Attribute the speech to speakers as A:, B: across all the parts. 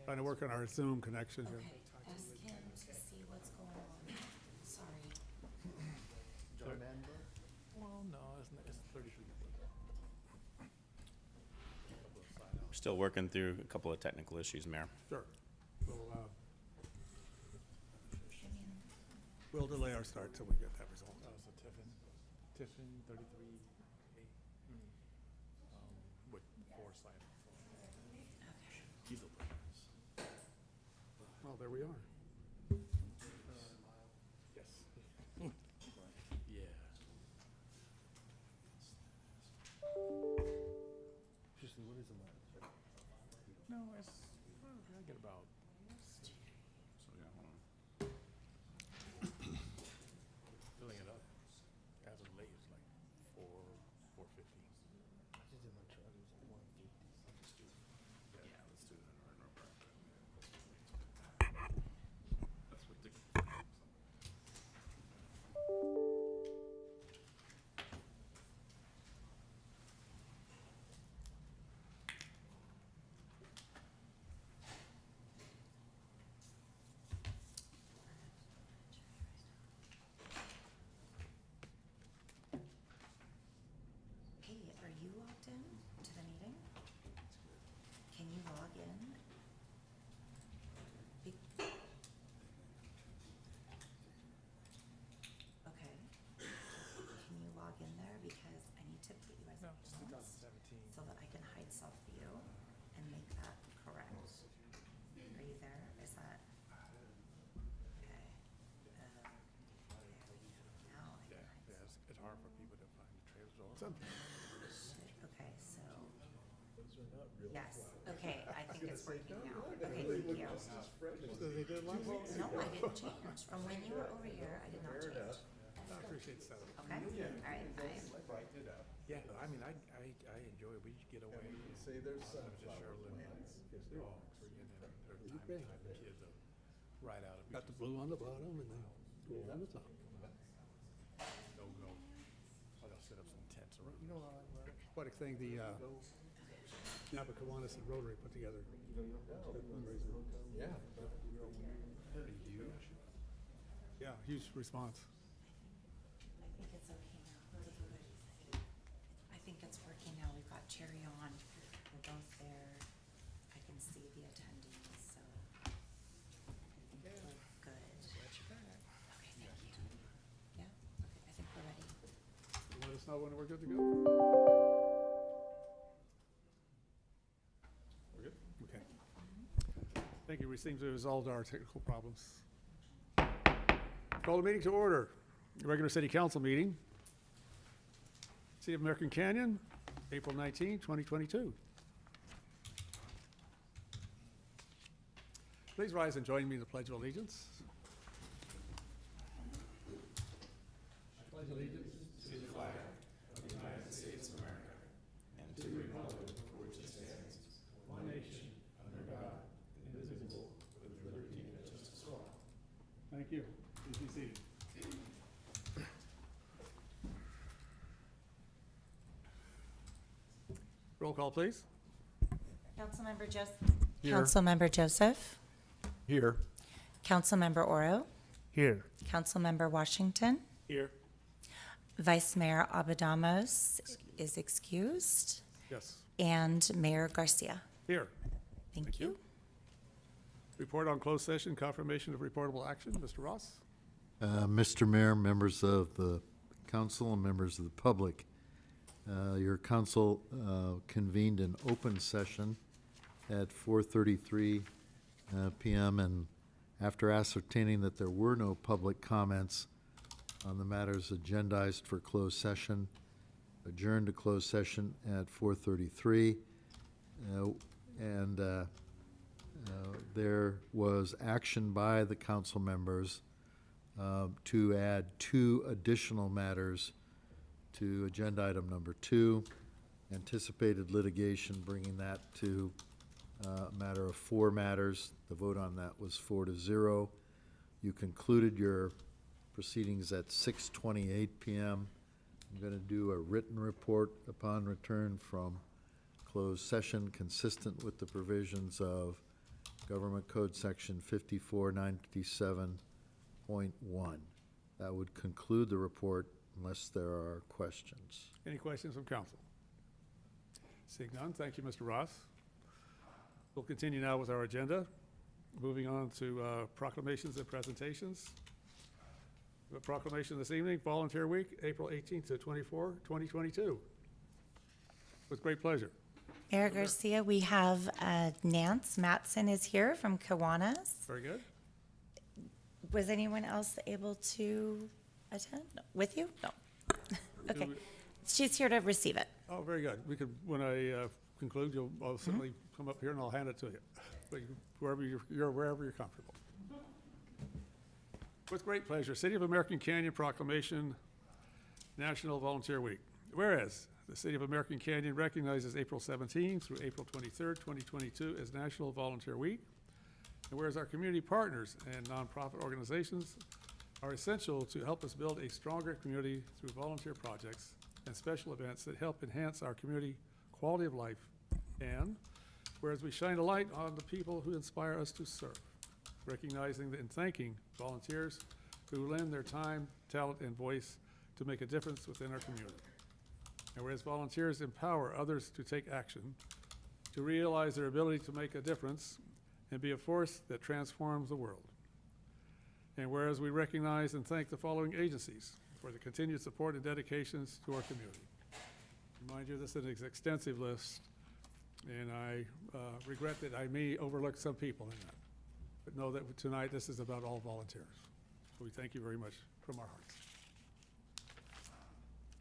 A: Trying to work on our Zoom connection here.
B: Okay, ask him to see what's going on. Sorry.
C: Well, no, it's 30 feet.
D: We're still working through a couple of technical issues, Mayor.
A: Sure. We'll,
B: I mean,
A: we'll delay our start till we get that result.
C: That was a Tiffin 33A, with 4 side.
B: okay.
C: Diesel.
A: Well, there we are.
C: Yes. Yeah.
E: Seriously, what is the mileage?
C: No, I get about.
D: So, yeah, hold on.
C: Filling it up. As of late, it's like 450.
E: I just did my truck, it was like 150.
D: Yeah, let's do that. All right, no problem. That's what the.
B: Hey, are you logged in to the meeting? Can you log in? Be- Okay. Can you log in there? Because I need to put you as
C: No,
B: a
C: it's
B: guest
C: 2017.
B: so that I can hide self view and make that correct. Are you there? Is that? Okay. Now I
C: Yeah,
B: can hide
C: yeah, it's hard for people to find the trailers all the
A: Some-
C: time.
B: Okay, so, yes, okay, I think it's working now. Okay, thank you.
A: So they did last week?
B: No, I didn't change. From when you were over here, I did not change.
A: I appreciate that.
B: Okay, all right, bye.
C: Yeah, I mean, I enjoy it. We get away.
E: Say there's
C: Just
E: sunflower
C: Sherlin
E: plants.
C: his dogs, and then her
A: Okay.
C: time the kids will ride out of
A: Got the blue on the bottom and then blue on the top.
C: They'll go. Or they'll set up some tents around.
E: You know how I like?
A: Quite a thing the Napa Kiwanis and Rotary put together.
E: Yeah.
A: Yeah, huge response.
B: I think it's okay now. I think it's working now. We've got Cherry on. We're both there. I can see the attendees, so. Good. Okay, thank you. Yeah, okay, I think we're ready.
A: Let us know when we're good to go. We're good? Okay. Thank you. We seem to have resolved our technical problems. Call the meeting to order. Regular city council meeting. City of American Canyon, April 19, 2022. Please rise and join me in the Pledge of Allegiance. I pledge allegiance Thank you. Please be seated. Roll call, please.
B: Councilmember Joseph.
E: Here.
B: Councilmember Joseph.
E: Here.
B: Councilmember Oro.
E: Here.
B: Councilmember Washington.
A: Here.
B: Vice Mayor Abadamos is excused.
A: Yes.
B: And Mayor Garcia.
A: Here.
B: Thank you.
A: Report on closed session, confirmation of reportable action. Mr. Ross?
F: Mr. Mayor, members of the council and members of the public, your council convened an open session at 4:33 p.m. and after ascertaining that there were no public comments on the matters agendized for closed session, adjourned to closed session at 4:33, and there was action by the council members to add 2 additional matters to agenda item number 2, anticipated litigation, bringing that to a matter of 4 matters. The vote on that was 4-0. You concluded your proceedings at 6:28 p.m. I'm going to do a written report upon return from closed session consistent with the provisions of Government Code Section 54957.1. That would conclude the report unless there are questions.
A: Any questions from council? Seeing none, thank you, Mr. Ross. We'll continue now with our agenda. Moving on to proclamations and presentations. The proclamation this evening, Volunteer Week, April 18th to 24, 2022. With great pleasure.
B: Mayor Garcia, we have Nance Matson is here from Kiwanis.
A: Very good.
B: Was anyone else able to attend? No. With you? No. Okay. She's here to receive it.
A: Oh, very good. We could, when I conclude, I'll certainly come up here and I'll hand it to you. But wherever you're comfortable. With great pleasure, City of American Canyon Proclamation, National Volunteer Week. Whereas the City of American Canyon recognizes April 17 through April 23rd, 2022 as National Volunteer Week. And whereas our community partners and nonprofit organizations are essential to help us build a stronger community through volunteer projects and special events that help enhance our community quality of life. And whereas we shine a light on the people who inspire us to serve, recognizing and thanking volunteers who lend their time, talent, and voice to make a difference within our community. And whereas volunteers empower others to take action, to realize their ability to make a difference and be a force that transforms the world. And whereas we recognize and thank the following agencies for the continued support and dedications to our community. Remind you, this is an extensive list, and I regret that I may overlook some people in that. But know that tonight, this is about all volunteers. So we thank you very much from our hearts.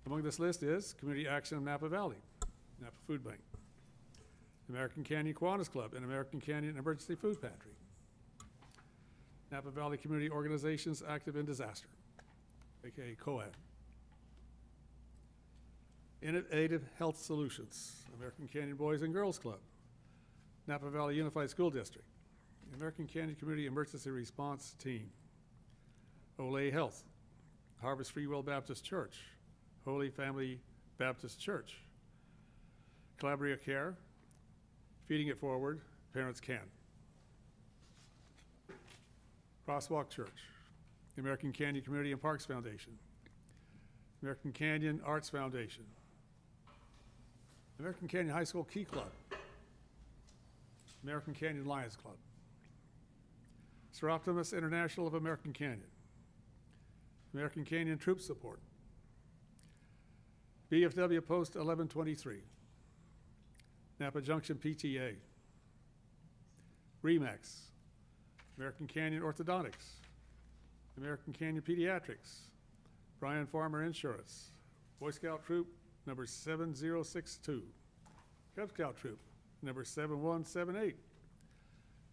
A: Among this list is Community Action of Napa Valley, Napa Food Bank, American Canyon Kiwanis Club, and American Canyon Emergency Food Pantry. Napa Valley Community Organizations Active in Disaster, aka COAD. Innovative Health Solutions, American Canyon Boys and Girls Club, Napa Valley Unified School District, American Canyon Community Emergency Response Team, Olay Health, Harvest Free Will Baptist Church, Holy Family Baptist Church, Calabria Care, Feeding It Forward, Parents Can, Crosswalk Church, the American Canyon Community and Parks Foundation, American Canyon Arts Foundation, American Canyon High School Key Club, American Canyon Lions Club, Sir Optimus International of American Canyon, American Canyon Troop Support, BFW Post 1123, Napa Junction PTA, REMAX, American Canyon Orthodontics, American Canyon Pediatrics, Brian Farmer Insurance, Boy Scout Troop number 7062, Cub Scout Troop number 7178,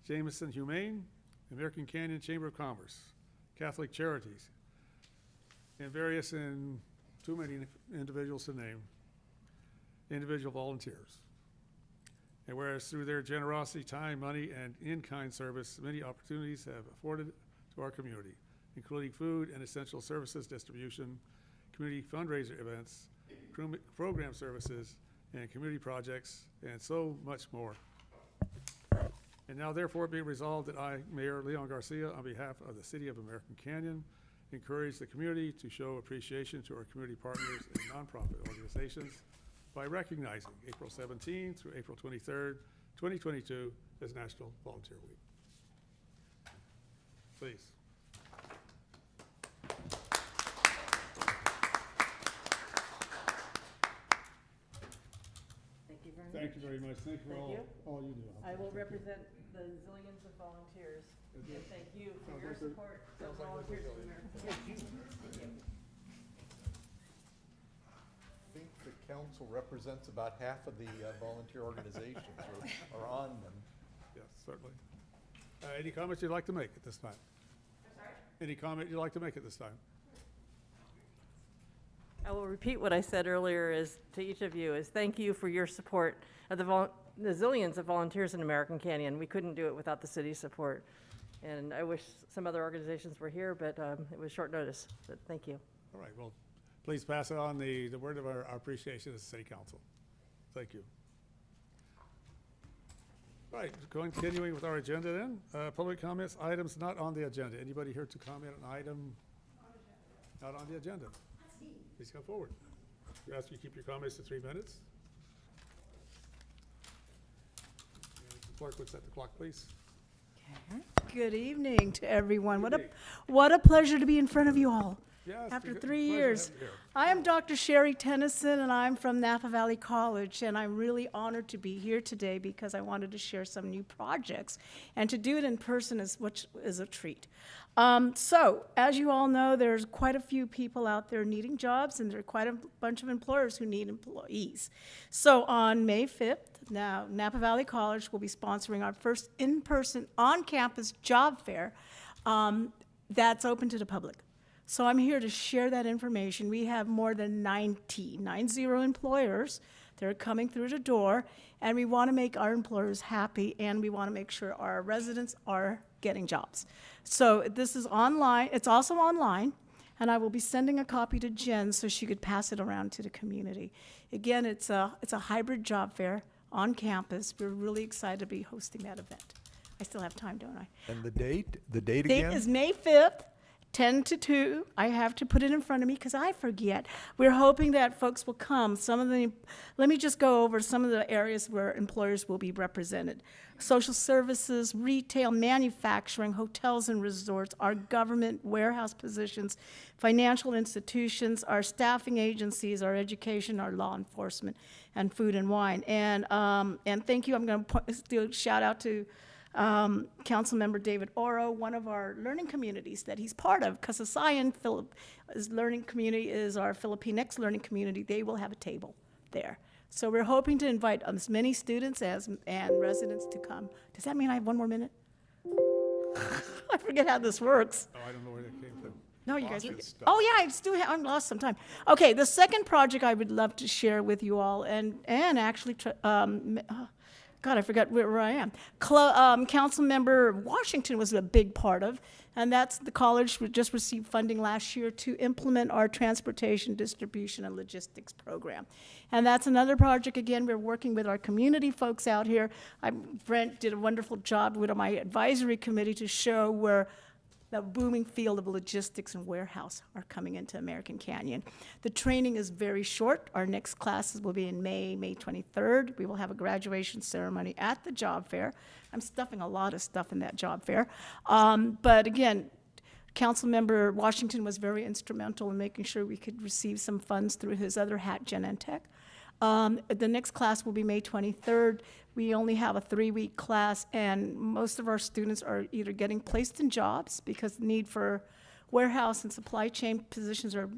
A: Jameson Humane, American Canyon Chamber of Commerce, Catholic Charities, and various and too many individuals to name, individual volunteers. And whereas through their generosity, time, money, and in-kind service, many opportunities have afforded to our community, including food and essential services distribution, community fundraiser events, program services, and community projects, and so much more. And now therefore be resolved that I, Mayor Leon Garcia, on behalf of the City of American Canyon, encourage the community to show appreciation to our community partners and nonprofit organizations by recognizing April 17 through April 23rd, 2022 as National Volunteer Week. Please.
G: Thank you very much.
A: Thank you very much. Thank you for
G: Thank you.
A: all you do.
G: I will represent the zillions of volunteers, and thank you for your support of volunteers in America. Thank you.
E: I think the council represents about half of the volunteer organizations are on them.
A: Yes, certainly. Any comments you'd like to make at this time?
G: I'm sorry?
A: Any comment you'd like to make at this time?
G: I will repeat what I said earlier is to each of you is thank you for your support of the zillions of volunteers in American Canyon. We couldn't do it without the city's support. And I wish some other organizations were here, but it was short notice. But thank you.
A: All right, well, please pass on the word of our appreciation as the city council. Thank you. Right, continuing with our agenda then, public comments, items not on the agenda. Anybody here to comment on item not on the agenda? Please come forward. We ask you keep your comments to 3 minutes. And the clerk would set the clock, please.
H: Good evening to everyone.
A: Good evening.
H: What a pleasure to be in front of you all.
A: Yes,
H: After
A: good-
H: 3
A: pleasure
H: years.
A: having you here.
H: I am Dr. Sherry Tennyson, and I'm from Napa Valley College, and I'm really honored to be here today because I wanted to share some new projects, and to do it in person which is a treat. So, as you all know, there's quite a few people out there needing jobs, and there are quite a bunch of employers who need employees. So on May 5th, now Napa Valley College will be sponsoring our first in-person, on-campus job fair that's open to the public. So I'm here to share that information. We have more than 90 employers that are coming through the door, and we want to make our employers happy, and we want to make sure our residents are getting jobs. So this is online. It's also online, and I will be sending a copy to Jen so she could pass it around to the community. Again, it's a hybrid job fair on campus. We're really excited to be hosting that event. I still have time, don't I?
E: And the date
H: Date
E: again?
H: is May 5th, 10 to 2. I have to put it in front of me because I forget. We're hoping that folks will come. Let me just go over some of the areas where employers will be represented. Social services, retail, manufacturing, hotels and resorts, our government warehouse positions, financial institutions, our staffing agencies, our education, our law enforcement, and food and wine. And thank you. I'm going to do a shout out to Councilmember David Oro, one of our learning communities that he's part of. Kasasayan his learning community is our Filipinx learning community. They will have a table there. So we're hoping to invite as many students and residents to come. Does that mean I have 1 more minute? I forget how this works.
A: Oh, I don't know where that came from.
H: No, you guys.
E: Lost its stuff.
H: Oh yeah, I'm lost some time. Okay, the second project I would love to share with you all, and actually, God, I forgot where I am. Councilmember Washington was a big part of, and that's the college just received funding last year to implement our transportation, distribution, and logistics program. And that's another project, again, we're working with our community folks out here. Brent did a wonderful job with my advisory committee to show where the booming field of logistics and warehouse are coming into American Canyon. The training is very short. Our next classes will be in May 23rd. We will have a graduation ceremony at the job fair. I'm stuffing a lot of stuff in that job fair. But again, Councilmember Washington was very instrumental in making sure we could receive some funds through his other hat, Genentech. The next class will be May 23rd. We only have a 3-week class, and most of our students are either getting placed in jobs because the need for warehouse and supply chain positions are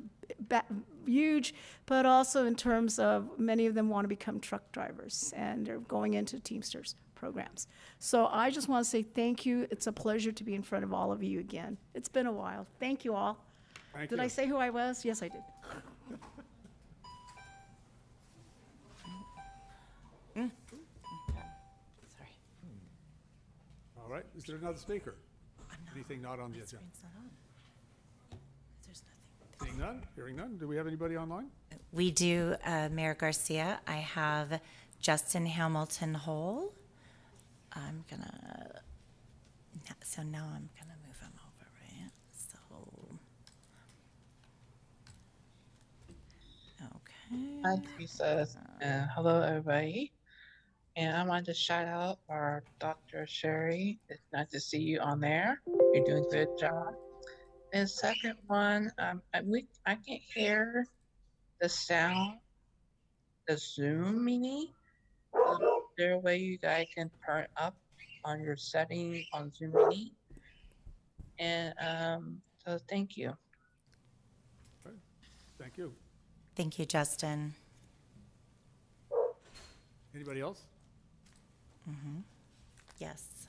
H: huge, but also in terms of many of them want to become truck drivers, and they're going into Teamsters programs. So I just want to say thank you. It's a pleasure to be in front of all of you again. It's been a while. Thank you all.
A: Thank
H: Did
A: you.
H: I say who I was? Yes, I did.
B: Sorry.
A: All right, is there another speaker? Anything not on the agenda?
B: Screen's not on. There's nothing.
A: Seeing none, hearing none. Do we have anybody online?
B: We do, Mayor Garcia. I have Justin Hamilton Hole. I'm gonna, so now I'm gonna move him over, right? So, okay.
I: Hi, Teresa, and hello, everybody. And I wanted to shout out our Dr. Sherry. It's nice to see you on there. You're doing a good job. And second one, I can't hear the sound, the Zoom meeting. Is there a way you guys can turn up on your setting on Zoom meeting? And so thank you.
A: Okay, thank you.
B: Thank you, Justin.
A: Anybody else?
B: Yes.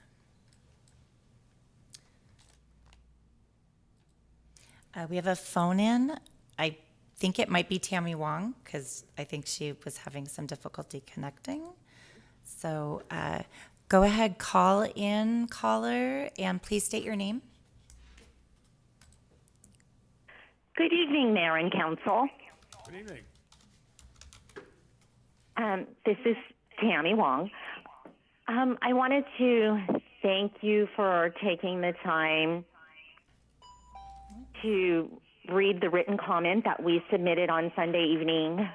B: We have a phone in. I think it might be Tammy Wong because I think she was having some difficulty connecting. So go ahead, call in, caller, and please state your name.
J: Good evening, Mayor and Council.
A: Good evening.
J: This is Tammy Wong. I wanted to thank you for taking the time to read the written comment that we submitted on Sunday evening,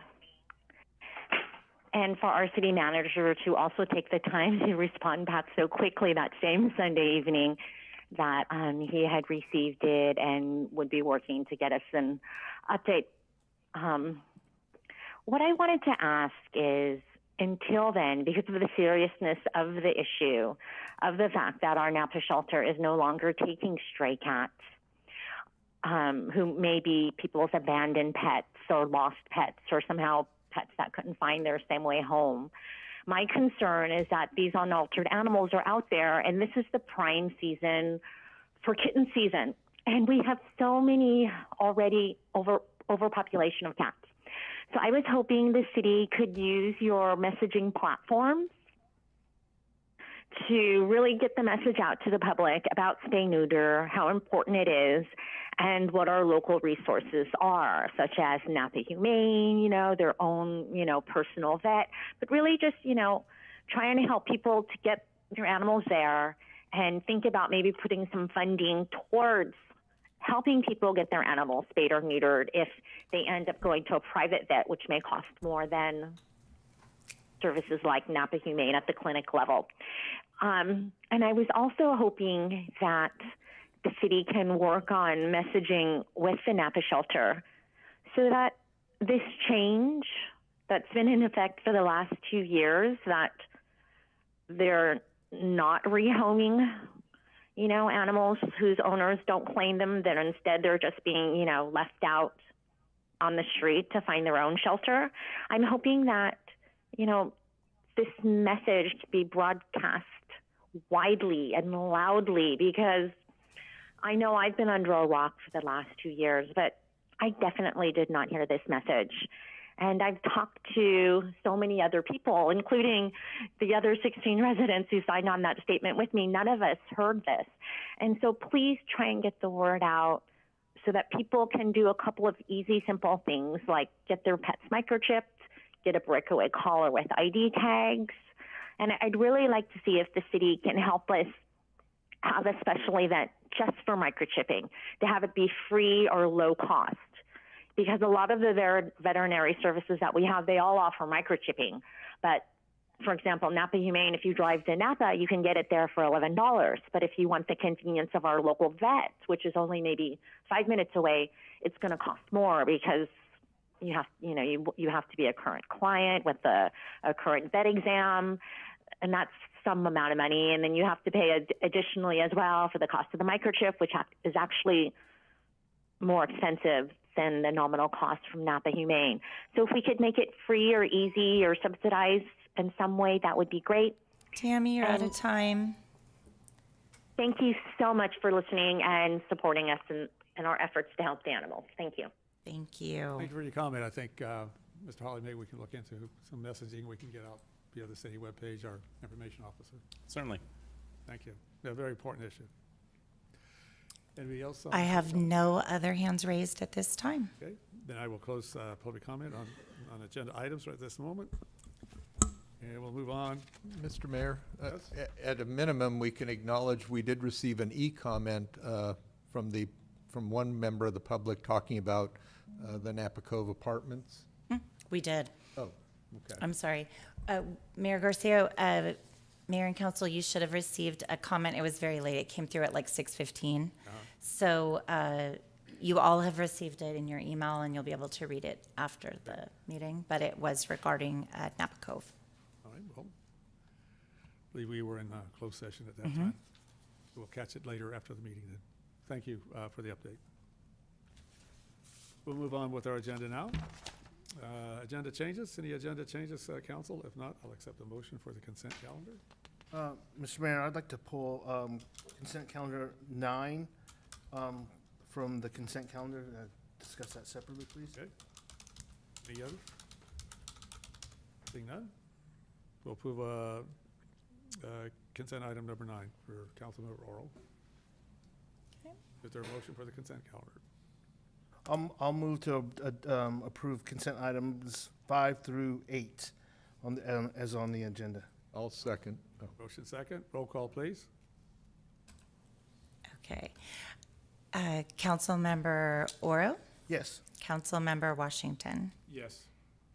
J: and for our city manager to also take the time to respond back so quickly that same Sunday evening that he had received it and would be working to get us an update. What I wanted to ask is, until then, because of the seriousness of the issue, of the fact that our Napa shelter is no longer taking stray cats, who may be people's abandoned pets or lost pets or somehow pets that couldn't find their same way home. My concern is that these unaltered animals are out there, and this is the prime season for kitten season. And we have so many already overpopulation of cats. So I was hoping the city could use your messaging platforms to really get the message out to the public about spay neuter, how important it is, and what our local resources are, such as Napa Humane, their own, personal vet, but really just, trying to help people to get their animals there and think about maybe putting some funding towards helping people get their animals spayed or neutered if they end up going to a private vet, which may cost more than services like Napa Humane at the clinic level. And I was also hoping that the city can work on messaging with the Napa shelter so that this change that's been in effect for the last 2 years, that they're not rehoming, animals whose owners don't claim them, that instead they're just being, left out on the street to find their own shelter. I'm hoping that, this message to be broadcast widely and loudly, because I know I've been under a rock for the last 2 years, but I definitely did not hear this message. And I've talked to so many other people, including the other 16 residents who signed on that statement with me. None of us heard this. And so please try and get the word out so that people can do a couple of easy, simple things like get their pets microchipped, get a breakaway collar with ID tags. And I'd really like to see if the city can help us have a special event just for microchipping, to have it be free or low cost. Because a lot of the veterinary services that we have, they all offer microchipping. But for example, Napa Humane, if you drive to Napa, you can get it there for $11. But if you want the convenience of our local vet, which is only maybe 5 minutes away, it's going to cost more because you have, you have to be a current client with a current vet exam, and that's some amount of money. And then you have to pay additionally as well for the cost of the microchip, which is actually more expensive than the nominal cost from Napa Humane. So if we could make it free or easy or subsidized in some way, that would be great.
B: Tammy, you're out of time.
J: Thank you so much for listening and supporting us in our efforts to help the animals. Thank you.
B: Thank you.
A: Thank you for your comment. I think, Mr. Hawley, maybe we can look into some messaging we can get out via the city webpage, our information officer.
D: Certainly.
A: Thank you. A very important issue. Anybody else?
B: I have no other hands raised at this time.
A: Okay, then I will close public comment on agenda items right at this moment. And we'll move on.
E: Mr. Mayor,
A: Yes?
E: at a minimum, we can acknowledge we did receive an e-comment from one member of the public talking about the Napa Cove Apartments.
B: We did.
E: Oh, okay.
B: I'm sorry. Mayor Garcia, Mayor and Council, you should have received a comment. It was very late. It came through at like 6:15. So you all have received it in your email, and you'll be able to read it after the meeting. But it was regarding Napa Cove.
A: All right, well, I believe we were in closed session at that time. We'll catch it later after the meeting then. Thank you for the update. We'll move on with our agenda now. Agenda changes, any agenda changes, council? If not, I'll accept a motion for the consent calendar.
C: Mr. Mayor, I'd like to pull consent calendar 9 from the consent calendar. Discuss that separately, please.
A: Okay. Any others? Seeing none? We'll approve consent item number 9 for Councilmember Oral.
B: Okay.
A: Is there a motion for the consent calendar?
C: I'll move to approve consent items 5 through 8 as on the agenda.
E: I'll second. Oh.
A: Motion second. Roll call, please.
B: Okay. Councilmember Oro,
C: Yes.
B: Councilmember Washington,
A: Yes.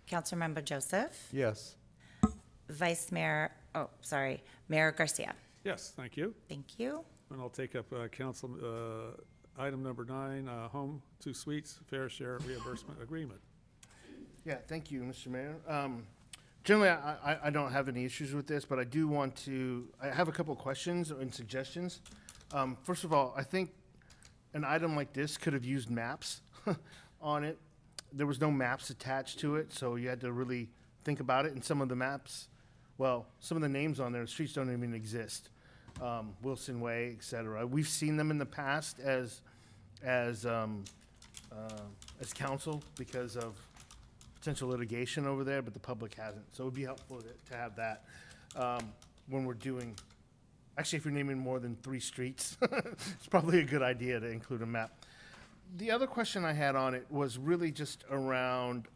B: Councilmember Joseph,
E: Yes.
B: Mayor Garcia.
A: Yes, thank you.
B: Thank you.
A: And I'll take up council, item number 9, Home 2 Suites Fair Share Reimbursement Agreement.
C: Yeah, thank you, Mr. Mayor. Generally, I don't have any issues with this, but I do want to, I have a couple of questions and suggestions. First of all, I think an item like this could have used maps on it. There was no maps attached to it, so you had to really think about it. And some of the maps, well, some of the names on there, the streets don't even exist. Wilson Way, et cetera. We've seen them in the past as council because of potential litigation over there, but the public hasn't. So it would be helpful to have that when we're doing, actually, if you're naming more than 3 streets, it's probably a good idea to include a map. The other question I had on it was really just around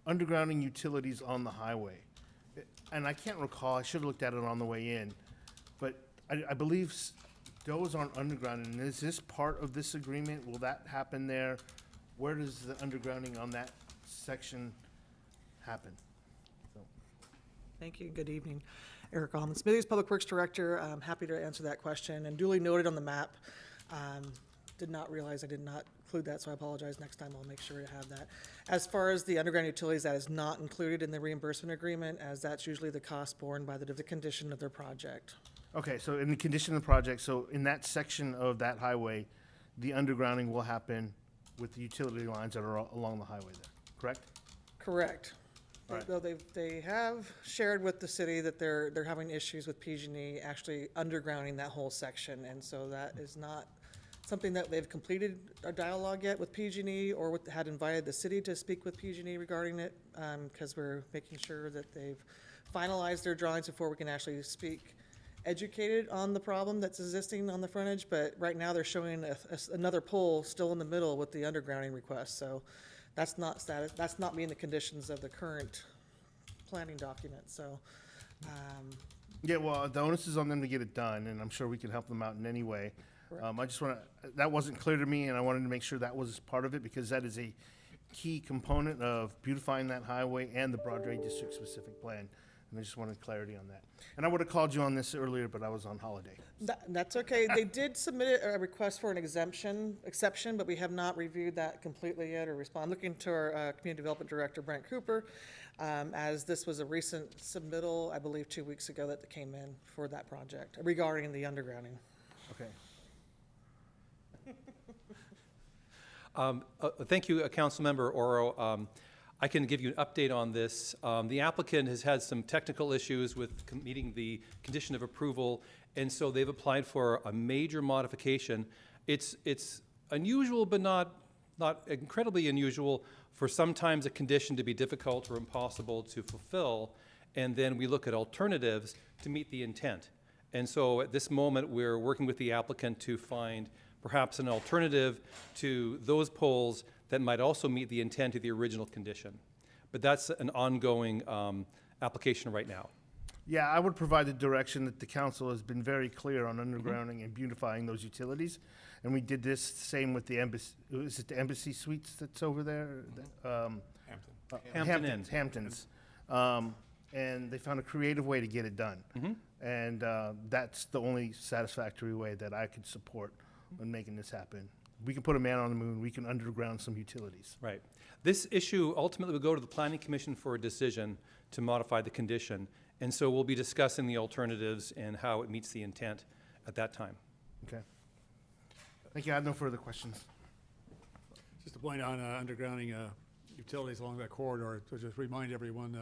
C: undergrounding utilities on the highway. And I can't recall, I should have looked at it on the way in, but I believe those aren't underground. And is this part of this agreement? Will that happen there? Where does the undergrounding on that section happen?
K: Thank you. Good evening. Eric Allman, Smithies Public Works Director. I'm happy to answer that question. And duly noted on the map. Did not realize I did not include that, so I apologize. Next time I'll make sure to have that. As far as the underground utilities, that is not included in the reimbursement agreement, as that's usually the cost borne by the condition of their project.
C: Okay, so in the condition of the project, so in that section of that highway, the undergrounding will happen with the utility lines that are along the highway there, correct?
K: Correct.
C: All right.
K: Though they have shared with the city that they're having issues with PG&E actually undergrounding that whole section, and so that is not something that they've completed a dialogue yet with PG&E or had invited the city to speak with PG&E regarding it, because we're making sure that they've finalized their drawings before we can actually speak educated on the problem that's existing on the frontage. But right now they're showing another pole still in the middle with the undergrounding request. So that's not status, that's not meeting the conditions of the current planning document. So
C: Yeah, well, the onus is on them to get it done, and I'm sure we can help them out in any way. I just want to, that wasn't clear to me, and I wanted to make sure that was part of it, because that is a key component of beautifying that highway and the Broadway District specific plan. And I just wanted clarity on that. And I would have called you on this earlier, but I was on holiday.
K: that's okay. They did submit a request for an exception, but we have not reviewed that completely yet or respond. Looking to our Community Development Director, Brent Cooper, as this was a recent submittal, I believe 2 weeks ago, that came in for that project regarding the undergrounding.
C: Okay.
L: Thank you, Councilmember Oro. I can give you an update on this. The applicant has had some technical issues with meeting the condition of approval, and so they've applied for a major modification. It's unusual, but not incredibly unusual for sometimes a condition to be difficult or impossible to fulfill, and then we look at alternatives to meet the intent. And so at this moment, we're working with the applicant to find perhaps an alternative to those poles that might also meet the intent of the original condition. But that's an ongoing application right now.
C: Yeah, I would provide the direction that the council has been very clear on undergrounding and beautifying those utilities. And we did this same with the Embassy, is it the Embassy Suites that's over there? Hamptons. And they found a creative way to get it done. And that's the only satisfactory way that I could support when making this happen. We can put a man on the moon, we can underground some utilities.
L: Right. This issue ultimately will go to the Planning Commission for a decision to modify the condition. And so we'll be discussing the alternatives and how it meets the intent at that time.
C: Okay. Thank you, I have no further questions.
A: Just to point on undergrounding utilities along that corridor, to just remind everyone,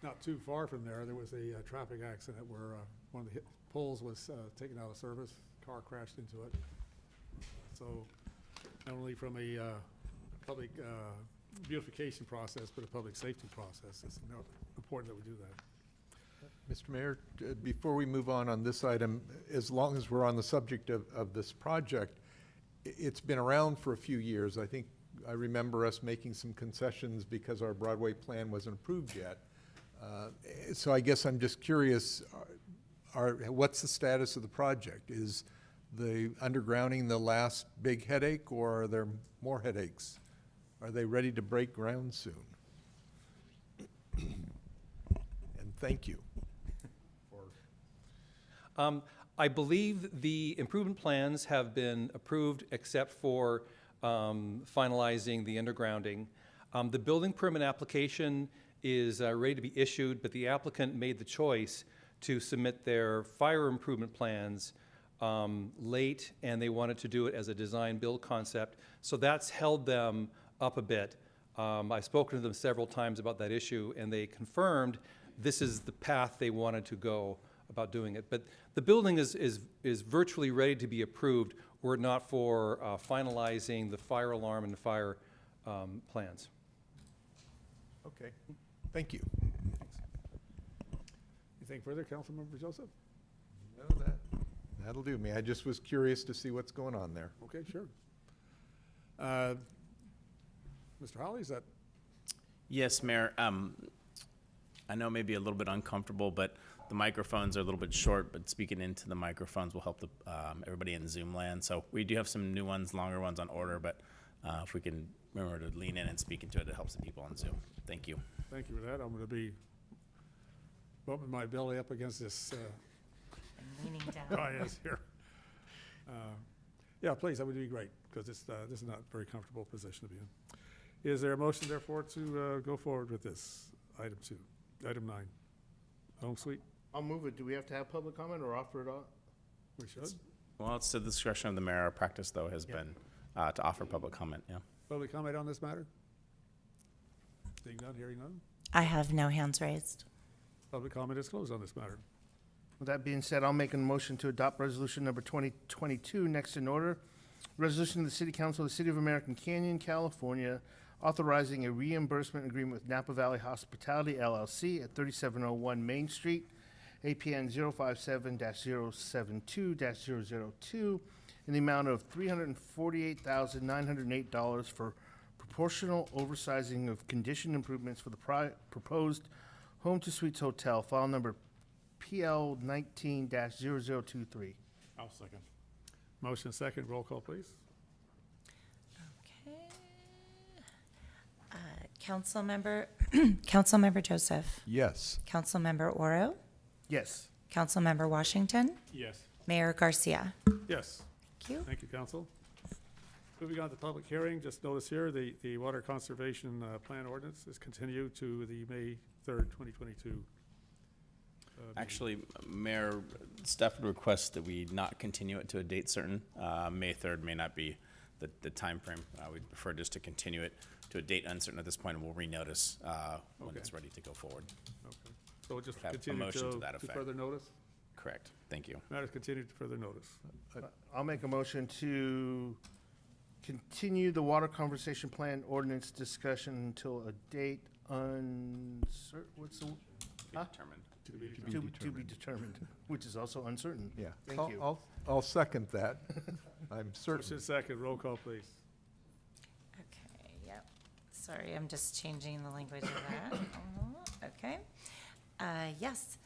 A: not too far from there was a traffic accident where one of the poles was taken out of service, car crashed into it. So not only from a public beautification process, but a public safety process, it's important that we do that.
E: Mr. Mayor, before we move on this item, as long as we're on the subject of this project, it's been around for a few years. I think I remember us making some concessions because our Broadway plan wasn't approved yet. So I guess I'm just curious, what's the status of the project? Is the undergrounding the last big headache, or are there more headaches? Are they ready to break ground soon? And thank you.
L: I believe the improvement plans have been approved except for finalizing the undergrounding. The building permit application is ready to be issued, but the applicant made the choice to submit their fire improvement plans late, and they wanted to do it as a design-build concept. So that's held them up a bit. I've spoken to them several times about that issue, and they confirmed this is the path they wanted to go about doing it. But the building is virtually ready to be approved were it not for finalizing the fire alarm and the fire plans.
E: Okay, thank you.
A: Anything further, Councilmember Joseph?
E: No, that'll do me. I just was curious to see what's going on there.
A: Okay, sure. Mr. Holly, is that?
D: Yes, Mayor. I know maybe a little bit uncomfortable, but the microphones are a little bit short, but speaking into the microphones will help everybody in Zoom land. So we do have some new ones, longer ones on order, but if we can remember to lean in and speak into it, it helps the people on Zoom. Thank you.
A: Thank you for that. I'm going to be bumping my belly up against this
B: I'm leaning down.
A: dais here. Yeah, please, that would be great, because this is not a very comfortable position to be in. Is there a motion, therefore, to go forward with this, item 9? Home suite?
C: I'll move it. Do we have to have public comment or offer it on?
A: We should.
D: Well, it's to the discretion of the mayor. Our practice, though, has been to offer public comment, yeah.
A: Public comment on this matter? Seeing none, hearing none.
B: I have no hands raised.
A: Public comment is closed on this matter.
C: With that being said, I'll make a motion to adopt resolution number 2022 next in order. Resolution of the City Council of the City of American Canyon, California, authorizing a reimbursement agreement with Napa Valley Hospitality LLC at 3701 Main Street, APN 057-072-002, in the amount of $348,908 for proportional oversizing of condition improvements for the proposed Home to Suites Hotel, file number PL 19-0023.
A: I'll second. Motion second, roll call, please.
B: Okay. Councilmember Joseph.
E: Yes.
B: Councilmember Oro.
C: Yes.
B: Councilmember Washington.
A: Yes.
B: Mayor Garcia.
A: Yes.
B: Thank you.
A: Thank you, council. Moving on to public hearing, just notice here, the Water Conservation Plan ordinance is continued to the May 3rd, 2022.
D: Actually, Mayor, staff would request that we not continue it to a date certain. May 3rd may not be the timeframe. We'd prefer just to continue it to a date uncertain at this point, and we'll renotice when
A: Okay.
D: it's ready to go forward.
A: Okay. So we'll just
D: Have a
A: continue
D: motion to
A: to
D: that effect.
A: further notice?
D: Correct. Thank you.
A: Matters continued to further notice.
C: I'll make a motion to continue the Water Conservation Plan ordinance discussion until a date uncertain, what's the, huh?
D: Determined.
C: To be determined, which is also uncertain.
E: Yeah.
C: Thank you.
E: I'll second that. I'm certain.
A: Motion second, roll call, please.
B: Okay, yep. Sorry, I'm just changing the language of that. Okay. Yes.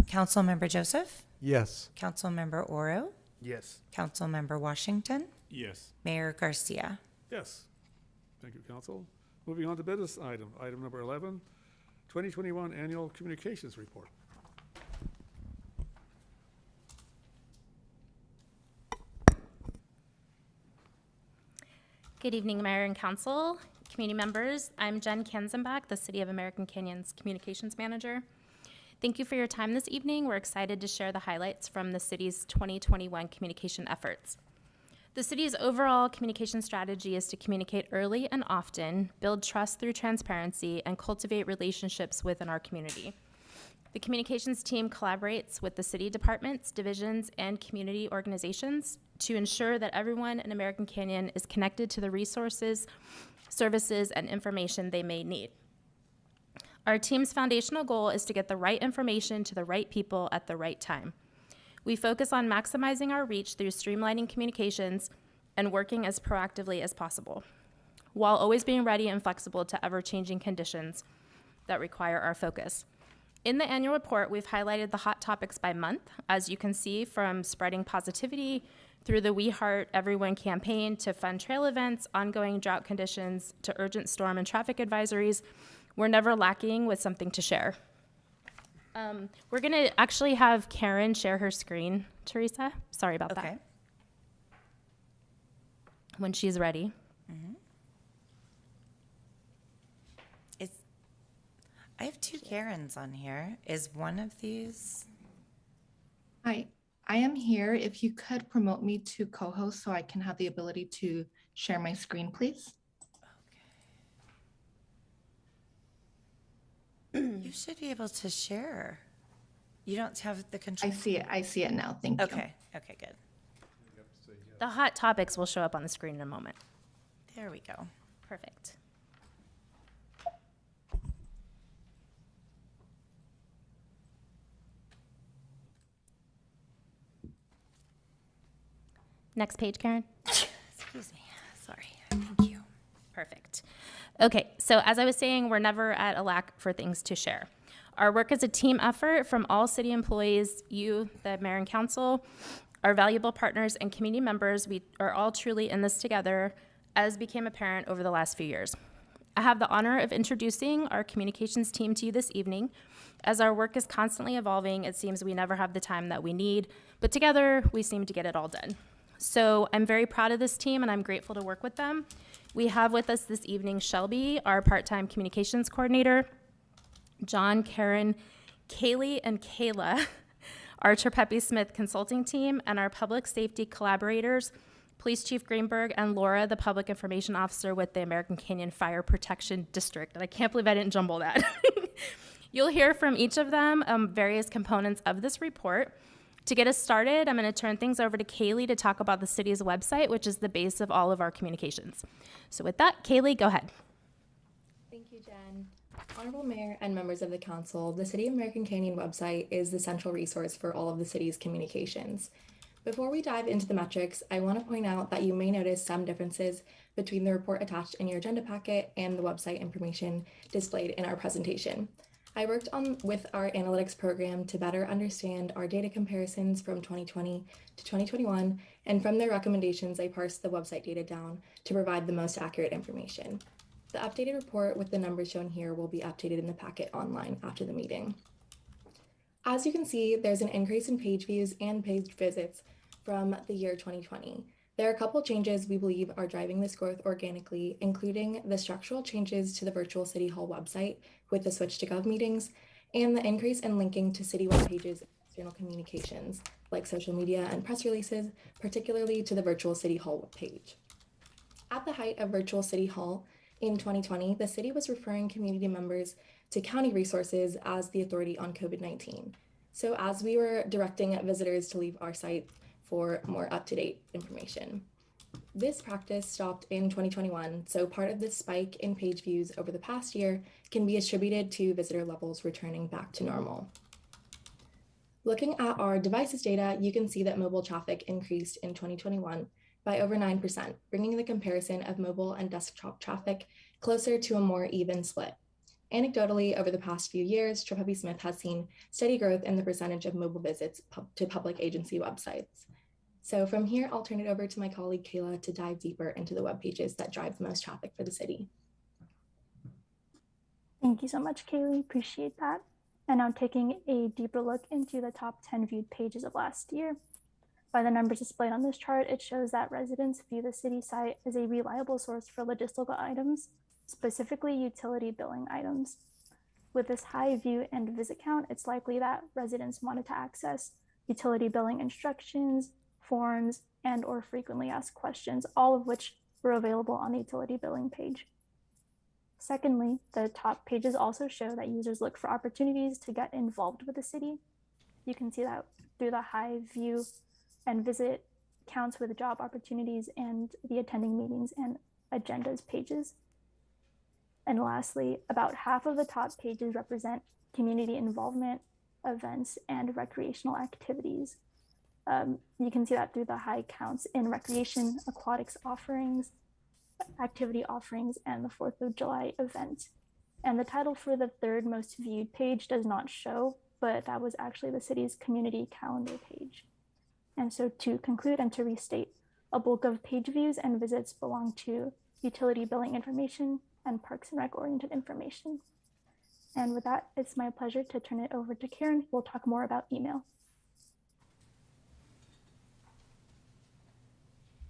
B: Councilmember Joseph.
E: Yes.
B: Councilmember Oro.
C: Yes.
B: Councilmember Washington.
A: Yes.
B: Mayor Garcia.
A: Yes. Thank you, council. Moving on to business item number 11, 2021 Annual Communications Report.
M: Good evening, Mayor and Council, community members. I'm Jen Kanzenbach, the City of American Canyon's Communications Manager. Thank you for your time this evening. We're excited to share the highlights from the city's 2021 communication efforts. The city's overall communication strategy is to communicate early and often, build trust through transparency, and cultivate relationships within our community. The communications team collaborates with the city departments, divisions, and community organizations to ensure that everyone in American Canyon is connected to the resources, services, and information they may need. Our team's foundational goal is to get the right information to the right people at the right time. We focus on maximizing our reach through streamlining communications and working as proactively as possible, while always being ready and flexible to ever-changing conditions that require our focus. In the annual report, we've highlighted the hot topics by month, as you can see, from spreading positivity through the We Heart Everyone campaign to fun trail events, ongoing drought conditions, to urgent storm and traffic advisories. We're never lacking with something to share. We're gonna actually have Karen share her screen, Teresa. Sorry about that. When she's ready.
B: I have two Karens on here. Is one of these?
N: Hi, I am here. If you could promote me to co-host so I can have the ability to share my screen, please.
B: You should be able to share. You don't have the control.
N: I see it now. Thank you.
B: Okay, okay, good.
M: The hot topics will show up on the screen in a moment.
B: There we go.
M: Perfect. Next page, Karen.
B: Excuse me. Sorry. Thank you.
M: Perfect. Okay, so as I was saying, we're never at a lack for things to share. Our work is a team effort from all city employees, you, the mayor and council, our valuable partners and community members. We are all truly in this together, as became apparent over the last few years. I have the honor of introducing our communications team to you this evening. As our work is constantly evolving, it seems we never have the time that we need, but together we seem to get it all done. So I'm very proud of this team and I'm grateful to work with them. We have with us this evening Shelby, our part-time communications coordinator, John, Karen, Kaylee, and Kayla, our Trapeppi Smith consulting team, and our public safety collaborators, Police Chief Greenberg and Laura, the public information officer with the American Canyon Fire Protection District. And I can't believe I didn't jumble that. You'll hear from each of them various components of this report. To get us started, I'm going to turn things over to Kaylee to talk about the city's website, which is the base of all of our communications. So with that, Kaylee, go ahead.
O: Thank you, Jen. Honorable Mayor and members of the council, the City of American Canyon website is the central resource for all of the city's communications. Before we dive into the metrics, I want to point out that you may notice some differences between the report attached in your agenda packet and the website information displayed in our presentation. I worked with our analytics program to better understand our data comparisons from 2020 to 2021, and from their recommendations, I parsed the website data down to provide the most accurate information. The updated report with the numbers shown here will be updated in the packet online after the meeting. As you can see, there's an increase in page views and page visits from the year 2020. There are a couple changes we believe are driving this growth organically, including the structural changes to the virtual City Hall website with the switch to Gov meetings, and the increase in linking to city web pages and external communications, like social media and press releases, particularly to the virtual City Hall page. At the height of virtual City Hall in 2020, the city was referring community members to county resources as the authority on COVID-19. So as we were directing visitors to leave our site for more up-to-date information. This practice stopped in 2021, so part of this spike in page views over the past year can be attributed to visitor levels returning back to normal. Looking at our devices data, you can see that mobile traffic increased in 2021 by over 9%, bringing the comparison of mobile and desktop traffic closer to a more even split. Anecdotally, over the past few years, Trapeppi Smith has seen steady growth in the percentage of mobile visits to public agency websites. So from here, I'll turn it over to my colleague Kayla to dive deeper into the web pages that drive the most traffic for the city.
P: Thank you so much, Kaylee. Appreciate that. And now taking a deeper look into the top 10 viewed pages of last year. By the numbers displayed on this chart, it shows that residents view the city site as a reliable source for logistical items, specifically utility billing items. With this high view and visit count, it's likely that residents wanted to access utility billing instructions, forms, and or frequently asked questions, all of which were available on the utility billing page. Secondly, the top pages also show that users look for opportunities to get involved with the city. You can see that through the high view and visit counts with job opportunities and the attending meetings and agendas pages. And lastly, about half of the top pages represent community involvement, events, and recreational activities. You can see that through the high counts in recreation, aquatics offerings, activity offerings, and the 4th of July event. And the title for the third most viewed page does not show, but that was actually the city's community calendar page. And so to conclude and to restate, a bulk of page views and visits belong to utility billing information and Parks and Rec oriented information. And with that, it's my pleasure to turn it over to Karen, who will talk more about email.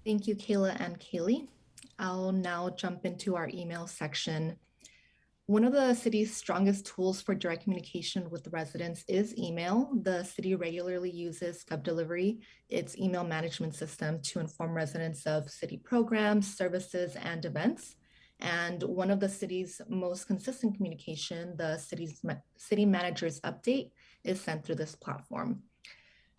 N: Thank you, Kayla and Kaylee. I'll now jump into our email section. One of the city's strongest tools for direct communication with residents is email. The city regularly uses GovDelivery, its email management system, to inform residents of city programs, services, and events. And one of the city's most consistent communication, the city manager's update, is sent through this platform.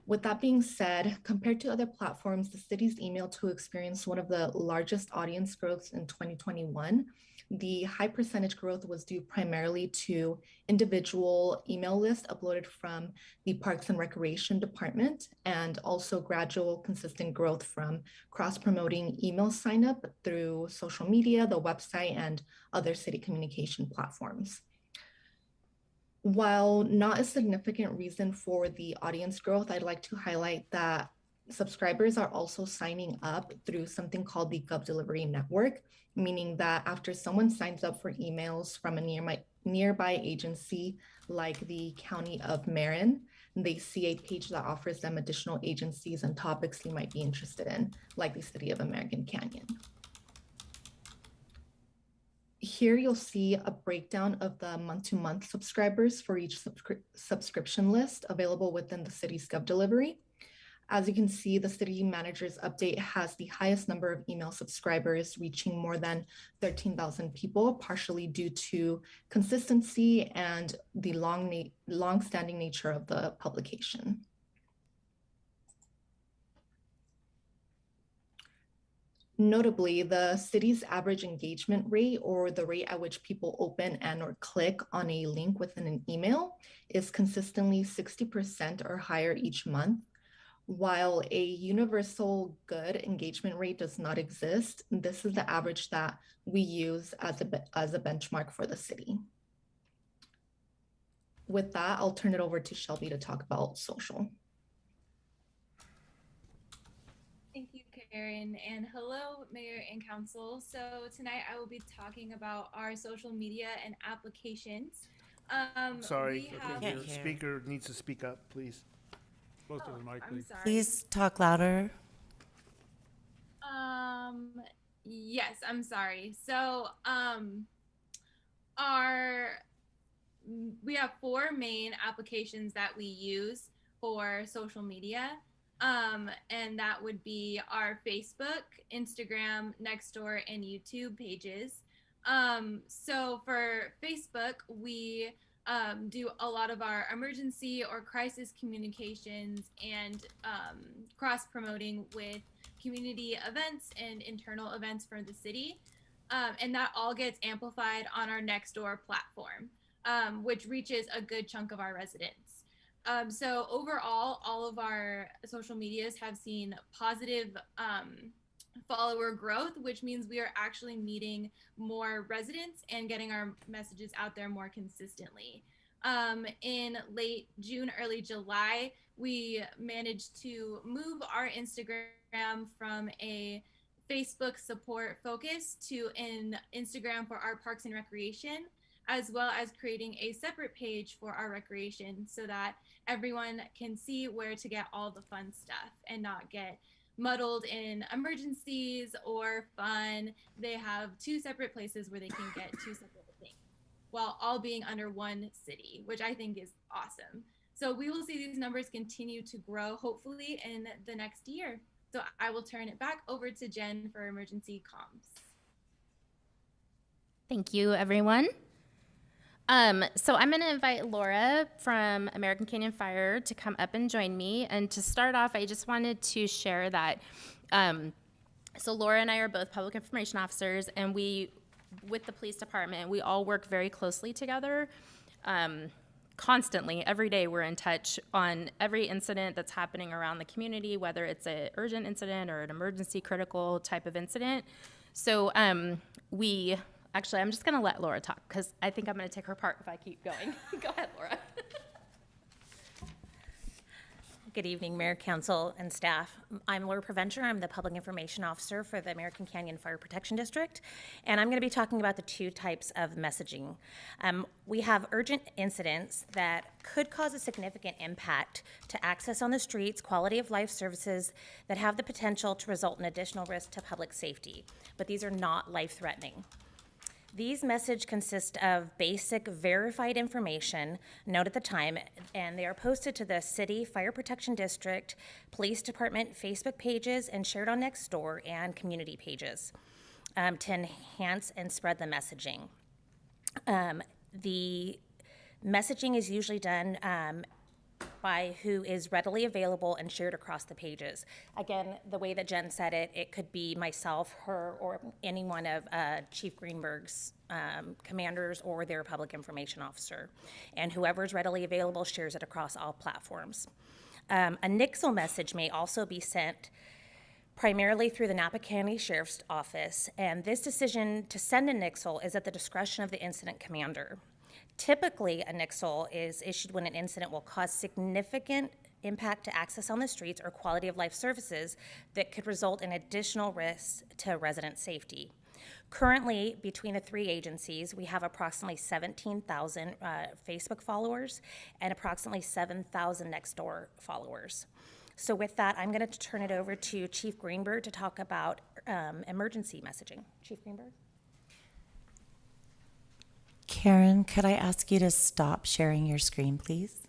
N: With that being said, compared to other platforms, the city's email tool experienced one of the largest audience growths in 2021. The high percentage growth was due primarily to individual email lists uploaded from the Parks and Recreation Department, and also gradual consistent growth from cross-promoting email sign-up through social media, the website, and other city communication platforms. While not a significant reason for the audience growth, I'd like to highlight that subscribers are also signing up through something called the GovDelivery Network, meaning that after someone signs up for emails from a nearby agency like the County of Marin, they see a page that offers them additional agencies and topics they might be interested in, like the City of American Canyon. Here you'll see a breakdown of the month-to-month subscribers for each subscription list available within the city's GovDelivery. As you can see, the city manager's update has the highest number of email subscribers, reaching more than 13,000 people, partially due to consistency and the long-standing nature of the publication. Notably, the city's average engagement rate, or the rate at which people open and or click on a link within an email, is consistently 60% or higher each month. While a universal good engagement rate does not exist, this is the average that we use as a benchmark for the city. With that, I'll turn it over to Shelby to talk about social.
Q: Thank you, Karen, and hello, Mayor and Council. So tonight I will be talking about our social media and applications.
C: Sorry, your speaker needs to speak up, please.
A: Close to the mic,
Q: I'm
A: please.
Q: sorry.
B: Please talk louder.
Q: Yes, I'm sorry. So, we have 4 main applications that we use for social media. And that would be our Facebook, Instagram, Nextdoor, and YouTube pages. So for Facebook, we do a lot of our emergency or crisis communications and cross-promoting with community events and internal events for the city. And that all gets amplified on our Nextdoor platform, which reaches a good chunk of our residents. So overall, all of our social medias have seen positive follower growth, which means we are actually meeting more residents and getting our messages out there more consistently. In late June, early July, we managed to move our Instagram from a Facebook support focus to an Instagram for our Parks and Recreation, as well as creating a separate page for our recreation so that everyone can see where to get all the fun stuff and not get muddled in emergencies or fun. They have 2 separate places where they can get 2 separate things while all being under one city, which I think is awesome. So we will see these numbers continue to grow, hopefully in the next year. So I will turn it back over to Jen for emergency comms.
M: Thank you, everyone. So I'm going to invite Laura from American Canyon Fire to come up and join me. And to start off, I just wanted to share that, so Laura and I are both public information officers, and with the police department, we all work very closely together. Constantly, every day we're in touch on every incident that's happening around the community, whether it's an urgent incident or an emergency critical type of incident. So we Actually, I'm just going to let Laura talk because I think I'm going to take her part if I keep going. Go ahead, Laura.
R: Good evening, Mayor, Council, and staff. I'm Laura Preventure. I'm the Public Information Officer for the American Canyon Fire Protection District, and I'm going to be talking about the two types of messaging. We have urgent incidents that could cause a significant impact to access on the streets, quality of life services that have the potential to result in additional risk to public safety, but these are not life-threatening. These messages consist of basic verified information, note at the time, and they are posted to the City Fire Protection District, Police Department Facebook pages, and shared on Nextdoor and community pages to enhance and spread the messaging. The messaging is usually done by who is readily available and shared across the pages. Again, the way that Jen said it, it could be myself, her, or any one of Chief Greenberg's commanders or their public information officer. And whoever is readily available shares it across all platforms. A NIXL message may also be sent primarily through the Napa County Sheriff's Office, and this decision to send a NIXL is at the discretion of the incident commander. Typically, a NIXL is issued when an incident will cause significant impact to access on the streets or quality of life services that could result in additional risks to resident safety. Currently, between the three agencies, we have approximately 17,000 Facebook followers and approximately 7,000 Nextdoor followers. So with that, I'm going to turn it over to Chief Greenberg to talk about emergency messaging. Chief Greenberg?
B: Karen, could I ask you to stop sharing your screen, please?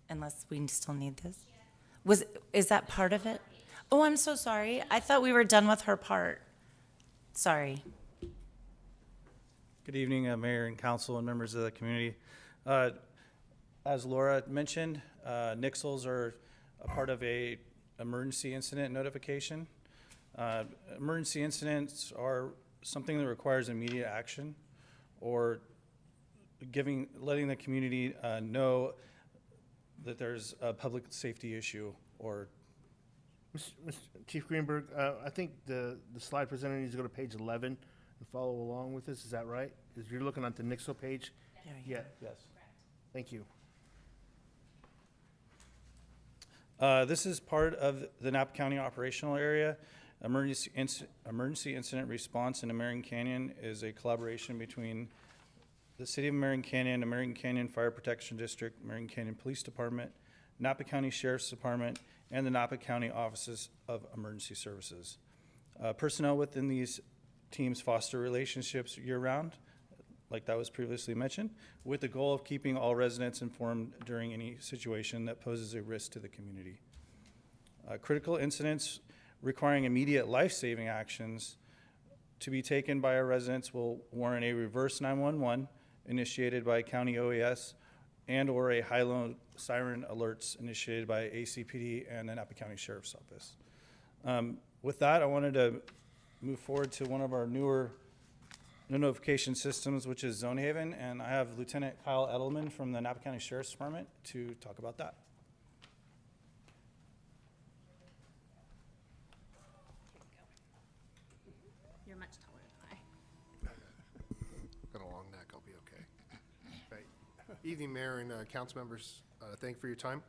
B: Unless we still need this. Is that part of it? Oh, I'm so sorry. I thought we were done with her part. Sorry.
S: Good evening, Mayor and Council and members of the community. As Laura mentioned, NIXLs are a part of a emergency incident notification. Emergency incidents are something that requires immediate action or letting the community know that there's a public safety issue or.
C: Mr. Chief Greenberg, I think the slide presenter needs to go to page 11 and follow along with this. Is that right? Is you're looking at the NIXL page? Yeah.
S: Yes.
C: Thank you.
S: This is part of the Napa County operational area. Emergency incident response in American Canyon is a collaboration between the City of American Canyon Fire Protection District, American Canyon Police Department, Napa County Sheriff's Department, and the Napa County Offices of Emergency Services. Personnel within these teams foster relationships year-round, like that was previously mentioned, with the goal of keeping all residents informed during any situation that poses a risk to the community. Critical incidents requiring immediate life-saving actions to be taken by our residents will warrant a reverse 911 initiated by County OAS and or a high-low siren alerts initiated by ACPD and the Napa County Sheriff's Office. With that, I wanted to move forward to one of our newer notification systems, which is Zonehaven, and I have Lieutenant Kyle Edelman from the Napa County Sheriff's Department to talk about that.
M: You're much taller than I.
T: Got a long neck, I'll be okay. Right. Evening, Mayor and council members. Thank you for your time.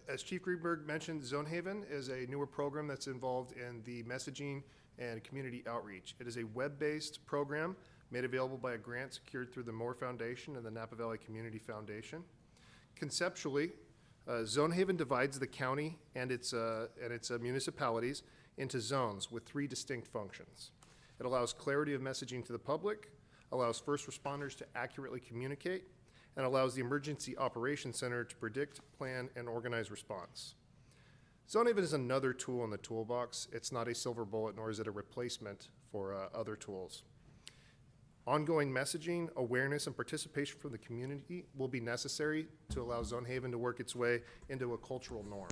T: As Chief Greenberg mentioned, Zonehaven is a newer program that's involved in the messaging and community outreach. It is a web-based program made available by a grant secured through the Moore Foundation and the Napa Valley Community Foundation. Conceptually, Zonehaven divides the county and its municipalities into zones with 3 distinct functions. It allows clarity of messaging to the public, allows first responders to accurately communicate, and allows the Emergency Operations Center to predict, plan, and organize response. Zonehaven is another tool in the toolbox. It's not a silver bullet, nor is it a replacement for other tools. Ongoing messaging, awareness, and participation from the community will be necessary to allow Zonehaven to work its way into a cultural norm.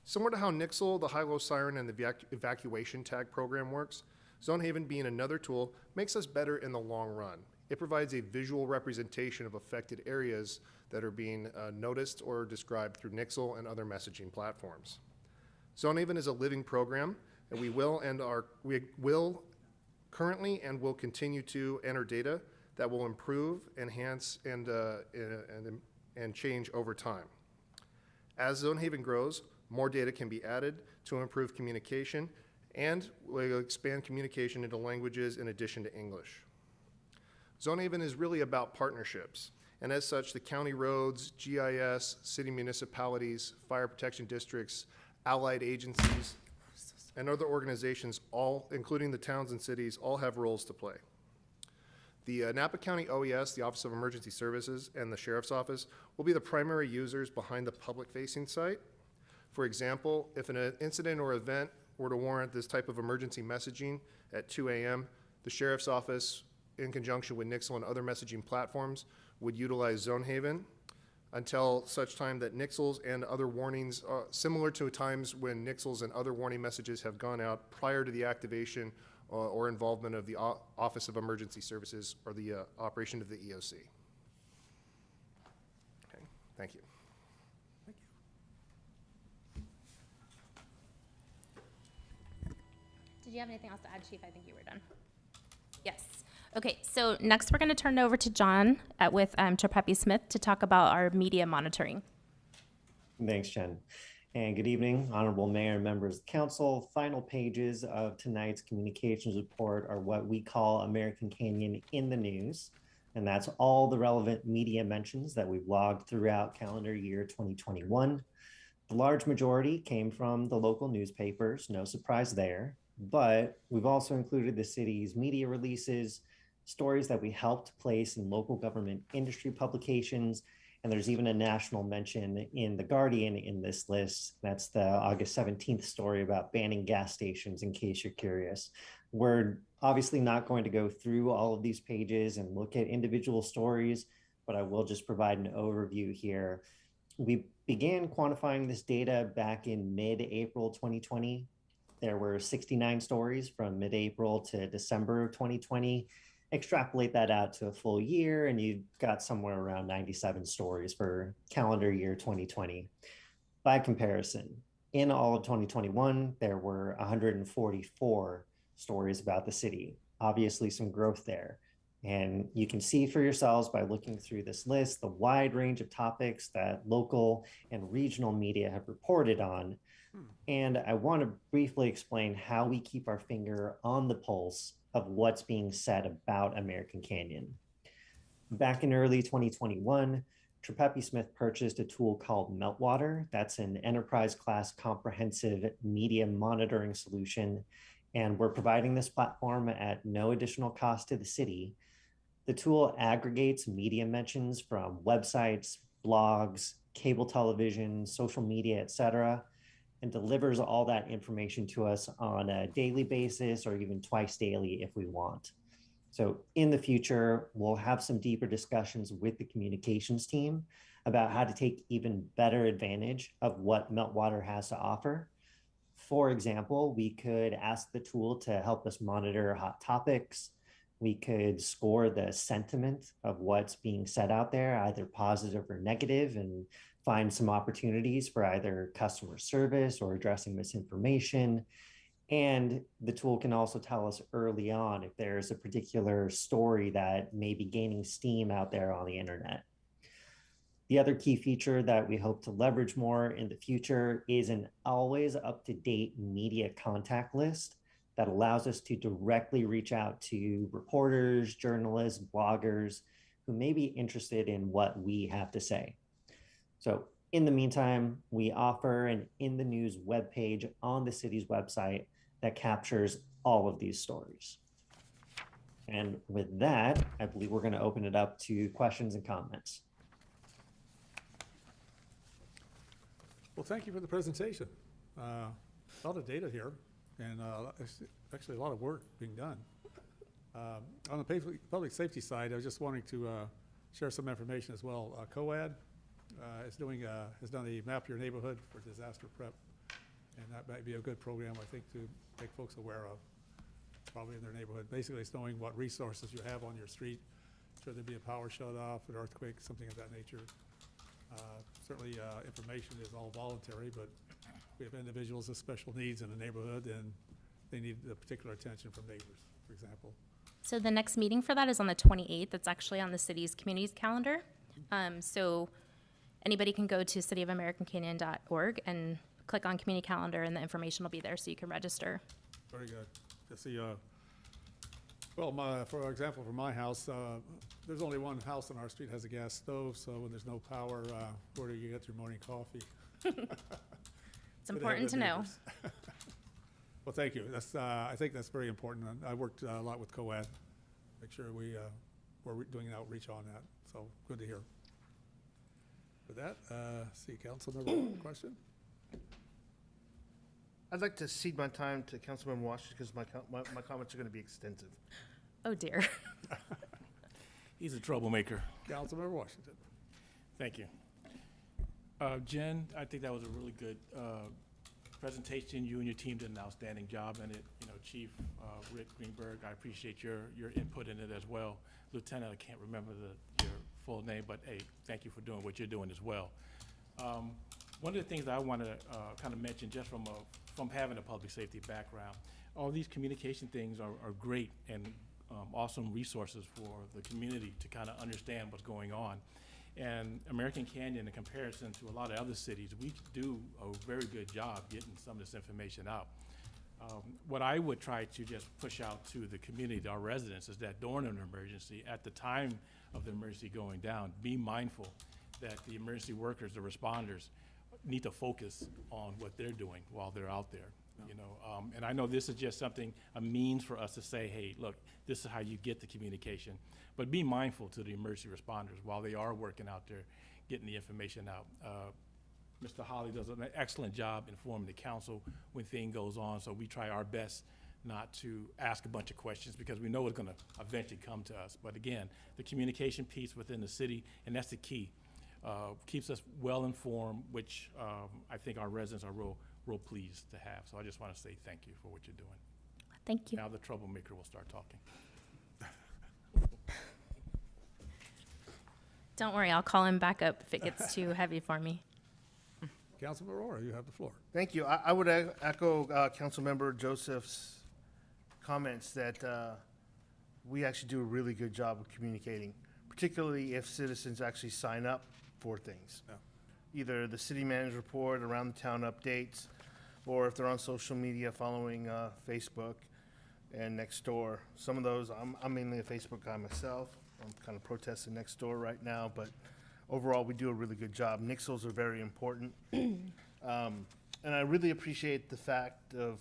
T: Similar to how NIXL, the high-low siren, and the evacuation tag program works, Zonehaven, being another tool, makes us better in the long run. It provides a visual representation of affected areas that are being noticed or described through NIXL and other messaging platforms. Zonehaven is a living program, and we will currently and will continue to enter data that will improve, enhance, and change over time. As Zonehaven grows, more data can be added to improve communication, and we'll expand communication into languages in addition to English. Zonehaven is really about partnerships, and as such, the county roads, GIS, city municipalities, fire protection districts, allied agencies, and other organizations, all, including the towns and cities, all have roles to play. The Napa County OES, the Office of Emergency Services, and the Sheriff's Office will be the primary users behind the public-facing site. For example, if an incident or event were to warrant this type of emergency messaging at 2 a.m., the Sheriff's Office, in conjunction with Nixle and other messaging platforms, would utilize Zonehaven until such time that Nixles and other warnings, similar to times when Nixles and other warning messages have gone out prior to the activation or involvement of the Office of Emergency Services or the operation of the EOC. Okay, thank you.
M: Did you have anything else to add, Chief? I think you were done. Yes. Okay, so next we're going to turn it over to John with Trepepi Smith to talk about our media monitoring.
U: Thanks, Jen. And good evening, Honorable Mayor and members of the council. Final pages of tonight's communications report are what we call American Canyon in the news. And that's all the relevant media mentions that we've logged throughout calendar year 2021. The large majority came from the local newspapers, no surprise there. But we've also included the city's media releases, stories that we helped place in local government industry publications, and there's even a national mention in The Guardian in this list. That's the August 17th story about banning gas stations, in case you're curious. We're obviously not going to go through all of these pages and look at individual stories, but I will just provide an overview here. We began quantifying this data back in mid-April 2020. There were 69 stories from mid-April to December of 2020. Extrapolate that out to a full year, and you've got somewhere around 97 stories for calendar year 2020. By comparison, in all of 2021, there were 144 stories about the city. Obviously, some growth there. And you can see for yourselves by looking through this list the wide range of topics that local and regional media have reported on. And I want to briefly explain how we keep our finger on the pulse of what's being said about American Canyon. Back in early 2021, Trepepi Smith purchased a tool called Meltwater. That's an enterprise-class comprehensive media monitoring solution, and we're providing this platform at no additional cost to the city. The tool aggregates media mentions from websites, blogs, cable television, social media, etc., and delivers all that information to us on a daily basis or even twice daily if we want. So in the future, we'll have some deeper discussions with the communications team about how to take even better advantage of what Meltwater has to offer. For example, we could ask the tool to help us monitor hot topics. We could score the sentiment of what's being said out there, either positive or negative, and find some opportunities for either customer service or addressing misinformation. And the tool can also tell us early on if there's a particular story that may be gaining steam out there on the internet. The other key feature that we hope to leverage more in the future is an always up-to-date media contact list that allows us to directly reach out to reporters, journalists, bloggers who may be interested in what we have to say. So in the meantime, we offer an In the News webpage on the city's website that captures all of these stories. And with that, I believe we're going to open it up to questions and comments.
A: Well, thank you for the presentation. A lot of data here, and actually a lot of work being done. On the public safety side, I was just wanting to share some information as well. COAD has done a Map Your Neighborhood for disaster prep, and that might be a good program, I think, to make folks aware of, probably in their neighborhood. Basically, it's knowing what resources you have on your street, should there be a power shut off, an earthquake, something of that nature. Certainly, information is all voluntary, but we have individuals with special needs in the neighborhood, and they need the particular attention from neighbors, for example?
M: So the next meeting for that is on the 28th. It's actually on the city's communities calendar. So anybody can go to cityofamericancanyon.org and click on community calendar, and the information will be there so you can register.
A: Very good. To see, well, for example, for my house, there's only one house on our street has a gas stove, so when there's no power, where do you get your morning coffee?
M: It's important to know.
A: Well, thank you. That's, I think that's very important. And I worked a lot with COAD, make sure we're doing an outreach on that, so good to hear. With that, see, Councilmember, question?
C: I'd like to cede my time to Councilmember Washington because my comments are going to be extensive.
M: Oh, dear.
F: He's a troublemaker.
A: Councilmember Washington.
F: Thank you. Jen, I think that was a really good presentation. You and your team did an outstanding job in it. You know, Chief Rick Greenberg, I appreciate your input in it as well. Lieutenant, I can't remember your full name, but hey, thank you for doing what you're doing as well. One of the things I want to kind of mention, just from having a public safety background, all these communication things are great and awesome resources for the community to kind of understand what's going on. And American Canyon, in comparison to a lot of other cities, we do a very good job getting some of this information out. What I would try to just push out to the community, to our residents, is that during an emergency, at the time of the emergency going down, be mindful that the emergency workers, the responders, need to focus on what they're doing while they're out there. You know, and I know this is just something, a means for us to say, hey, look, this is how you get the communication. But be mindful to the emergency responders while they are working out there, getting the information out. Mr. Holly does an excellent job informing the council when things goes on, so we try our best not to ask a bunch of questions because we know it's gonna eventually come to us. But again, the communication piece within the city, and that's the key, keeps us well informed, which I think our residents are real pleased to have. So I just want to say thank you for what you're doing.
M: Thank you.
F: Now the troublemaker will start talking.
M: Don't worry, I'll call him back up if it gets too heavy for me.
A: Councilmember Aurora, you have the floor.
C: Thank you. I would echo Councilmember Joseph's comments that we actually do a really good job of communicating, particularly if citizens actually sign up for things.
A: Yeah.
C: Either the city manager report, around the town updates, or if they're on social media following Facebook and Nextdoor. Some of those, I'm mainly a Facebook guy myself. I'm kind of protesting Nextdoor right now, but overall, we do a really good job. Nixles are very important. And I really appreciate the fact of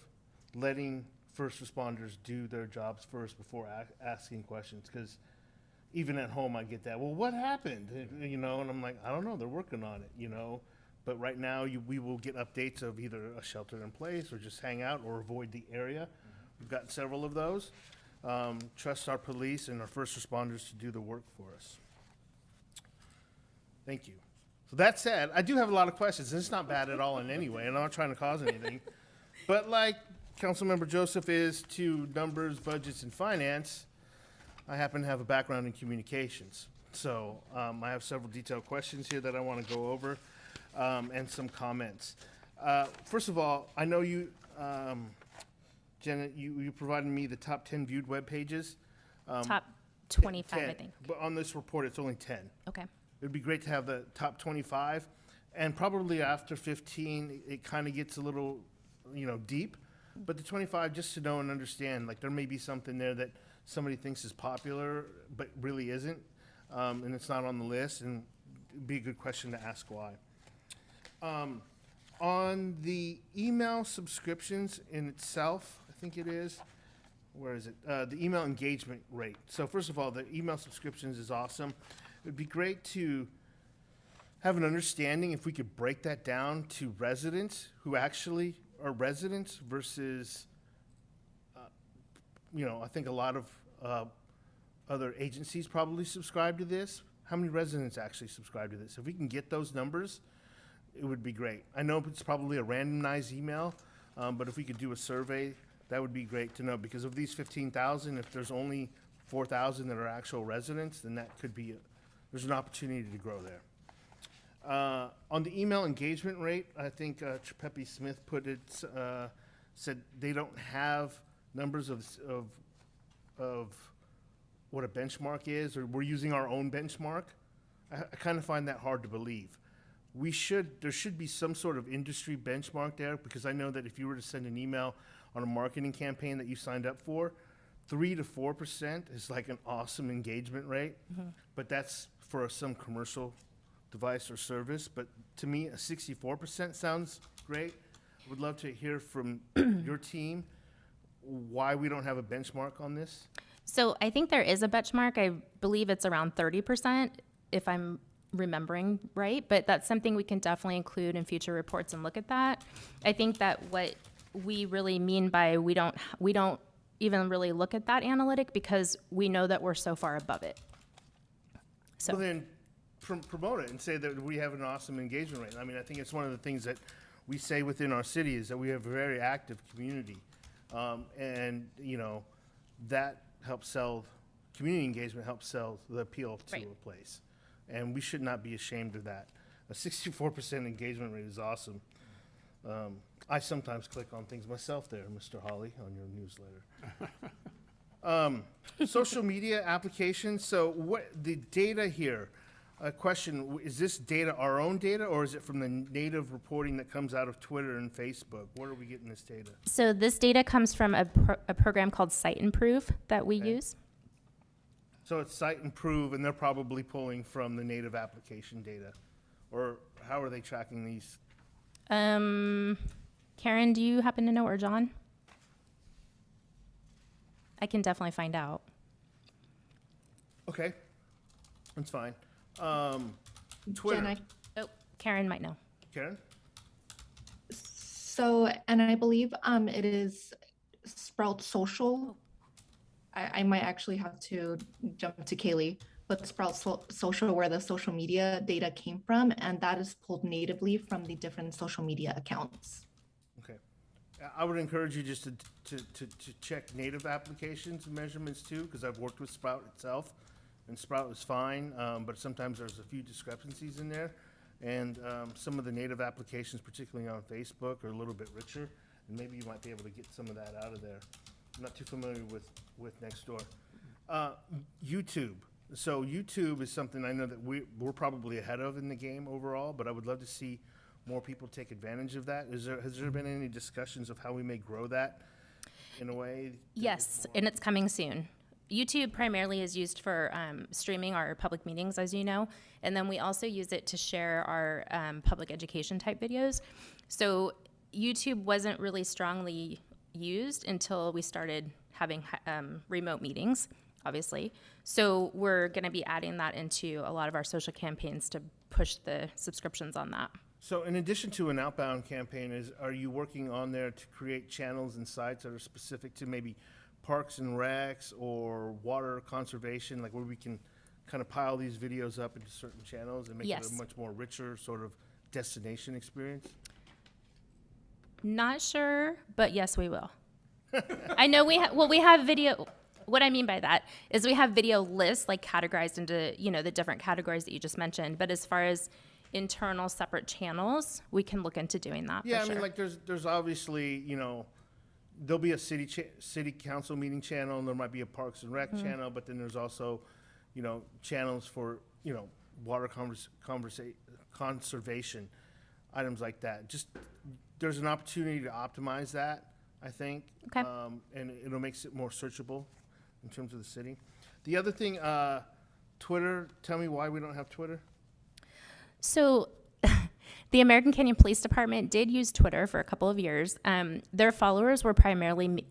C: letting first responders do their jobs first before asking questions, because even at home, I get that, well, what happened? You know, and I'm like, I don't know, they're working on it, you know? But right now, we will get updates of either a shelter in place or just hang out or avoid the area. We've gotten several of those. Trust our police and our first responders to do the work for us. Thank you. So that said, I do have a lot of questions, and it's not bad at all in any way, and I'm not trying to cause anything. But like Councilmember Joseph is to numbers, budgets, and finance, I happen to have a background in communications. So I have several detailed questions here that I want to go over, and some comments. First of all, I know you, Janet, you provided me the top 10 viewed web pages.
M: Top 25,
C: 10,
M: I think.
C: But on this report, it's only 10.
M: Okay.
C: It'd be great to have the top 25, and probably after 15, it kind of gets a little, you know, deep. But the 25, just to know and understand, like there may be something there that somebody thinks is popular, but really isn't, and it's not on the list, and it'd be a good question to ask why. On the email subscriptions in itself, I think it is, where is it? The email engagement rate. So first of all, the email subscriptions is awesome. It would be great to have an understanding if we could break that down to residents who actually are residents versus, you know, I think a lot of other agencies probably subscribe to this. How many residents actually subscribe to this? If we can get those numbers, it would be great. I know it's probably a randomized email, but if we could do a survey, that would be great to know, because of these 15,000, if there's only 4,000 that are actual residents, then that could be, there's an opportunity to grow there. On the email engagement rate, I think Trepepi Smith put it, said they don't have numbers of of what a benchmark is, or we're using our own benchmark. I kind of find that hard to believe. There should be some sort of industry benchmark there, because I know that if you were to send an email on a marketing campaign that you signed up for, 3 to 4% is like an awesome engagement rate, but that's for some commercial device or service. But to me, a 64% sounds great. Would love to hear from your team why we don't have a benchmark on this.
M: So I think there is a benchmark. I believe it's around 30%, if I'm remembering right, but that's something we can definitely include in future reports and look at that. I think that what we really mean by we don't even really look at that analytic because we know that we're so far above it. So
C: Well, then promote it and say that we have an awesome engagement rate. I mean, I think it's one of the things that we say within our city is that we have a very active community. And, you know, that helps sell, community engagement helps sell the appeal to
M: Right.
C: a place. And we should not be ashamed of that. A 64% engagement rate is awesome. I sometimes click on things myself there, Mr. Hawley, on your newsletter. Social media applications, so what, the data here, a question, is this data our own data, or is it from the native reporting that comes out of Twitter and Facebook? Where are we getting this data?
M: So this data comes from a program called Site Improve that we use.
C: So it's Site Improve, and they're probably pulling from the native application data, or how are they tracking these?
M: Karen, do you happen to know, or John? I can definitely find out.
C: Okay, that's fine. Twitter.
N: Jen,
M: Oh, Karen might know.
C: Karen?
N: So, and I believe it is Sprout Social. I might actually have to jump to Kaylee, but Sprout Social, where the social media data came from, and that is pulled natively from the different social media accounts.
C: Okay. I would encourage you just to check native applications and measurements too, because I've worked with Sprout itself, and Sprout is fine, but sometimes there's a few discrepancies in there. And some of the native applications, particularly on Facebook, are a little bit richer, and maybe you might be able to get some of that out of there. I'm not too familiar with Nextdoor. YouTube. So YouTube is something I know that we're probably ahead of in the game overall, but I would love to see more people take advantage of that. Has there been any discussions of how we may grow that in a way?
M: Yes, and it's coming soon. YouTube primarily is used for streaming our public meetings, as you know, and then we also use it to share our public education type videos. So YouTube wasn't really strongly used until we started having remote meetings, obviously. So we're going to be adding that into a lot of our social campaigns to push the subscriptions on that.
C: So in addition to an outbound campaign, are you working on there to create channels and sites that are specific to maybe parks and recs or water conservation, like where we can kind of pile these videos up into certain channels and make it a much more richer sort of destination experience?
M: Not sure, but yes, we will. I know we have video. What I mean by that is we have video lists like categorized into, you know, the different categories that you just mentioned. But as far as internal separate channels, we can look into doing that.
C: Yeah,
M: for
C: I mean,
M: sure.
C: like there's obviously, you know, there'll be a city council meeting channel, and there might be a Parks and Rec channel, but then there's also, you know, channels for, you know, water conservation, items like that. Just there's an opportunity to optimize that, I think.
M: Okay.
C: And it'll make it more searchable in terms of the city. The other thing, Twitter. Tell me why we don't have Twitter.
M: So the American Canyon Police Department did use Twitter for a couple of years. Their followers were primarily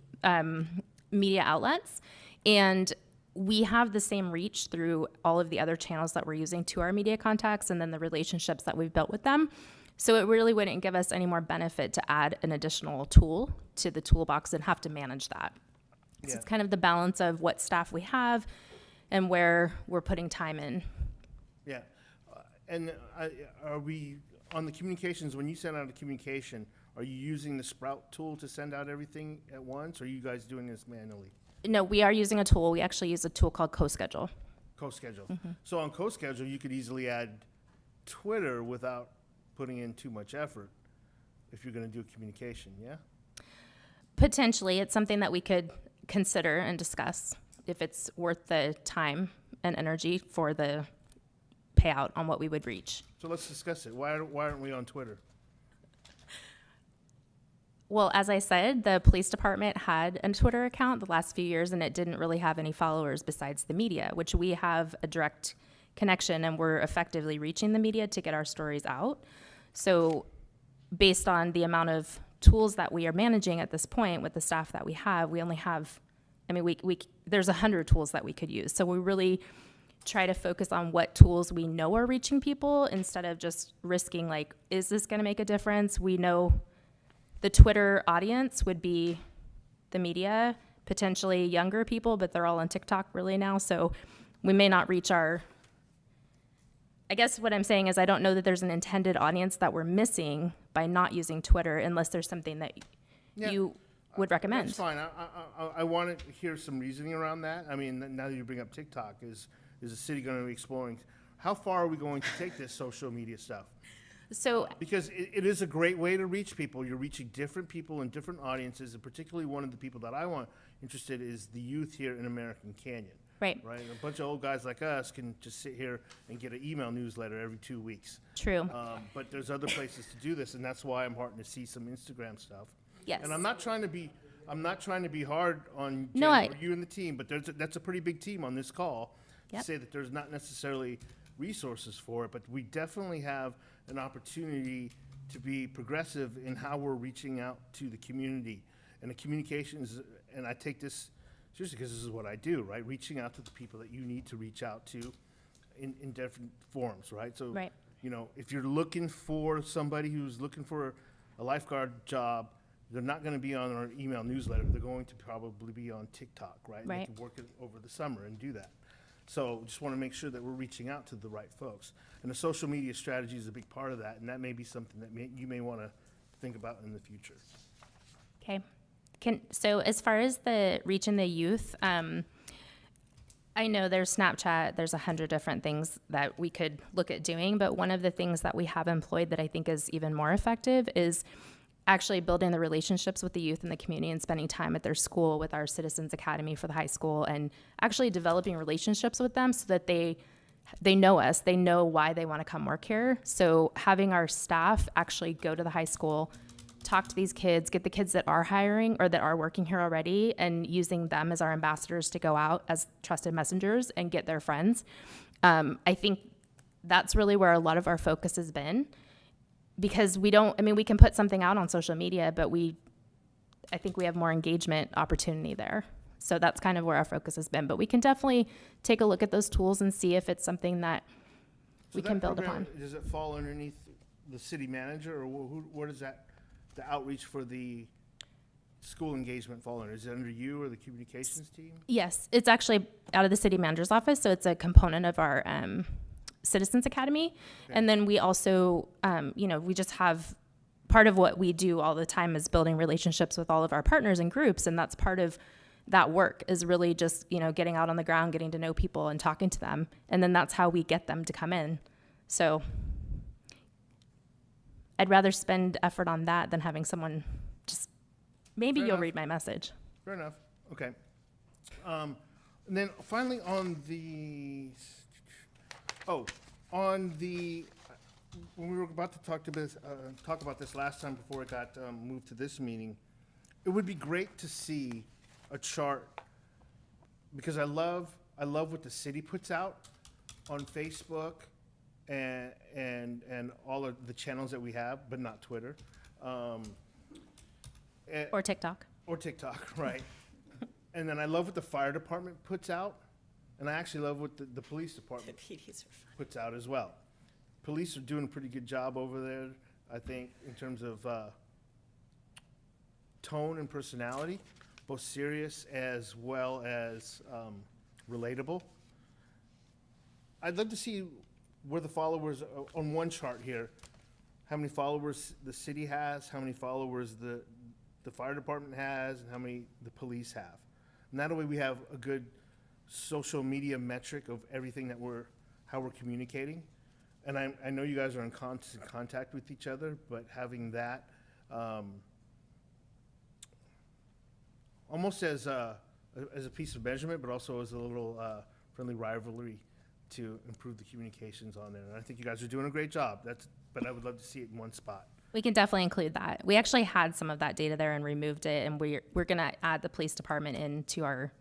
M: media outlets, and we have the same reach through all of the other channels that we're using to our media contacts and then the relationships that we've built with them. So it really wouldn't give us any more benefit to add an additional tool to the toolbox and have to manage that. So it's kind of the balance of what staff we have and where we're putting time in.
C: Yeah. And are we, on the communications, when you send out a communication, are you using the Sprout tool to send out everything at once, or are you guys doing this manually?
M: No, we are using a tool. We actually use a tool called CoSchedule.
C: CoSchedule. So on CoSchedule, you could easily add Twitter without putting in too much effort if you're going to do a communication, yeah?
M: Potentially, it's something that we could consider and discuss if it's worth the time and energy for the payout on what we would reach.
C: So let's discuss it. Why aren't we on Twitter?
M: Well, as I said, the police department had a Twitter account the last few years, and it didn't really have any followers besides the media, which we have a direct connection, and we're effectively reaching the media to get our stories out. So based on the amount of tools that we are managing at this point with the staff that we have, we only have, I mean, there's 100 tools that we could use. So we really try to focus on what tools we know are reaching people instead of just risking, like, is this going to make a difference? We know the Twitter audience would be the media, potentially younger people, but they're all on TikTok really now. So we may not reach I guess what I'm saying is I don't know that there's an intended audience that we're missing by not using Twitter unless there's something that you would recommend.
C: That's fine. I want to hear some reasoning around that. I mean, now that you bring up TikTok, is the city going to be exploring, how far are we going to take this social media stuff?
M: So,
C: because it is a great way to reach people. You're reaching different people and different audiences, and particularly one of the people that I want interested is the youth here in American Canyon.
M: Right.
C: Right. And a bunch of old guys like us can just sit here and get an email newsletter every 2 weeks.
M: True.
C: But there's other places to do this, and that's why I'm heartened to see some Instagram stuff.
M: Yes.
C: And I'm not trying to be hard on Jen
M: No,
C: or you and the team, but that's a pretty big team on this call
M: Yep.
C: to say that there's not necessarily resources for it, but we definitely have an opportunity to be progressive in how we're reaching out to the community. And the communications, and I take this seriously because this is what I do, right? Reaching out to the people that you need to reach out to in different forms, right? So,
M: Right.
C: you know, if you're looking for somebody who's looking for a lifeguard job, they're not going to be on our email newsletter. They're going to probably be on TikTok, right?
M: Right.
C: They can work it over the summer and do that. So just want to make sure that we're reaching out to the right folks. And the social media strategy is a big part of that, and that may be something that you may want to think about in the future.
M: Okay. So as far as the reaching the youth, I know there's Snapchat, there's 100 different things that we could look at doing, but one of the things that we have employed that I think is even more effective is actually building the relationships with the youth in the community and spending time at their school with our Citizens Academy for the high school and actually developing relationships with them so that they know us, they know why they want to come work here. So having our staff actually go to the high school, talk to these kids, get the kids that are hiring or that are working here already and using them as our ambassadors to go out as trusted messengers and get their friends. I think that's really where a lot of our focus has been. Because we can put something out on social media, but I think we have more engagement opportunity there. So that's kind of where our focus has been. But we can definitely take a look at those tools and see if it's something that we can build upon.
C: Does it fall underneath the city manager, or where does the outreach for the school engagement fall under? Is it under you or the communications team?
M: Yes, it's actually out of the city manager's office, so it's a component of our Citizens Academy. Okay. And then we also, we just have part of what we do all the time is building relationships with all of our partners and groups. And that's part of that work is really just, getting out on the ground, getting to know people and talking to them. And then that's how we get them to come in. So I'd rather spend effort on that than having someone just, maybe you'll read my message.
C: Fair enough. Okay. And then finally when we were about to talk about this last time before it got moved to this meeting, it would be great to see a chart because I love what the city puts out on Facebook and all of the channels that we have, but not Twitter.
M: Or TikTok.
C: Or TikTok, right. And then I love what the fire department puts out. And I actually love what the police department puts out as well. Police are doing a pretty good job over there, I think, in terms of tone and personality, both serious as well as relatable. I'd love to see where the followers, on one chart here, how many followers the city has, how many followers the fire department has, and how many the police have. And that way we have a good social media metric of everything that how we're communicating. And I know you guys are in constant contact with each other, but having that almost as as a piece of measurement, but also as a little friendly rivalry to improve the communications on there. And I think you guys are doing a great job. But I would love to see it in one spot.
M: We can definitely include that. We actually had some of that data there and removed it, and we're going to add the police department into our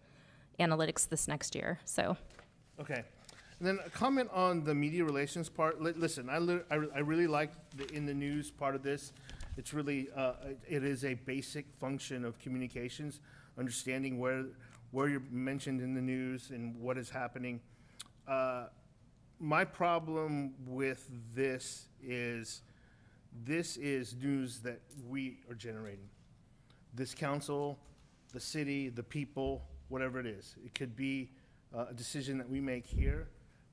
M: analytics this next year. So,
C: okay. And then a comment on the media relations part. Listen, I really like the in the news part of this. It's really it is a basic function of communications, understanding where you're mentioned in the news and what is happening. My problem with this is news that we are generating. This council, the city, the people, whatever it is. It could be a decision that we make here.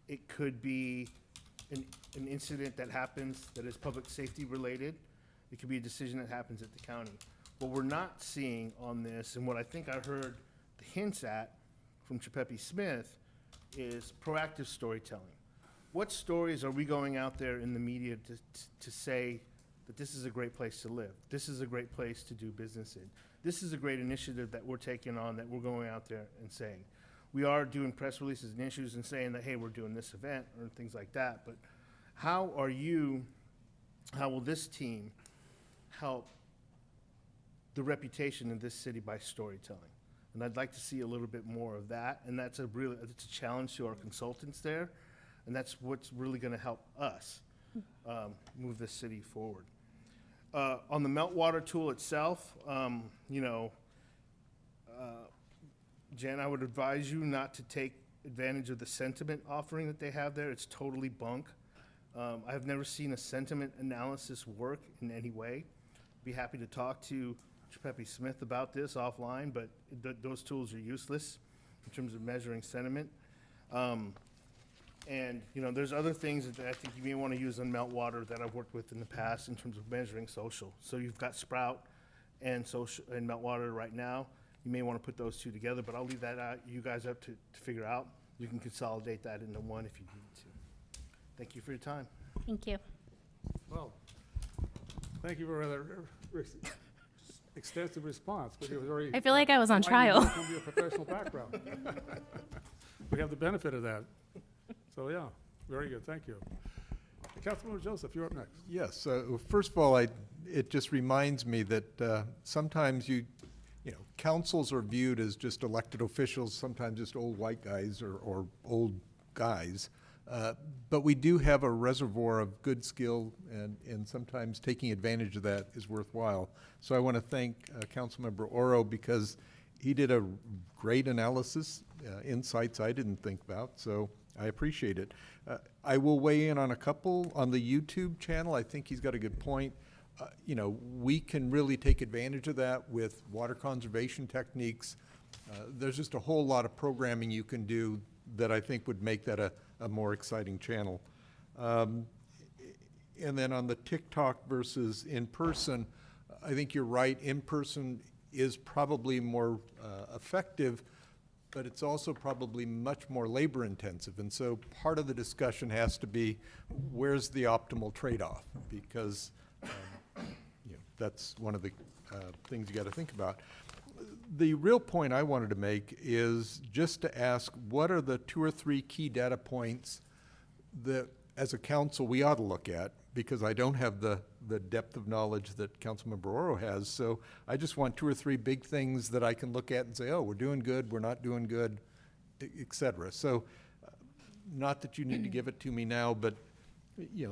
C: It could be an incident that happens that is public safety related. It could be a decision that happens at the county. What we're not seeing on this, and what I think I heard the hints at from Chipepi Smith, is proactive storytelling. What stories are we going out there in the media to say that this is a great place to live? This is a great place to do business in. This is a great initiative that we're taking on, that we're going out there and saying. We are doing press releases and issues and saying that, hey, we're doing this event or things like that. But how will this team help the reputation of this city by storytelling? And I'd like to see a little bit more of that. And it's a challenge to our consultants there. And that's what's really going to help us move this city forward. On the meltwater tool itself, Jen, I would advise you not to take advantage of the sentiment offering that they have there. It's totally bunk. I've never seen a sentiment analysis work in any way. Be happy to talk to Chipepi Smith about this offline, but those tools are useless in terms of measuring sentiment. And there's other things that I think you may want to use on meltwater that I've worked with in the past in terms of measuring social. So you've got Sprout and social and meltwater right now. You may want to put those two together, but I'll leave that out, you guys up to figure out. You can consolidate that into one if you need to. Thank you for your time.
M: thank you.
A: Well, thank you for that extensive response. But it was very,
M: I feel like I was on trial.
A: From your professional background. We have the benefit of that. So, yeah, very good. Thank you. Councilmember Joseph, you're up next.
E: Yes. First of all, it just reminds me that sometimes councils are viewed as just elected officials, sometimes just old white guys or old guys. But we do have a reservoir of good skill, and sometimes taking advantage of that is worthwhile. So I want to thank Councilmember Oro, because he did a great analysis, insights I didn't think about. So I appreciate it. I will weigh in on a couple on the YouTube channel. I think he's got a good point. We can really take advantage of that with water conservation techniques. There's just a whole lot of programming you can do that I think would make that a more exciting channel. And then on the TikTok versus in person, I think you're right. In person is probably more effective, but it's also probably much more labor intensive. And so part of the discussion has to be, where's the optimal trade-off? Because that's one of the things you got to think about. The real point I wanted to make is just to ask, what are the 2 or 3 key data points that, as a council, we ought to look at? Because I don't have the depth of knowledge that Councilmember Oro has. So I just want 2 or 3 big things that I can look at and say, oh, we're doing good, we're not doing good, et cetera. So not that you need to give it to me now, but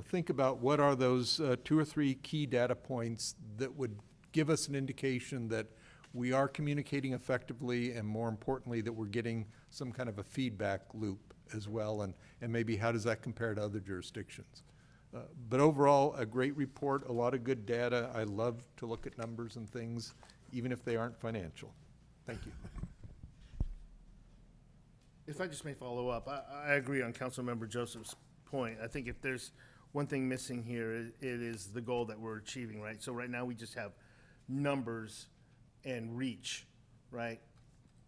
E: think about what are those 2 or 3 key data points that would give us an indication that we are communicating effectively, and more importantly, that we're getting some kind of a feedback loop as well, and maybe how does that compare to other jurisdictions. But overall, a great report, a lot of good data. I love to look at numbers and things, even if they aren't financial. Thank you.
C: If I just may follow up, I agree on Councilmember Joseph's point. I think if there's one thing missing here, it is the goal that we're achieving, right? So right now we just have numbers and reach, right?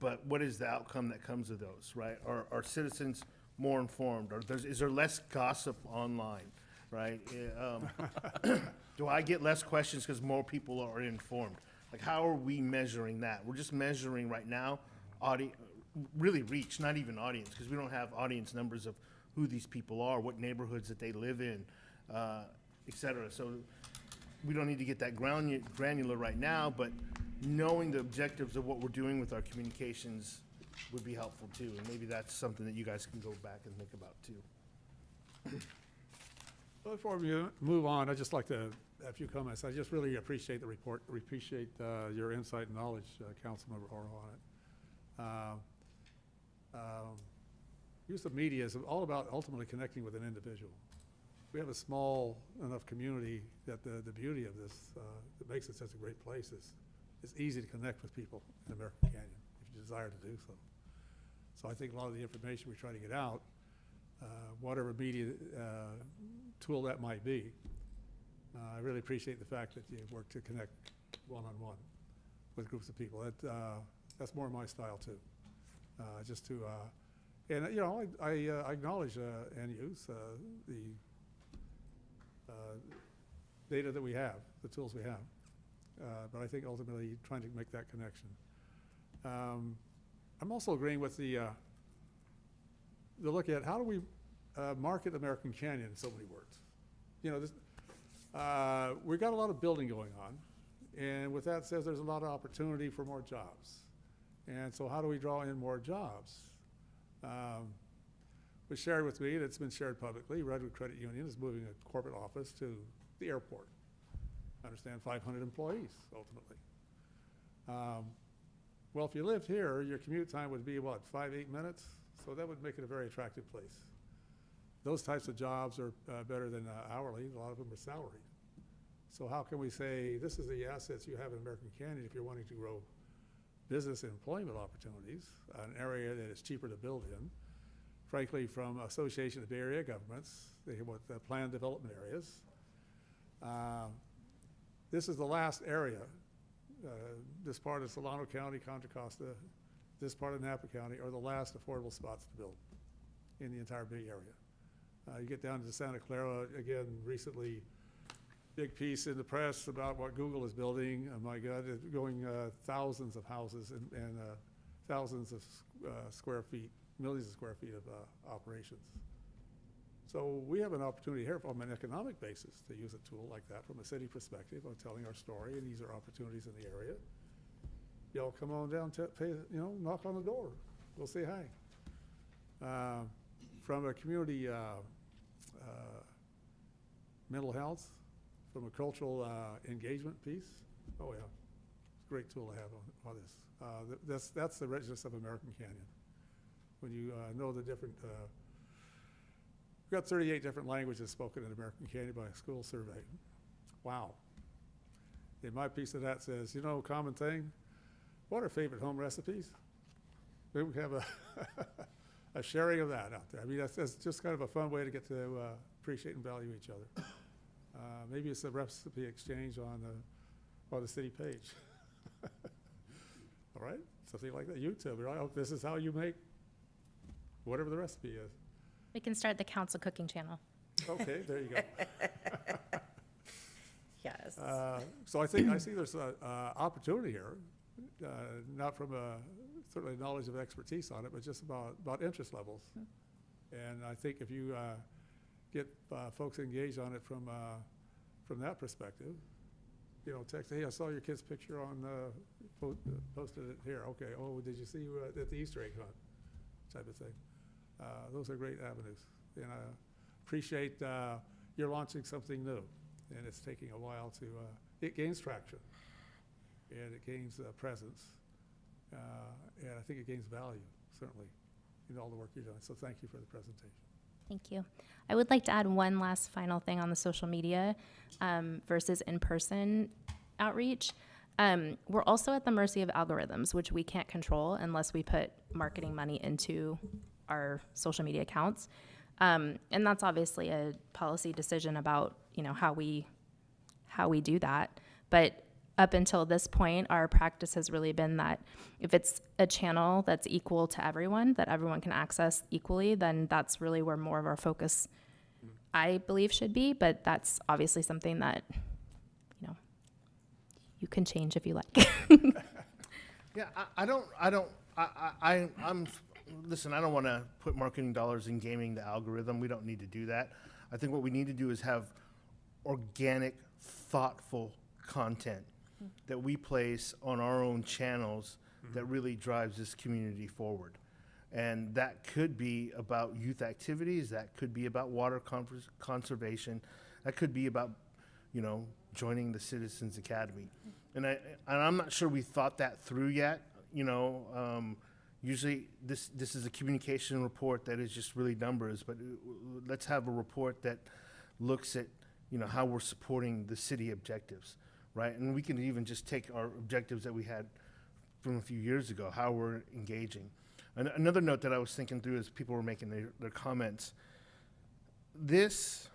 C: But what is the outcome that comes of those, right? Are citizens more informed? Is there less gossip online, right? Do I get less questions because more people are informed? Like, how are we measuring that? We're just measuring right now really reach, not even audience, because we don't have audience numbers of who these people are, what neighborhoods that they live in, et cetera. So we don't need to get that granular right now, but knowing the objectives of what we're doing with our communications would be helpful too. And maybe that's something that you guys can go back and think about too.
A: Well, before we move on, I'd just like to add a few comments. I just really appreciate the report, appreciate your insight and knowledge, Councilmember Oro, on it. Use of media is all about ultimately connecting with an individual. We have a small enough community that the beauty of this, that makes it such a great place, is it's easy to connect with people in American Canyon if you desire to do so. So I think a lot of the information we try to get out, whatever media tool that might be, I really appreciate the fact that you work to connect one-on-one with groups of people. That's more my style too. Just to, and you know, I acknowledge and use the data that we have, the tools we have. But I think ultimately trying to make that connection. I'm also agreeing with the look at how do we market American Canyon in so many words. You know, this, we've got a lot of building going on, and with that says there's a lot of opportunity for more jobs. And so how do we draw in more jobs? Was shared with me, and it's been shared publicly, Redwood Credit Union is moving a corporate office to the airport. I understand 500 employees, ultimately. Well, if you lived here, your commute time would be, what, 5-8 minutes? So that would make it a very attractive place. Those types of jobs are better than hourly. A lot of them are salaried. So how can we say, this is the assets you have in American Canyon if you're wanting to grow business and employment opportunities, an area that is cheaper to build in. Frankly, from Association of Bay Area Governments, they want planned development areas. This is the last area. This part of Solano County, Contra Costa, this part of Napa County are the last affordable spots to build in the entire Bay Area. You get down to Santa Clara, again, recently, big piece in the press about what Google is building. Oh my God, it's going thousands of houses and thousands of square feet, millions of square feet of operations. So we have an opportunity here from an economic basis to use a tool like that from a city perspective on telling our story, and these are opportunities in the area. Y'all come on down to pay, you know, knock on the door. We'll say hi. From a community mental health, from a cultural engagement piece, oh yeah, it's a great tool to have on this. That's the richness of American Canyon. When you know the different, we've got 38 different languages spoken in American Canyon by a school survey. Wow. And my piece of that says, you know, common thing, what are favorite home recipes? Maybe we have a sharing of that out there. I mean, that's just kind of a fun way to get to appreciate and value each other. Maybe it's a recipe exchange on the city page. All right, something like that. YouTube, right? Oh, this is how you make whatever the recipe is.
M: We can start the council cooking channel.
A: Okay, there you go.
B: Yes.
A: So I see there's an opportunity here, not from certainly knowledge of expertise on it, but just about interest levels. And I think if you get folks engaged on it from that perspective, you know, text, hey, I saw your kid's picture on, posted it here. Okay, oh, did you see you at the Easter egg hunt? Type of thing. Those are great avenues. And I appreciate you're launching something new. And it's taking a while to, it gains traction. And it gains presence. And I think it gains value, certainly, in all the work you're doing. So thank you for the presentation.
M: Thank you. I would like to add one last final thing on the social media versus in-person outreach. We're also at the mercy of algorithms, which we can't control unless we put marketing money into our social media accounts. And that's obviously a policy decision about, you know, how we do that. But up until this point, our practice has really been that if it's a channel that's equal to everyone, that everyone can access equally, then that's really where more of our focus, I believe, should be. But that's obviously something that, you know, you can change if you like.
C: Yeah, I don't Listen, I don't want to put marketing dollars in gaming the algorithm. We don't need to do that. I think what we need to do is have organic, thoughtful content that we place on our own channels that really drives this community forward. And that could be about youth activities, that could be about water conservation, that could be about, joining the Citizens Academy. And I'm not sure we thought that through yet. Usually this is a communication report that is just really numbers, but let's have a report that looks at, how we're supporting the city objectives, right? And we can even just take our objectives that we had from a few years ago, how we're engaging. And another note that I was thinking through as people were making their comments, this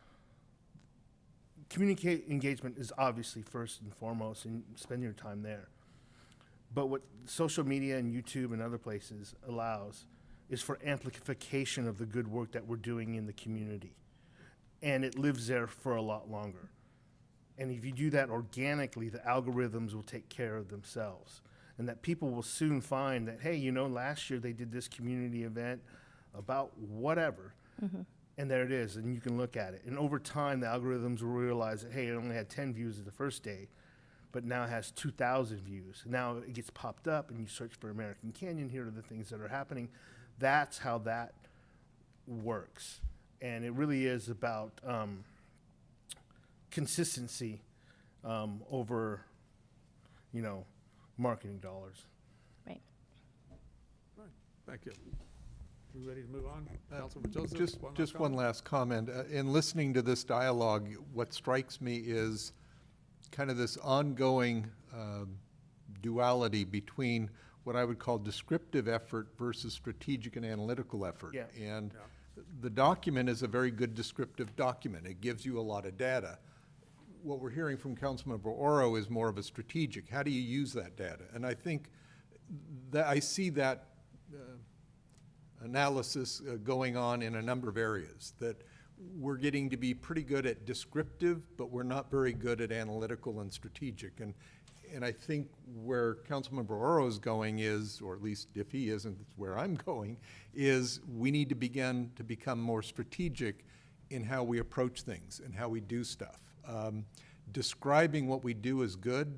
C: communicate engagement is obviously first and foremost, and spend your time there. But what social media and YouTube and other places allows is for amplification of the good work that we're doing in the community. And it lives there for a lot longer. And if you do that organically, the algorithms will take care of themselves. And that people will soon find that, hey, last year they did this community event about whatever. And there it is, and you can look at it. And over time, the algorithms will realize that, hey, it only had 10 views the first day, but now it has 2,000 views. Now it gets popped up, and you search for American Canyon, here are the things that are happening. That's how that works. And it really is about consistency over, marketing dollars.
M: Right.
A: Right. Thank you. We ready to move on? Councilman Joseph?
E: Just one last comment. In listening to this dialogue, what strikes me is kind of this ongoing duality between what I would call descriptive effort versus strategic and analytical effort.
C: Yeah.
E: And the document is a very good descriptive document. It gives you a lot of data. What we're hearing from Councilmember Oro is more of a strategic. How do you use that data? And I think that I see that analysis going on in a number of areas, that we're getting to be pretty good at descriptive, but we're not very good at analytical and strategic. And I think where Councilmember Oro is going is, or at least if he isn't, where I'm going, is we need to begin to become more strategic in how we approach things and how we do stuff. Describing what we do is good,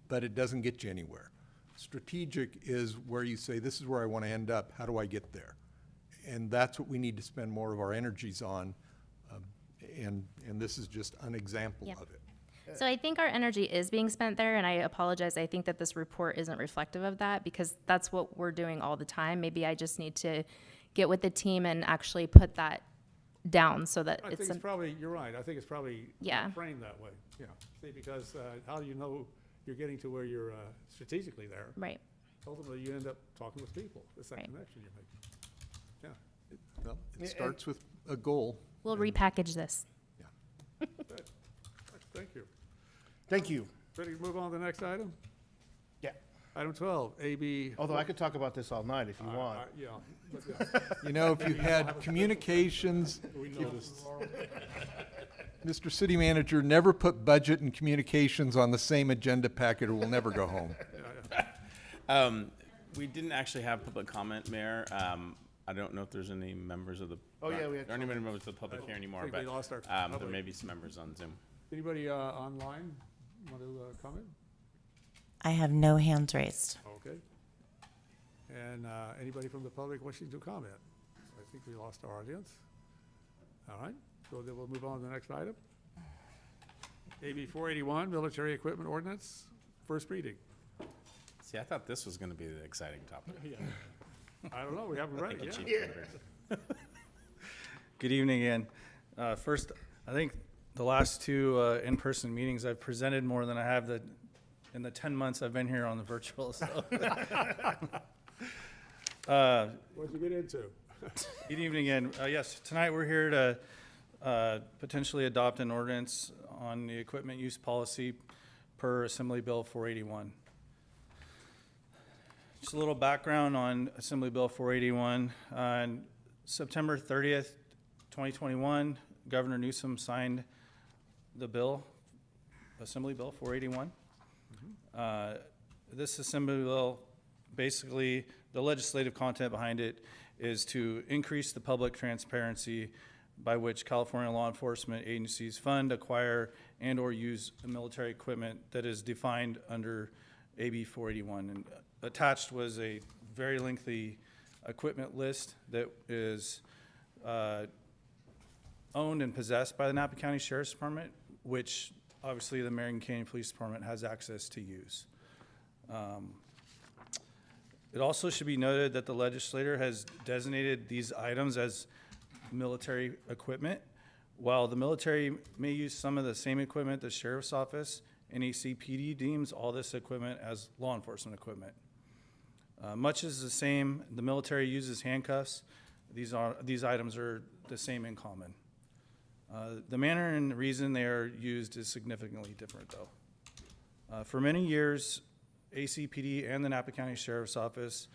E: but it doesn't get you anywhere. Strategic is where you say, this is where I want to end up, how do I get there? And that's what we need to spend more of our energies on, and this is just an example of it.
M: So I think our energy is being spent there, and I apologize. I think that this report isn't reflective of that, because that's what we're doing all the time. Maybe I just need to get with the team and actually put that down so that
A: I think it's probably, you're right, I think it's probably framed that way. Yeah. See, because how do you know you're getting to where you're strategically there?
M: Right.
A: Ultimately, you end up talking with people. It's that connection you're making. Yeah.
E: Well, it starts with a goal.
M: We'll repackage this.
A: Good. Thank you.
C: Thank you.
A: Ready to move on to the next item?
C: Yeah.
A: Item 12, AB.
C: Although I could talk about this all night if you want.
A: Yeah. But yeah.
E: If you had communications,
A: We noticed.
E: Mr. City Manager, never put budget and communications on the same agenda packet or we'll never go home.
D: We didn't actually have public comment, Mayor. I don't know if there's any members of the.
C: Oh, yeah, we had
D: There aren't any members of the public here anymore,
A: think
D: but
A: we lost our
D: there
A: public.
D: may be some members on Zoom.
A: Anybody online want to comment?
B: I have no hands raised.
A: Okay. And anybody from the public wishing to comment? I think we lost our audience. All right, so then we'll move on to the next item. AB 481, Military Equipment Ordinance, first reading.
D: See, I thought this was going to be the exciting topic.
A: I don't know, we haven't read
D: Thank
A: it
D: you,
A: yet.
D: Chief Greenberg.
S: Good evening again. First, I think the last two in-person meetings I've presented more than I have in the 10 months I've been here on the virtual. So.
A: What'd you get into?
S: Good evening again. Yes, tonight we're here to potentially adopt an ordinance on the equipment use policy per Assembly Bill 481. Just a little background on Assembly Bill 481. On September 30th, 2021, Governor Newsom signed the bill, Assembly Bill 481. This Assembly basically, the legislative content behind it is to increase the public transparency by which California law enforcement agencies fund, acquire, and/or use military equipment that is defined under AB 481. And attached was a very lengthy equipment list that is owned and possessed by the Napa County Sheriff's Department, which obviously the Marion Canyon Police Department has access to use. It also should be noted that the legislator has designated these items as military equipment. While the military may use some of the same equipment, the Sheriff's Office and ACPD deems all this equipment as law enforcement equipment. Much is the same. The military uses handcuffs. These items are the same in common. The manner and reason they are used is significantly different, though. For many years, ACPD and the Napa County Sheriff's Office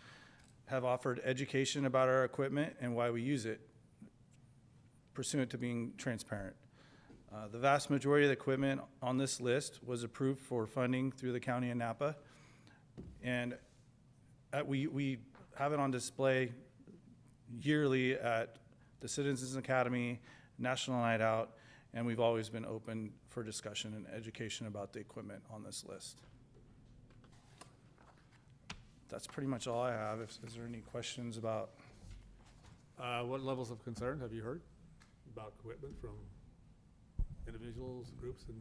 S: have offered education about our equipment and why we use it, pursuant to being transparent. The vast majority of the equipment on this list was approved for funding through the county of Napa, and we have it on display yearly at the Citizens Academy, National Night Out, and we've always been open for discussion and education about the equipment on this list. That's pretty much all I have. Is there any questions about?
A: What levels of concern have you heard about equipment from individuals, groups in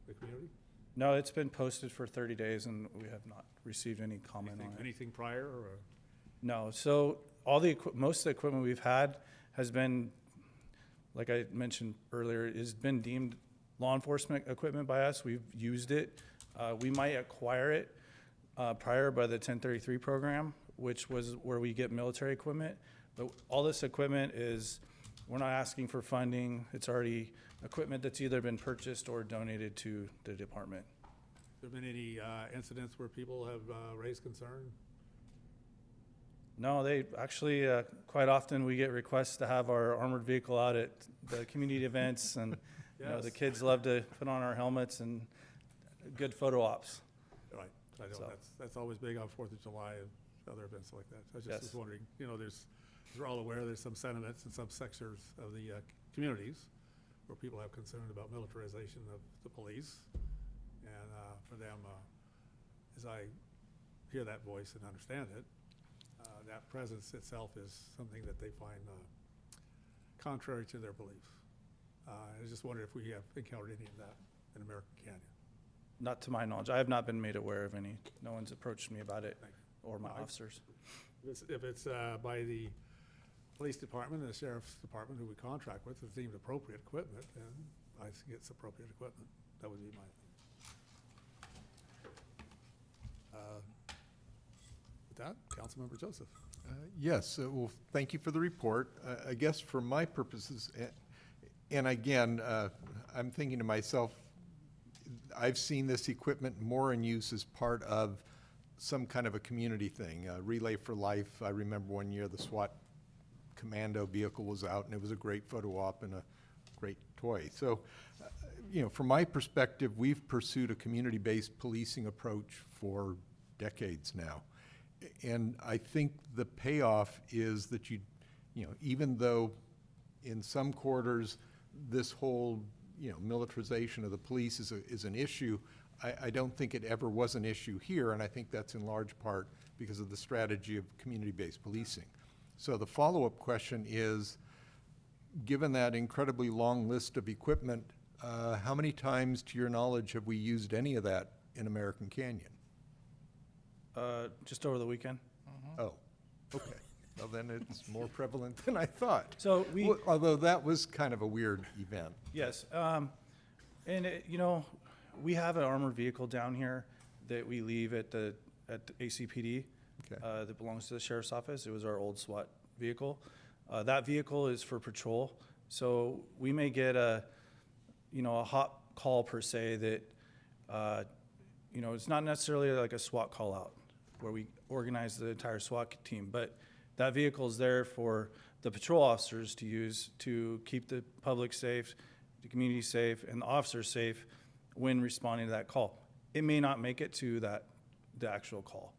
A: the community?
S: No, it's been posted for 30 days and we have not received any comment on it.
A: Anything prior or?
S: No, so most of the equipment we've had has been, like I mentioned earlier, has been deemed law enforcement equipment by us. We've used it. We might acquire it prior by the 1033 program, which was where we get military equipment. But all this equipment is, we're not asking for funding. It's already equipment that's either been purchased or donated to the department.
A: Have there been any incidents where people have raised concern?
S: No, they actually, quite often we get requests to have our armored vehicle out at the community events, and you know, the kids love to put on our helmets and good photo ops.
A: Right, I know
S: So.
A: that's always big on 4th of July and other events like that. I just was wondering, you know, we're all aware there's some sentiments in some sectors of the communities where people have concern about militarization of the police. And for them, as I hear that voice and understand it, that presence itself is something that they find contrary to their beliefs. I just wonder if we have encountered any of that in American Canyon.
S: Not to my knowledge. I have not been made aware of any. No one's approached me about it or my officers.
A: If it's by the police department and the sheriff's department who we contract with, it's deemed appropriate equipment, then I think it's appropriate equipment. That would be my opinion. With that, Councilmember Joseph.
E: Yes, well, thank you for the report. I guess for my purposes, and again, I'm thinking to myself, I've seen this equipment more in use as part of some kind of a community thing, Relay for Life. I remember one year the SWAT commando vehicle was out, and it was a great photo op and a great toy. So, you know, from my perspective, we've pursued a community-based policing approach for decades now. And I think the payoff is that you know, even though in some quarters this whole, you know, militarization of the police is an issue, I don't think it ever was an issue here, and I think that's in large part because of the strategy of community-based policing. So the follow-up question is, given that incredibly long list of equipment, how many times, to your knowledge, have we used any of that in American Canyon?
S: Just over the weekend.
E: Oh, okay. Well, then it's more prevalent than I thought.
S: So
E: although that was kind of a weird event.
S: Yes, and you know, we have an armored vehicle down here that we leave at the ACPD that belongs to the Sheriff's Office. It was our old SWAT vehicle. That vehicle is for patrol, so we may get a hot call per se that you know, it's not necessarily like a SWAT call out where we organize the entire SWAT team, but that vehicle is there for the patrol officers to use to keep the public safe, the community safe, and the officers safe when responding to that call. It may not make it to the actual call.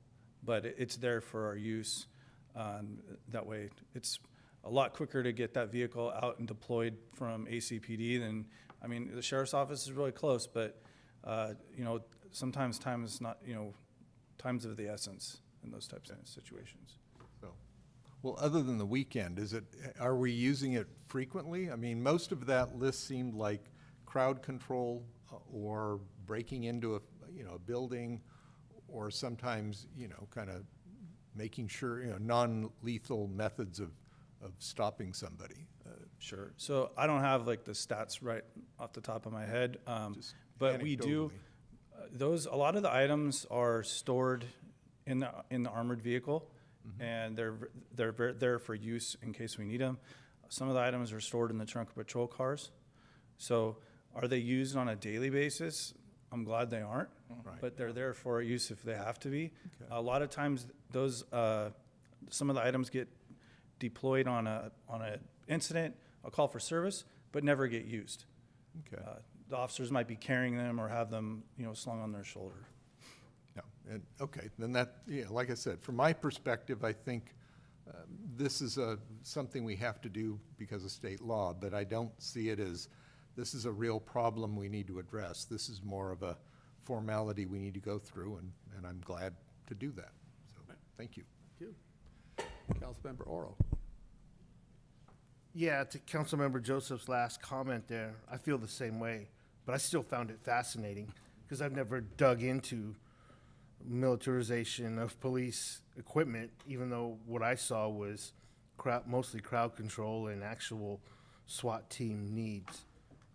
S: but it's there for our use. That way, it's a lot quicker to get that vehicle out and deployed from ACPD than, I mean, the sheriff's office is really close, but, you know, sometimes time is not, you know, time's of the essence in those types of situations.
E: So, well, other than the weekend, are we using it frequently? I mean, most of that list seemed like crowd control or breaking into a building, or sometimes, kind of making sure, non-lethal methods of stopping somebody.
S: Sure. So I don't have like the stats right off the top of my head, but we do. A lot of the items are stored in the armored vehicle, and they're there for use in case we need them. Some of the items are stored in the trunk of patrol cars. So are they used on a daily basis? I'm glad they aren't, but they're there for use if they have to be. Okay. A lot of times those some of the items get deployed on a incident, a call for service, but never get used.
E: Okay.
S: The officers might be carrying them or have them, slung on their shoulder.
E: Yeah. And okay, then like I said, from my perspective, I think this is something we have to do because of state law, but I don't see it as this is a real problem we need to address. This is more of a formality we need to go through, and I'm glad to do that. So, thank you.
A: Thank you. Councilmember Oro.
C: Yeah, to Councilmember Joseph's last comment there, I feel the same way, but I still found it fascinating because I've never dug into militarization of police equipment, even though what I saw was mostly crowd control and actual SWAT team needs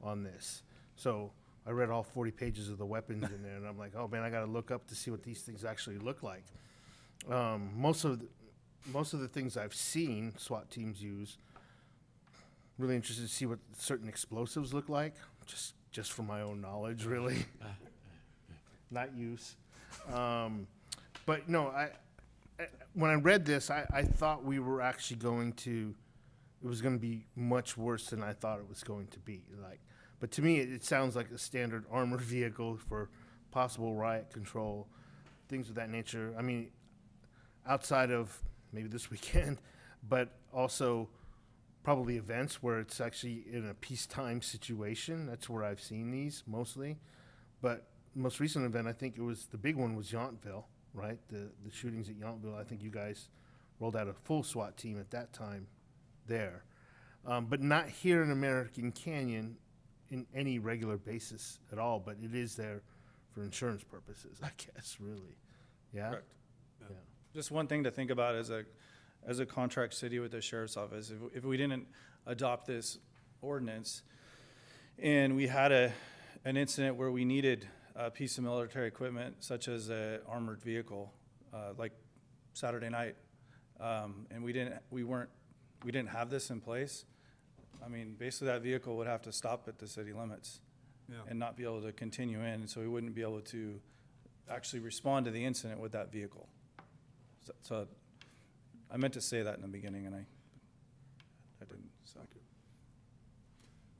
C: on this. So I read all 40 pages of the weapons in there, and I'm like, oh man, I got to look up to see what these things actually look like. Most of the things I've seen SWAT teams use. Really interested to see what certain explosives look like, just for my own knowledge, really, not use. But no, when I read this, I thought we were actually it was going to be much worse than I thought it was going to be. But to me, it sounds like a standard armored vehicle for possible riot control, things of that nature. I mean, outside of maybe this weekend, but also probably events where it's actually in a peacetime situation. That's where I've seen these mostly. But most recent event, I think the big one was Yountville, right? The shootings at Yountville. I think you guys rolled out a full SWAT team at that time there. But not here in American Canyon in any regular basis at all, but it is there for insurance purposes, I guess, really. Yeah?
S: Correct. Yeah. Just one thing to think about as a contract city with the sheriff's office, if we didn't adopt this ordinance and we had an incident where we needed a piece of military equipment, such as an armored vehicle, like Saturday night, and we didn't have this in place, I mean, basically that vehicle would have to stop at the city limits and not be able to continue in, and so we wouldn't be able to actually respond to the incident with that vehicle. So I meant to say that in the beginning, and I didn't. So.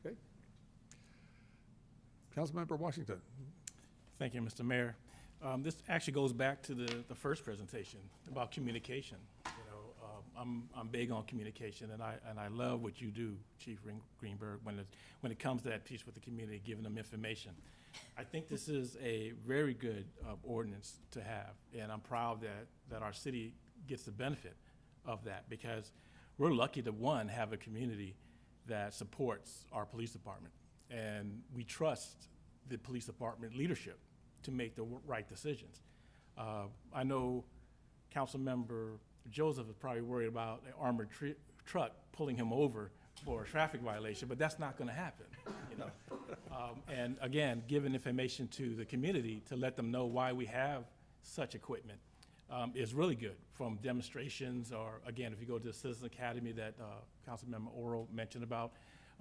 A: Okay. Councilmember Washington.
F: Thank you, Mr. Mayor. This actually goes back to the first presentation about communication. I'm big on communication, and I love what you do, Chief Greenberg, when it comes to that piece with the community, giving them information. I think this is a very good ordinance to have, and I'm proud that our city gets the benefit of that, because we're lucky to have a community that supports our police department, and we trust the police department leadership to make the right decisions. I know Councilmember Joseph is probably worried about an armored truck pulling him over for a traffic violation, but that's not going to happen. And again, giving information to the community to let them know why we have such equipment is really good, from demonstrations, or again, if you go to the Citizen Academy that Councilmember Oro mentioned about,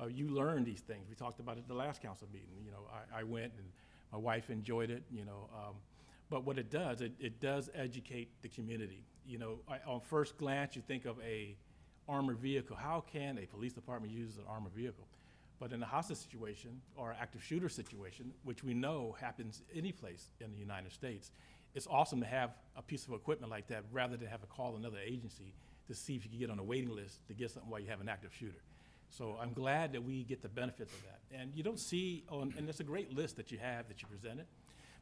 F: you learn these things. We talked about it at the last council meeting. I went, and my wife enjoyed it, but what it does educate the community. On first glance, you think of a armored vehicle. How can a police department use an armored vehicle? But in a hostage situation or active shooter situation, which we know happens any place in the United States, it's awesome to have a piece of equipment like that rather than have to call another agency to see if you can get on a waiting list to get something while you have an active shooter. So I'm glad that we get the benefits of that. And you don't see, and it's a great list that you have that you presented,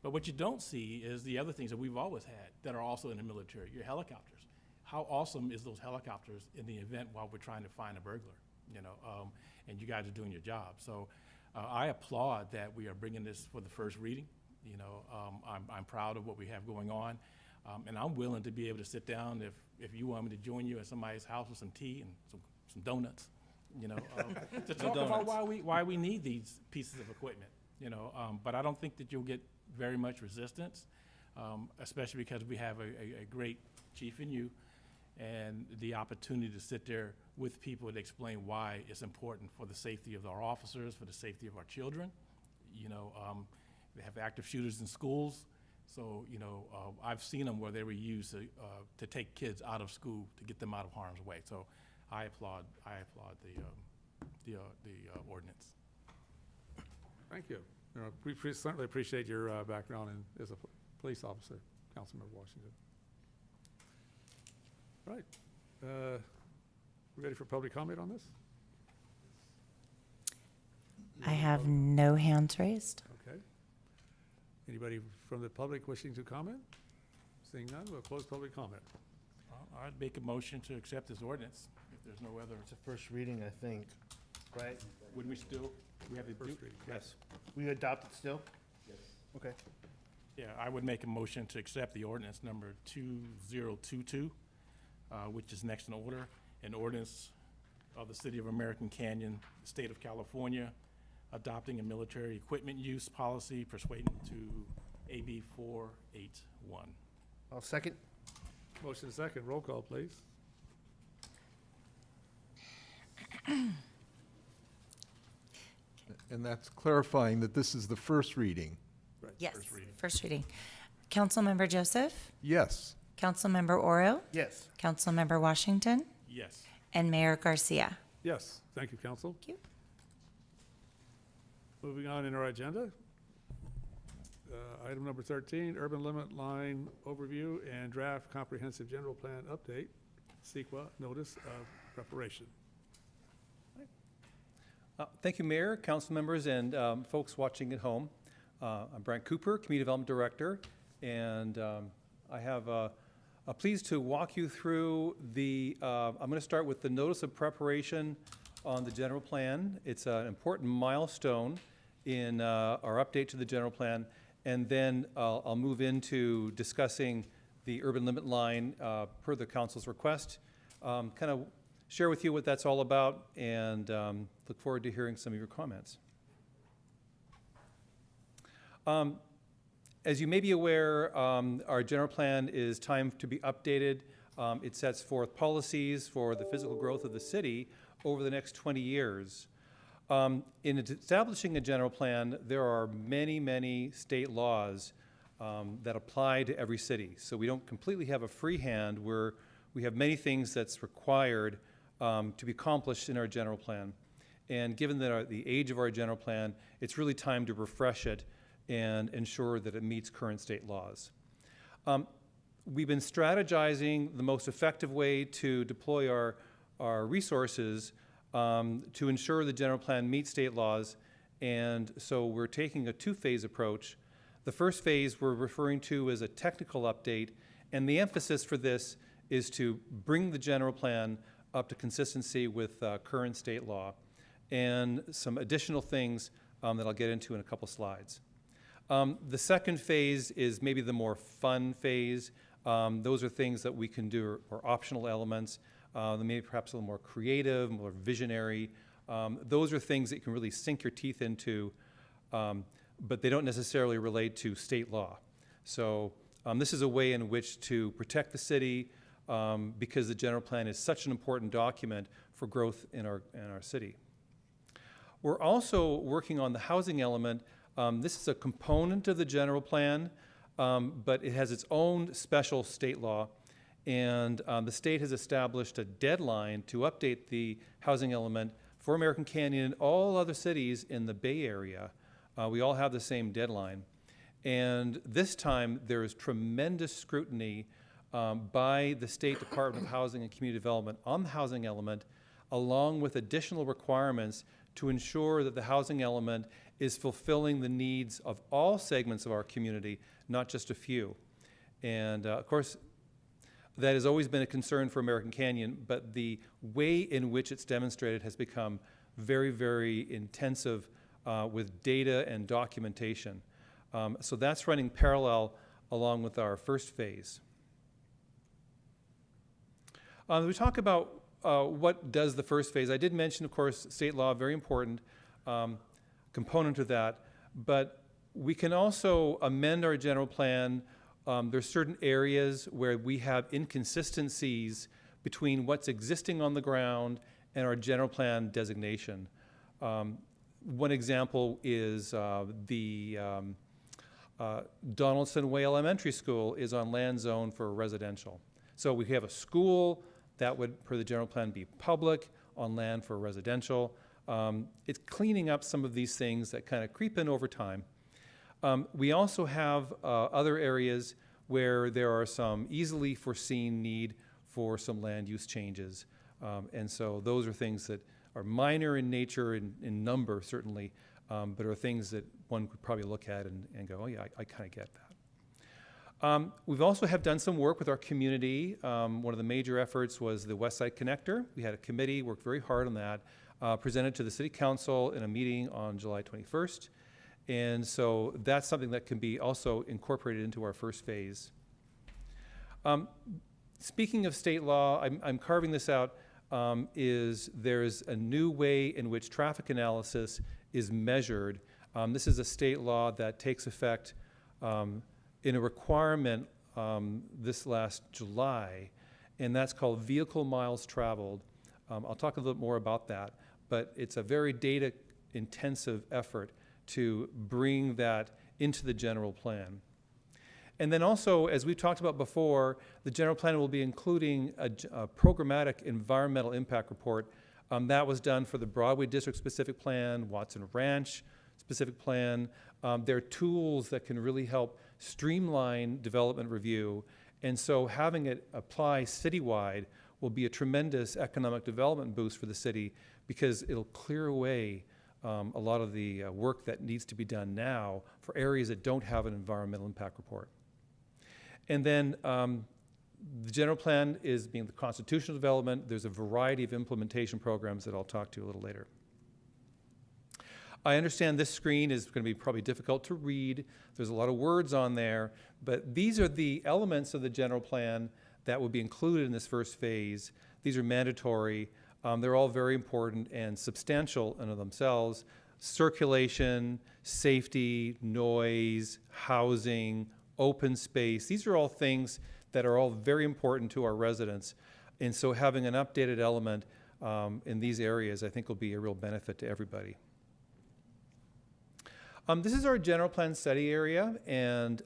F: but what you don't see is the other things that we've always had that are also in the military, your helicopters. How awesome is those helicopters in the event while we're trying to find a burglar, and you guys are doing your job. So I applaud that we are bringing this for the first reading. I'm proud of what we have going on. And I'm willing to be able to sit down if you want me to join you at somebody's house with some tea and some donuts, to talk about why we need these pieces of equipment, but I don't think that you'll get very much resistance, especially because we have a great chief in you and the opportunity to sit there with people and explain why it's important for the safety of our officers, for the safety of our children. They have active shooters in schools. So, I've seen them where they were used to take kids out of school to get them out of harm's way. So I applaud the ordinance.
A: Thank you. We certainly appreciate your background as a police officer, Councilmember Washington. Right. We ready for public comment on this?
B: I have no hands raised.
A: Okay. Anybody from the public wishing to comment? Seeing none, we'll close public comment.
F: I'd make a motion to accept this ordinance if there's no other.
C: It's a first reading, I think, right?
F: Would we still, we have to do?
A: First reading.
F: Yes.
C: We adopt it still?
F: Yes.
C: Okay.
F: Yeah, I would make a motion to accept the ordinance number 2022, which is next in order, an ordinance of the City of American Canyon, State of California, adopting a military equipment use policy persuading to AB 481.
C: I'll second.
A: Motion is second. Roll call, please.
E: And that's clarifying that this is the first reading.
A: Right.
B: Yes, first reading. Councilmember Joseph?
E: Yes.
B: Councilmember Oro?
C: Yes.
B: Councilmember Washington?
F: Yes.
B: And Mayor Garcia?
A: Yes. Thank you, Council.
B: Thank you.
A: Moving on in our agenda. Item number 13, Urban Limit Line Overview and Draft Comprehensive General Plan Update, CEQA Notice of Preparation.
L: Thank you, Mayor, council members, and folks watching at home. I'm Brent Cooper, Community Development Director, and I have pleased to walk you through I'm going to start with the Notice of Preparation on the General Plan. It's an important milestone in our update to the General Plan, and then I'll move into discussing the urban limit line per the council's request. Kind of share with you what that's all about, and look forward to hearing some of your comments. As you may be aware, our general plan is timed to be updated. It sets forth policies for the physical growth of the city over the next 20 years. In establishing a general plan, there are many, many state laws that apply to every city. So we don't completely have a free hand where we have many things that's required to be accomplished in our general plan. And given that the age of our general plan, it's really time to refresh it and ensure that it meets current state laws. We've been strategizing the most effective way to deploy our resources to ensure the general plan meets state laws, and so we're taking a two-phase approach. The first phase we're referring to as a technical update, and the emphasis for this is to bring the general plan up to consistency with current state law, and some additional things that I'll get into in a couple slides. The second phase is maybe the more fun phase. Those are things that we can do, or optional elements. Maybe perhaps a little more creative, more visionary. Those are things that you can really sink your teeth into, but they don't necessarily relate to state law. So this is a way in which to protect the city because the general plan is such an important document for growth in our city. We're also working on the housing element. This is a component of the general plan, but it has its own special state law. And the state has established a deadline to update the housing element for American Canyon and all other cities in the Bay Area. We all have the same deadline. And this time, there is tremendous scrutiny by the State Department of Housing and Community Development on the housing element, along with additional requirements to ensure that the housing element is fulfilling the needs of all segments of our community, not just a few. And of course, that has always been a concern for American Canyon, but the way in which it's demonstrated has become very, very intensive with data and documentation. So that's running parallel along with our first phase. We talk about what does the first phase. I did mention, of course, state law, very important component of that, but we can also amend our general plan. There's certain areas where we have inconsistencies between what's existing on the ground and our general plan designation. One example is the Donaldson Way Elementary School is on land zone for residential. So we have a school that would, per the general plan, be public on land for residential. It's cleaning up some of these things that kind of creep in over time. We also have other areas where there are some easily foreseen need for some land use changes. And so those are things that are minor in nature, in number certainly, but are things that one could probably look at and go, oh yeah, I kind of get that. We've also have done some work with our community. One of the major efforts was the West Side Connector. We had a committee, worked very hard on that, presented to the City Council in a meeting on July 21st. And so that's something that can be also incorporated into our first phase. Speaking of state law, I'm carving this out, there's a new way in which traffic analysis is measured. This is a state law that takes effect in a requirement this last July, and that's called vehicle miles traveled. I'll talk a little more about that, but it's a very data-intensive effort to bring that into the general plan. And then also, as we've talked about before, the general plan will be including a programmatic environmental impact report. That was done for the Broadway District specific plan, Watson Ranch specific plan. There are tools that can really help streamline development review. And so having it apply citywide will be a tremendous economic development boost for the city, because it'll clear away a lot of the work that needs to be done now for areas that don't have an environmental impact report. And then the general plan is being the constitutional development. There's a variety of implementation programs that I'll talk to a little later. I understand this screen is going to be probably difficult to read. There's a lot of words on there, but these are the elements of the general plan that will be included in this first phase. These are mandatory. They're all very important and substantial in themselves. Circulation, safety, noise, housing, open space. These are all things that are all very important to our residents. And so having an updated element in these areas, I think, will be a real benefit to everybody. This is our general plan study area, and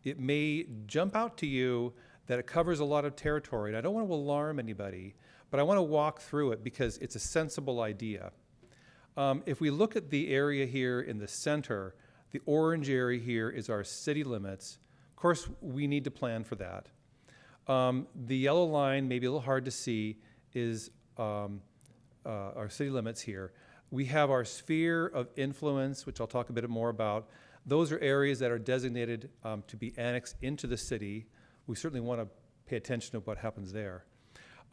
L: it may jump out to you that it covers a lot of territory. And I don't want to alarm anybody, but I want to walk through it because it's a sensible idea. If we look at the area here in the center, the orange area here is our city limits. Of course, we need to plan for that. The yellow line, maybe a little hard to see, is our city limits here. We have our sphere of influence, which I'll talk a bit more about. Those are areas that are designated to be annexed into the city. We certainly want to pay attention to what happens there.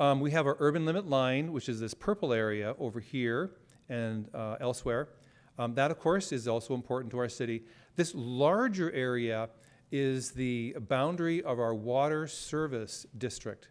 L: We have our urban limit line, which is this purple area over here and elsewhere. That, of course, is also important to our city. This larger area is the boundary of our water service district.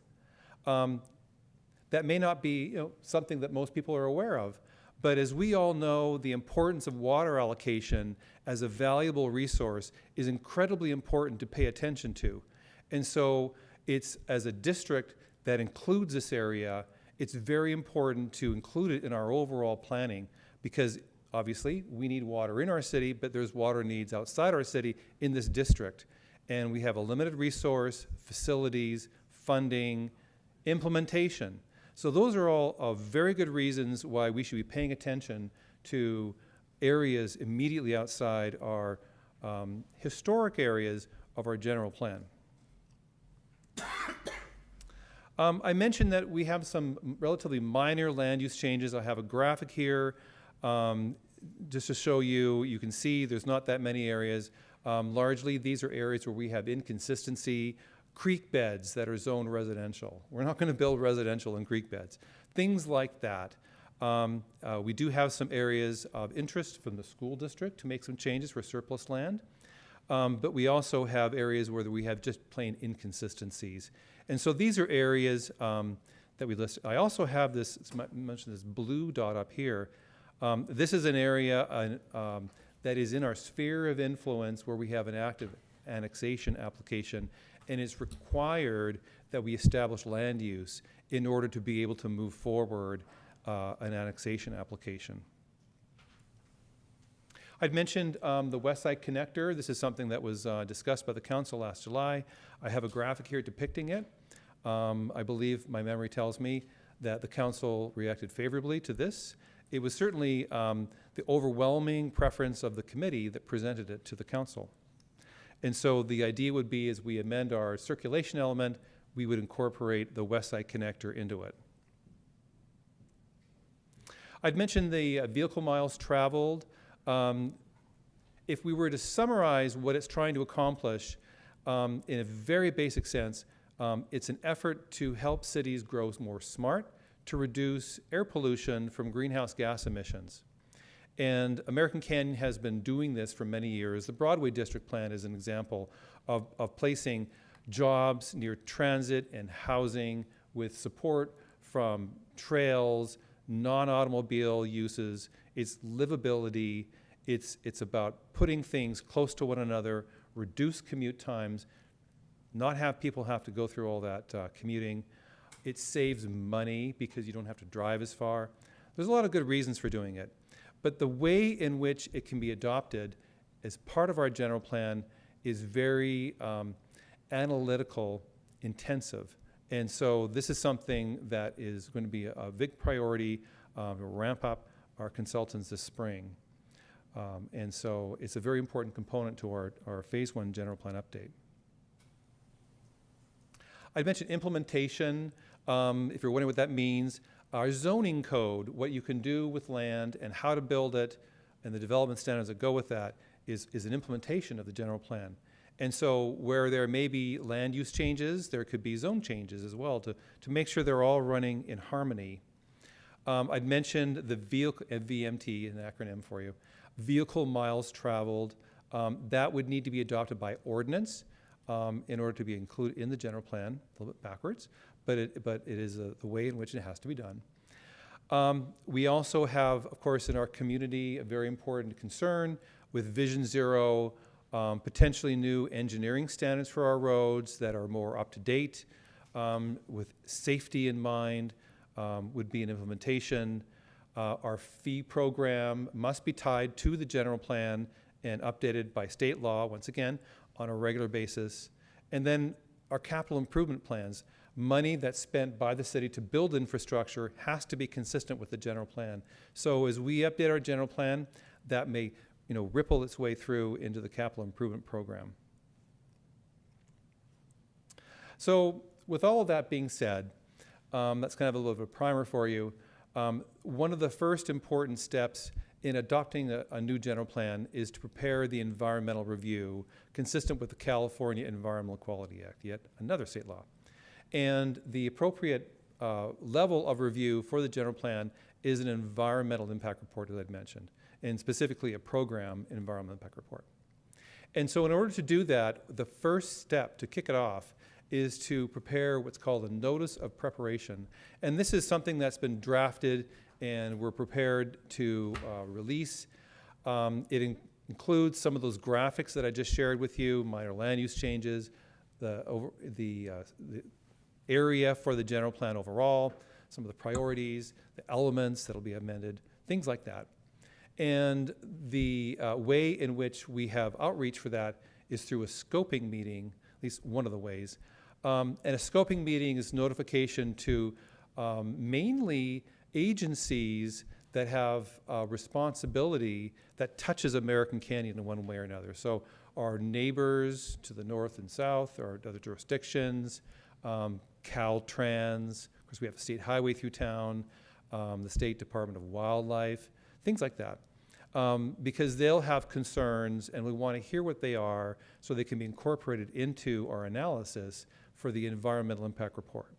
L: That may not be something that most people are aware of, but as we all know, the importance of water allocation as a valuable resource is incredibly important to pay attention to. And so it's, as a district that includes this area, it's very important to include it in our overall planning, because obviously we need water in our city, but there's water needs outside our city in this district. And we have a limited resource, facilities, funding, implementation. So those are all very good reasons why we should be paying attention to areas immediately outside our historic areas of our general plan. I mentioned that we have some relatively minor land use changes. I have a graphic here just to show you. You can see there's not that many areas. Largely, these are areas where we have inconsistency, creek beds that are zoned residential. We're not going to build residential in creek beds. Things like that. We do have some areas of interest from the school district to make some changes for surplus land. But we also have areas where we have just plain inconsistencies. And so these are areas that we list. I also have this, I mentioned this blue dot up here. This is an area that is in our sphere of influence where we have an active annexation application, and it's required that we establish land use in order to be able to move forward an annexation application. I'd mentioned the West Side Connector. This is something that was discussed by the council last July. I have a graphic here depicting it. I believe my memory tells me that the council reacted favorably to this. It was certainly the overwhelming preference of the committee that presented it to the council. And so the idea would be, as we amend our circulation element, we would incorporate the West Side Connector into it. I'd mentioned the vehicle miles traveled. If we were to summarize what it's trying to accomplish in a very basic sense, it's an effort to help cities grow more smart, to reduce air pollution from greenhouse gas emissions. And American Canyon has been doing this for many years. The Broadway District Plan is an example of placing jobs near transit and housing with support from trails, non-automobile uses. It's livability. It's about putting things close to one another, reduce commute times, not have people have to go through all that commuting. It saves money because you don't have to drive as far. There's a lot of good reasons for doing it. But the way in which it can be adopted as part of our general plan is very analytical intensive. And so this is something that is going to be a big priority to ramp up our consultants this spring. And so it's a very important component to our Phase 1 general plan update. I mentioned implementation. If you're wondering what that means, our zoning code, what you can do with land and how to build it, and the development standards that go with that is an implementation of the general plan. And so where there may be land use changes, there could be zone changes as well to make sure they're all running in harmony. I'd mentioned the vehicle, VMT, an acronym for you, vehicle miles traveled. That would need to be adopted by ordinance in order to be included in the general plan, a little bit backwards, but it is the way in which it has to be done. We also have, of course, in our community, a very important concern with Vision Zero, potentially new engineering standards for our roads that are more up to date, with safety in mind, would be an implementation. Our fee program must be tied to the general plan and updated by state law, once again, on a regular basis. And then our capital improvement plans, money that's spent by the city to build infrastructure has to be consistent with the general plan. So as we update our general plan, that may ripple its way through into the capital improvement program. So with all of that being said, that's kind of a little bit of a primer for you. One of the first important steps in adopting a new general plan is to prepare the environmental review consistent with the California Environmental Quality Act, yet another state law. And the appropriate level of review for the general plan is an environmental impact report, as I'd mentioned, and specifically a program environmental impact report. And so in order to do that, the first step to kick it off is to prepare what's called a notice of preparation. And this is something that's been drafted and we're prepared to release. It includes some of those graphics that I just shared with you, minor land use changes, the area for the general plan overall, some of the priorities, the elements that'll be amended, things like that. And the way in which we have outreach for that is through a scoping meeting, at least one of the ways. And a scoping meeting is notification to mainly agencies that have responsibility that touches American Canyon in one way or another. So our neighbors to the north and south, our other jurisdictions, Caltrans, of course we have a state highway through town, the State Department of Wildlife, things like that. Because they'll have concerns and we want to hear what they are so they can be incorporated into our analysis for the environmental impact report.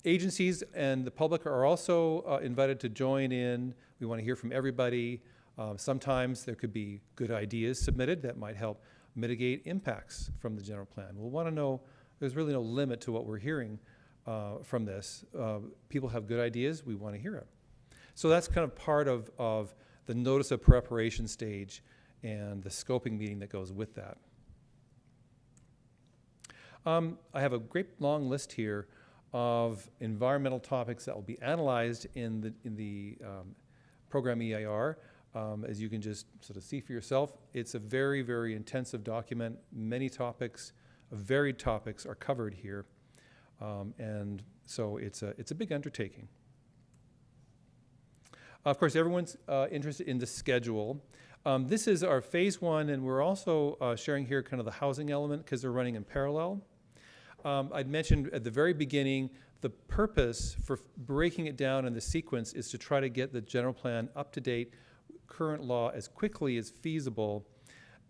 L: Agencies and the public are also invited to join in. We want to hear from everybody. Sometimes there could be good ideas submitted that might help mitigate impacts from the general plan. We'll want to know, there's really no limit to what we're hearing from this. People have good ideas, we want to hear it. So that's kind of part of the notice of preparation stage and the scoping meeting that goes with that. I have a great long list here of environmental topics that will be analyzed in the program EIR. As you can just sort of see for yourself, it's a very, very intensive document. Many topics, varied topics are covered here. And so it's a big undertaking. Of course, everyone's interested in the schedule. This is our phase one, and we're also sharing here kind of the housing element because they're running in parallel. I'd mentioned at the very beginning, the purpose for breaking it down in the sequence is to try to get the general plan up to date, current law as quickly as feasible.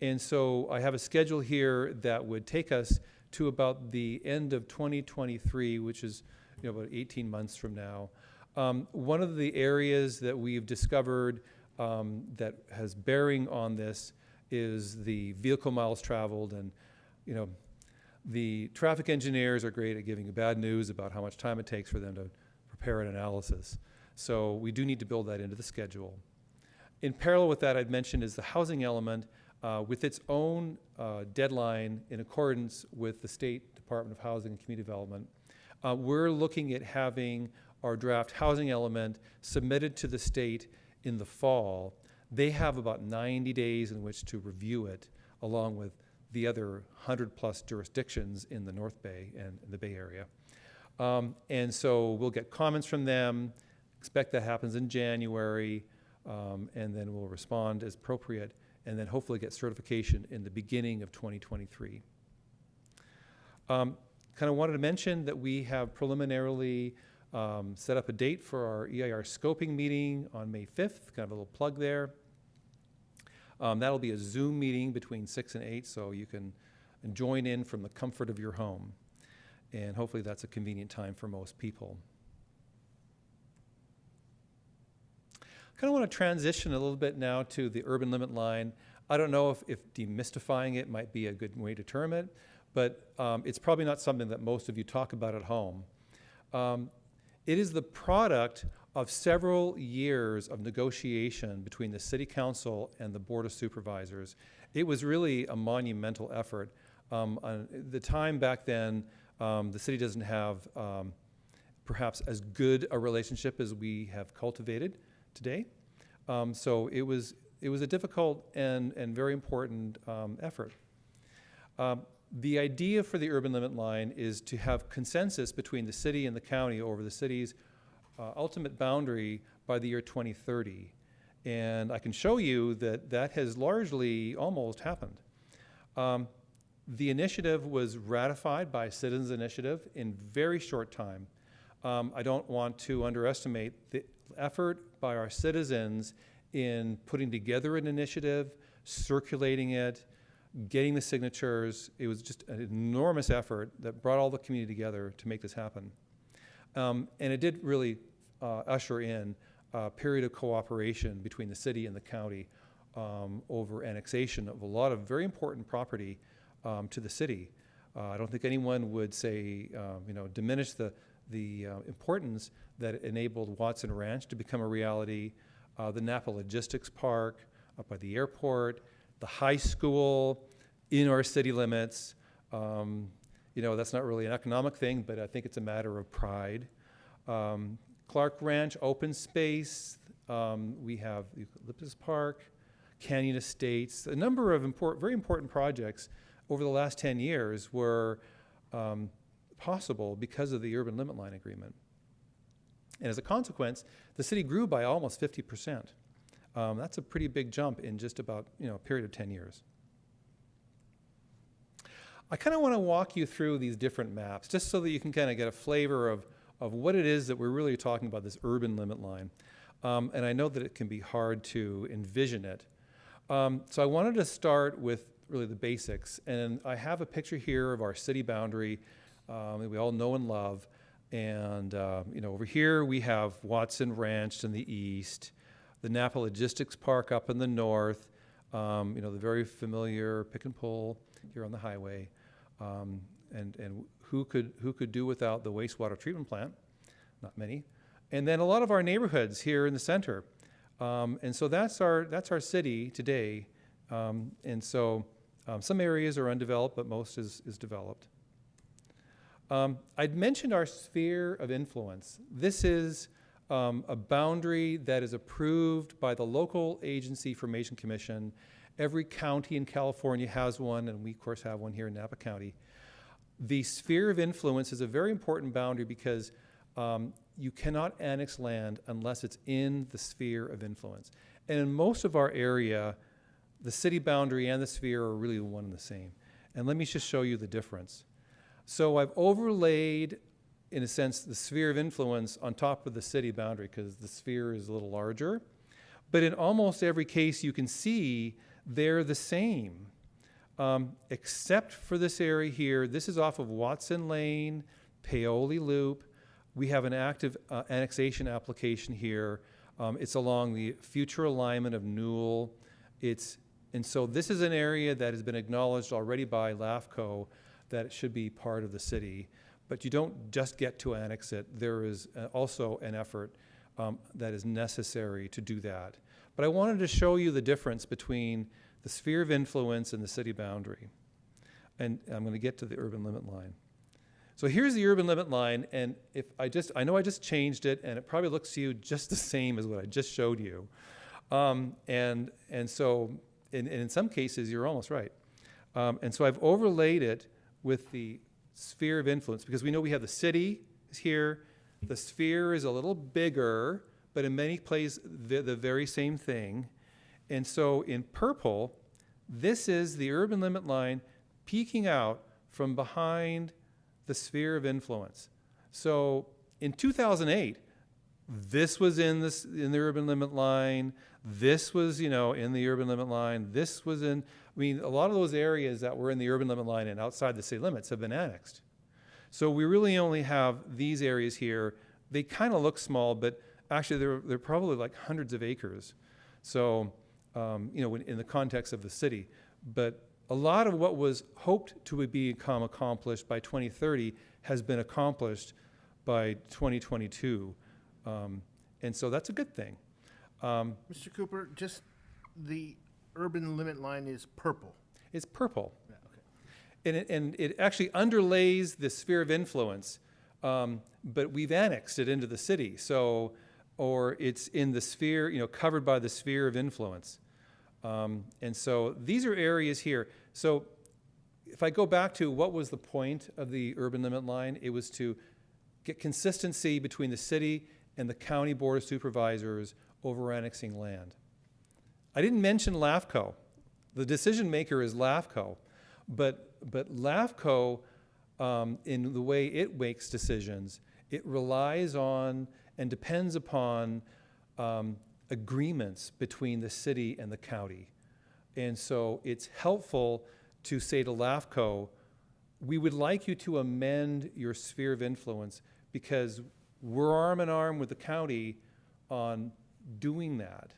L: And so I have a schedule here that would take us to about the end of 2023, which is about 18 months from now. One of the areas that we've discovered that has bearing on this is the vehicle miles traveled, and the traffic engineers are great at giving you bad news about how much time it takes for them to prepare an analysis. So we do need to build that into the schedule. In parallel with that, I'd mentioned is the housing element with its own deadline in accordance with the State Department of Housing and Community Development. We're looking at having our draft housing element submitted to the state in the fall. They have about 90 days in which to review it, along with the other 100+ jurisdictions in the North Bay and the Bay Area. And so we'll get comments from them, expect that happens in January, and then we'll respond as appropriate, and then hopefully get certification in the beginning of 2023. Kind of wanted to mention that we have preliminarily set up a date for our EIR scoping meeting on May 5th, kind of a little plug there. That'll be a Zoom meeting between 6 and 8, so you can join in from the comfort of your home. And hopefully that's a convenient time for most people. Kind of want to transition a little bit now to the urban limit line. I don't know if demystifying it might be a good way to term it, but it's probably not something that most of you talk about at home. It is the product of several years of negotiation between the City Council and the Board of Supervisors. It was really a monumental effort. The time back then, the city doesn't have perhaps as good a relationship as we have cultivated today. So it was a difficult and very important effort. The idea for the urban limit line is to have consensus between the city and the county over the city's ultimate boundary by the year 2030. And I can show you that that has largely almost happened. The initiative was ratified by Citizens Initiative in very short time. I don't want to underestimate the effort by our citizens in putting together an initiative, circulating it, getting the signatures. It was just an enormous effort that brought all the community together to make this happen. And it did really usher in a period of cooperation between the city and the county over annexation of a lot of very important property to the city. I don't think anyone would say, diminish the importance that it enabled Watson Ranch to become a reality, the Napa Logistics Park up by the airport, the high school in our city limits. That's not really an economic thing, but I think it's a matter of pride. Clark Ranch open space, we have Eucalyptus Park, Canyon Estates, a number of very important projects over the last 10 years were possible because of the urban limit line agreement. And as a consequence, the city grew by almost 50%. That's a pretty big jump in just about, a period of 10 years. I kind of want to walk you through these different maps just so that you can kind of get a flavor of what it is that we're really talking about, this urban limit line. And I know that it can be hard to envision it. So I wanted to start with really the basics. And I have a picture here of our city boundary that we all know and love. And over here we have Watson Ranch in the east, the Napa Logistics Park up in the north, the very familiar pick and pull here on the highway. And who could do without the wastewater treatment plant? Not many. And then a lot of our neighborhoods here in the center. And so that's our city today. And so some areas are undeveloped, but most is developed. I'd mentioned our sphere of influence. This is a boundary that is approved by the local agency formation commission. Every county in California has one, and we of course have one here in Napa County. The sphere of influence is a very important boundary because you cannot annex land unless it's in the sphere of influence. And in most of our area, the city boundary and the sphere are really one and the same. And let me just show you the difference. So I've overlaid, in a sense, the sphere of influence on top of the city boundary because the sphere is a little larger. But in almost every case, you can see they're the same, except for this area here. This is off of Watson Lane, Paoli Loop. We have an active annexation application here. It's along the future alignment of Newell. And so this is an area that has been acknowledged already by LAFCO that it should be part of the city. But you don't just get to annex it. There is also an effort that is necessary to do that. But I wanted to show you the difference between the sphere of influence and the city boundary. And I'm going to get to the urban limit line. So here's the urban limit line, and I know I just changed it, and it probably looks to you just the same as what I just showed you. And so in some cases, you're almost right. And so I've overlaid it with the sphere of influence because we know we have the city is here. The sphere is a little bigger, but in many places, the very same thing. And so in purple, this is the urban limit line peeking out from behind the sphere of influence. So in 2008, this was in the urban limit line. This was, in the urban limit line. This was a lot of those areas that were in the urban limit line and outside the city limits have been annexed. So we really only have these areas here. They kind of look small, but actually they're probably like hundreds of acres. So, in the context of the city. But a lot of what was hoped to become accomplished by 2030 has been accomplished by 2022. And so that's a good thing.
C: Mr. Cooper, just the urban limit line is purple.
L: It's purple.
C: Yeah, okay.
L: And it actually underlays the sphere of influence, but we've annexed it into the city. So, or it's in the sphere, covered by the sphere of influence. And so these are areas here. So if I go back to what was the point of the urban limit line, it was to get consistency between the city and the county board of supervisors over annexing land. I didn't mention LAFCO. The decision maker is LAFCO, but LAFCO, in the way it makes decisions, it relies on and depends upon agreements between the city and the county. And so it's helpful to say to LAFCO, we would like you to amend your sphere of influence because we're arm in arm with the county on doing that.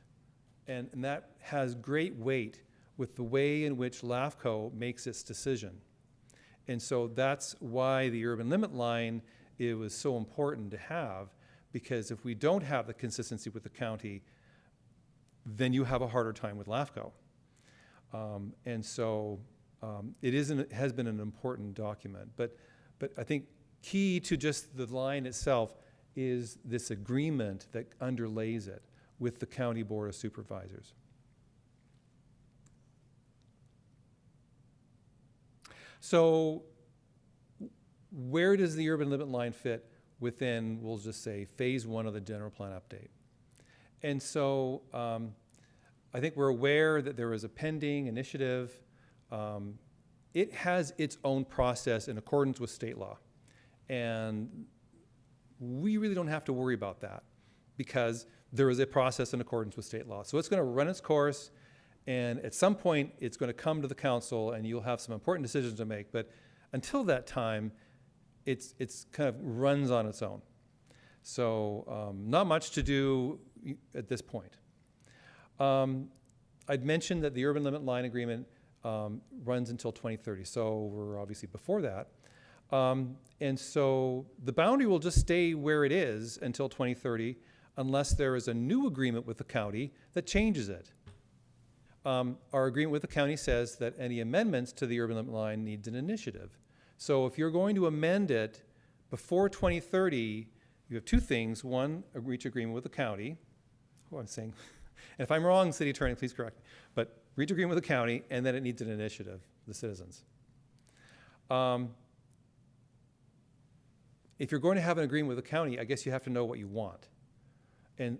L: And that has great weight with the way in which LAFCO makes its decision. And so that's why the urban limit line, it was so important to have, because if we don't have the consistency with the county, then you have a harder time with LAFCO. And so it has been an important document. But I think key to just the line itself is this agreement that underlays it with the County Board of Supervisors. So where does the urban limit line fit within, we'll just say, phase 1 of the general plan update. And so I think we're aware that there is a pending initiative. It has its own process in accordance with state law. And we really don't have to worry about that because there is a process in accordance with state law. So it's going to run its course, and at some point it's going to come to the council and you'll have some important decisions to make. But until that time, it's kind of runs on its own. So not much to do at this point. I'd mentioned that the urban limit line agreement runs until 2030, so we're obviously before that. And so the boundary will just stay where it is until 2030 unless there is a new agreement with the county that changes it. Our agreement with the county says that any amendments to the urban limit line needs an initiative. So if you're going to amend it before 2030, you have two things. One, reach agreement with the county. Oh, I'm saying, and if I'm wrong, city attorney, please correct me. But reach agreement with the county, and then it needs an initiative, the citizens. If you're going to have an agreement with the county, I guess you have to know what you want. And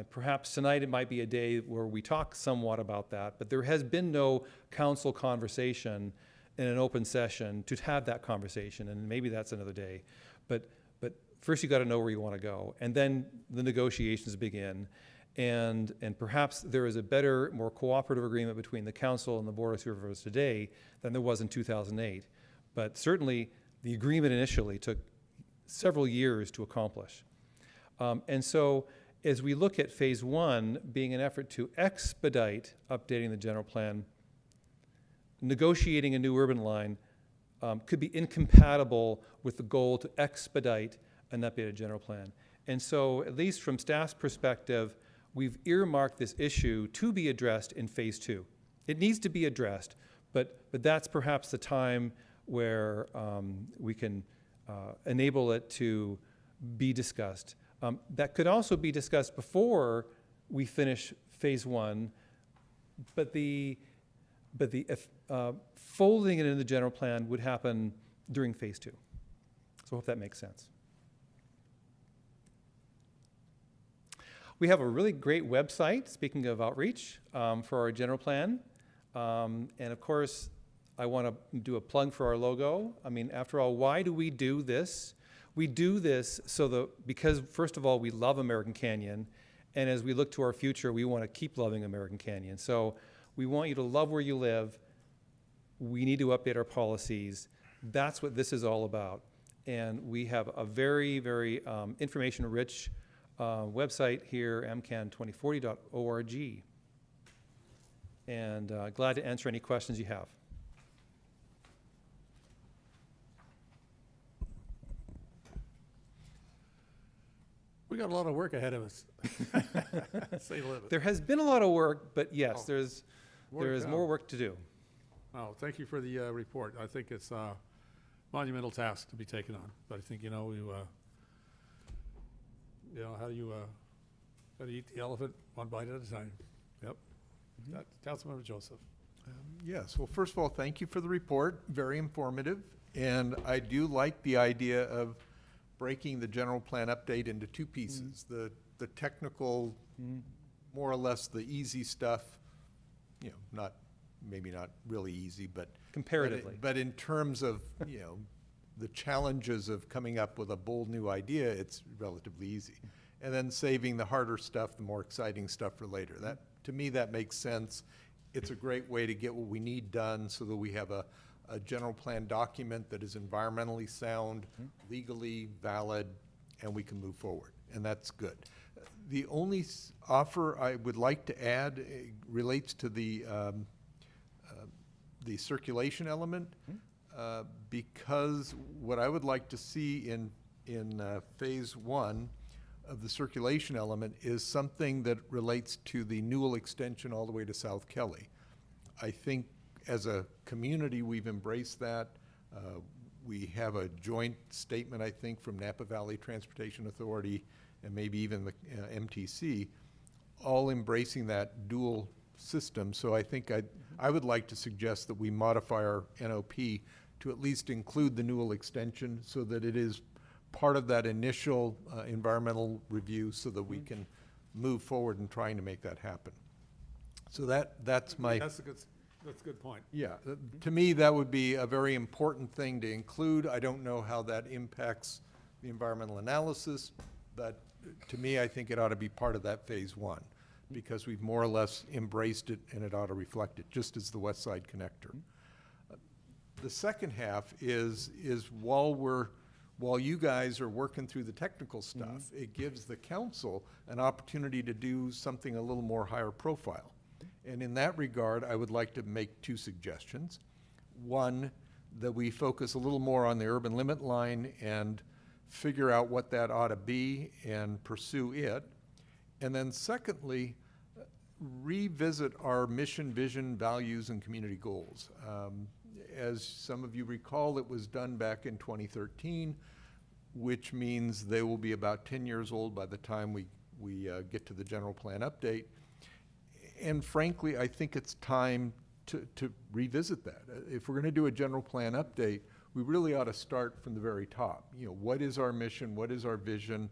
L: perhaps tonight it might be a day where we talk somewhat about that, but there has been no council conversation in an open session to have that conversation, and maybe that's another day. But first you got to know where you want to go, and then the negotiations begin. And perhaps there is a better, more cooperative agreement between the council and the Board of Supervisors today than there was in 2008. But certainly the agreement initially took several years to accomplish. And so as we look at phase 1 being an effort to expedite updating the general plan, negotiating a new urban line could be incompatible with the goal to expedite an updated general plan. And so at least from staff's perspective, we've earmarked this issue to be addressed in phase 2. It needs to be addressed, but that's perhaps the time where we can enable it to be discussed. That could also be discussed before we finish phase 1, but the folding it into the general plan would happen during phase 2. So I hope that makes sense. We have a really great website, speaking of outreach, for our general plan. And of course, I want to do a plug for our logo. I mean, after all, why do we do this? We do this because first of all, we love American Canyon. And as we look to our future, we want to keep loving American Canyon. So we want you to love where you live. We need to update our policies. That's what this is all about. And we have a very, very information-rich website here, mcan2040.org. And glad to answer any questions you have.
A: We got a lot of work ahead of us. Say the limit.
L: There has been a lot of work, but yes, there is more work to do.
A: Oh, thank you for the report. I think it's a monumental task to be taken on. But I think, how do you eat the elephant one bite at a time? Yep. Councilmember Joseph.
E: Yes, well, first of all, thank you for the report, very informative. And I do like the idea of breaking the general plan update into two pieces. The technical, more or less the easy stuff, maybe not really easy, but
L: comparatively.
E: But in terms of, the challenges of coming up with a bold new idea, it's relatively easy. And then saving the harder stuff, the more exciting stuff for later. That, to me, that makes sense. It's a great way to get what we need done so that we have a general plan document that is environmentally sound, legally valid, and we can move forward. And that's good. The only offer I would like to add relates to the circulation element, because what I would like to see in phase 1 of the circulation element is something that relates to the Newell extension all the way to South Kelly. I think as a community, we've embraced that. We have a joint statement, I think, from Napa Valley Transportation Authority and maybe even the MTC, all embracing that dual system. So I think I would like to suggest that we modify our NOP to at least include the Newell extension so that it is part of that initial environmental review so that we can move forward in trying to make that happen. So that's my.
A: That's a good point.
E: Yeah, to me, that would be a very important thing to include. I don't know how that impacts the environmental analysis, but to me, I think it ought to be part of that phase one, because we've more or less embraced it and it ought to reflect it, just as the West Side Connector. The second half is while you guys are working through the technical stuff, it gives the council an opportunity to do something a little more higher profile. And in that regard, I would like to make two suggestions. One, that we focus a little more on the urban limit line and figure out what that ought to be and pursue it. And then secondly, revisit our mission, vision, values, and community goals. As some of you recall, it was done back in 2013, which means they will be about 10 years old by the time we get to the general plan update. And frankly, I think it's time to revisit that. If we're going to do a general plan update, we really ought to start from the very top. You know, what is our mission? What is our vision?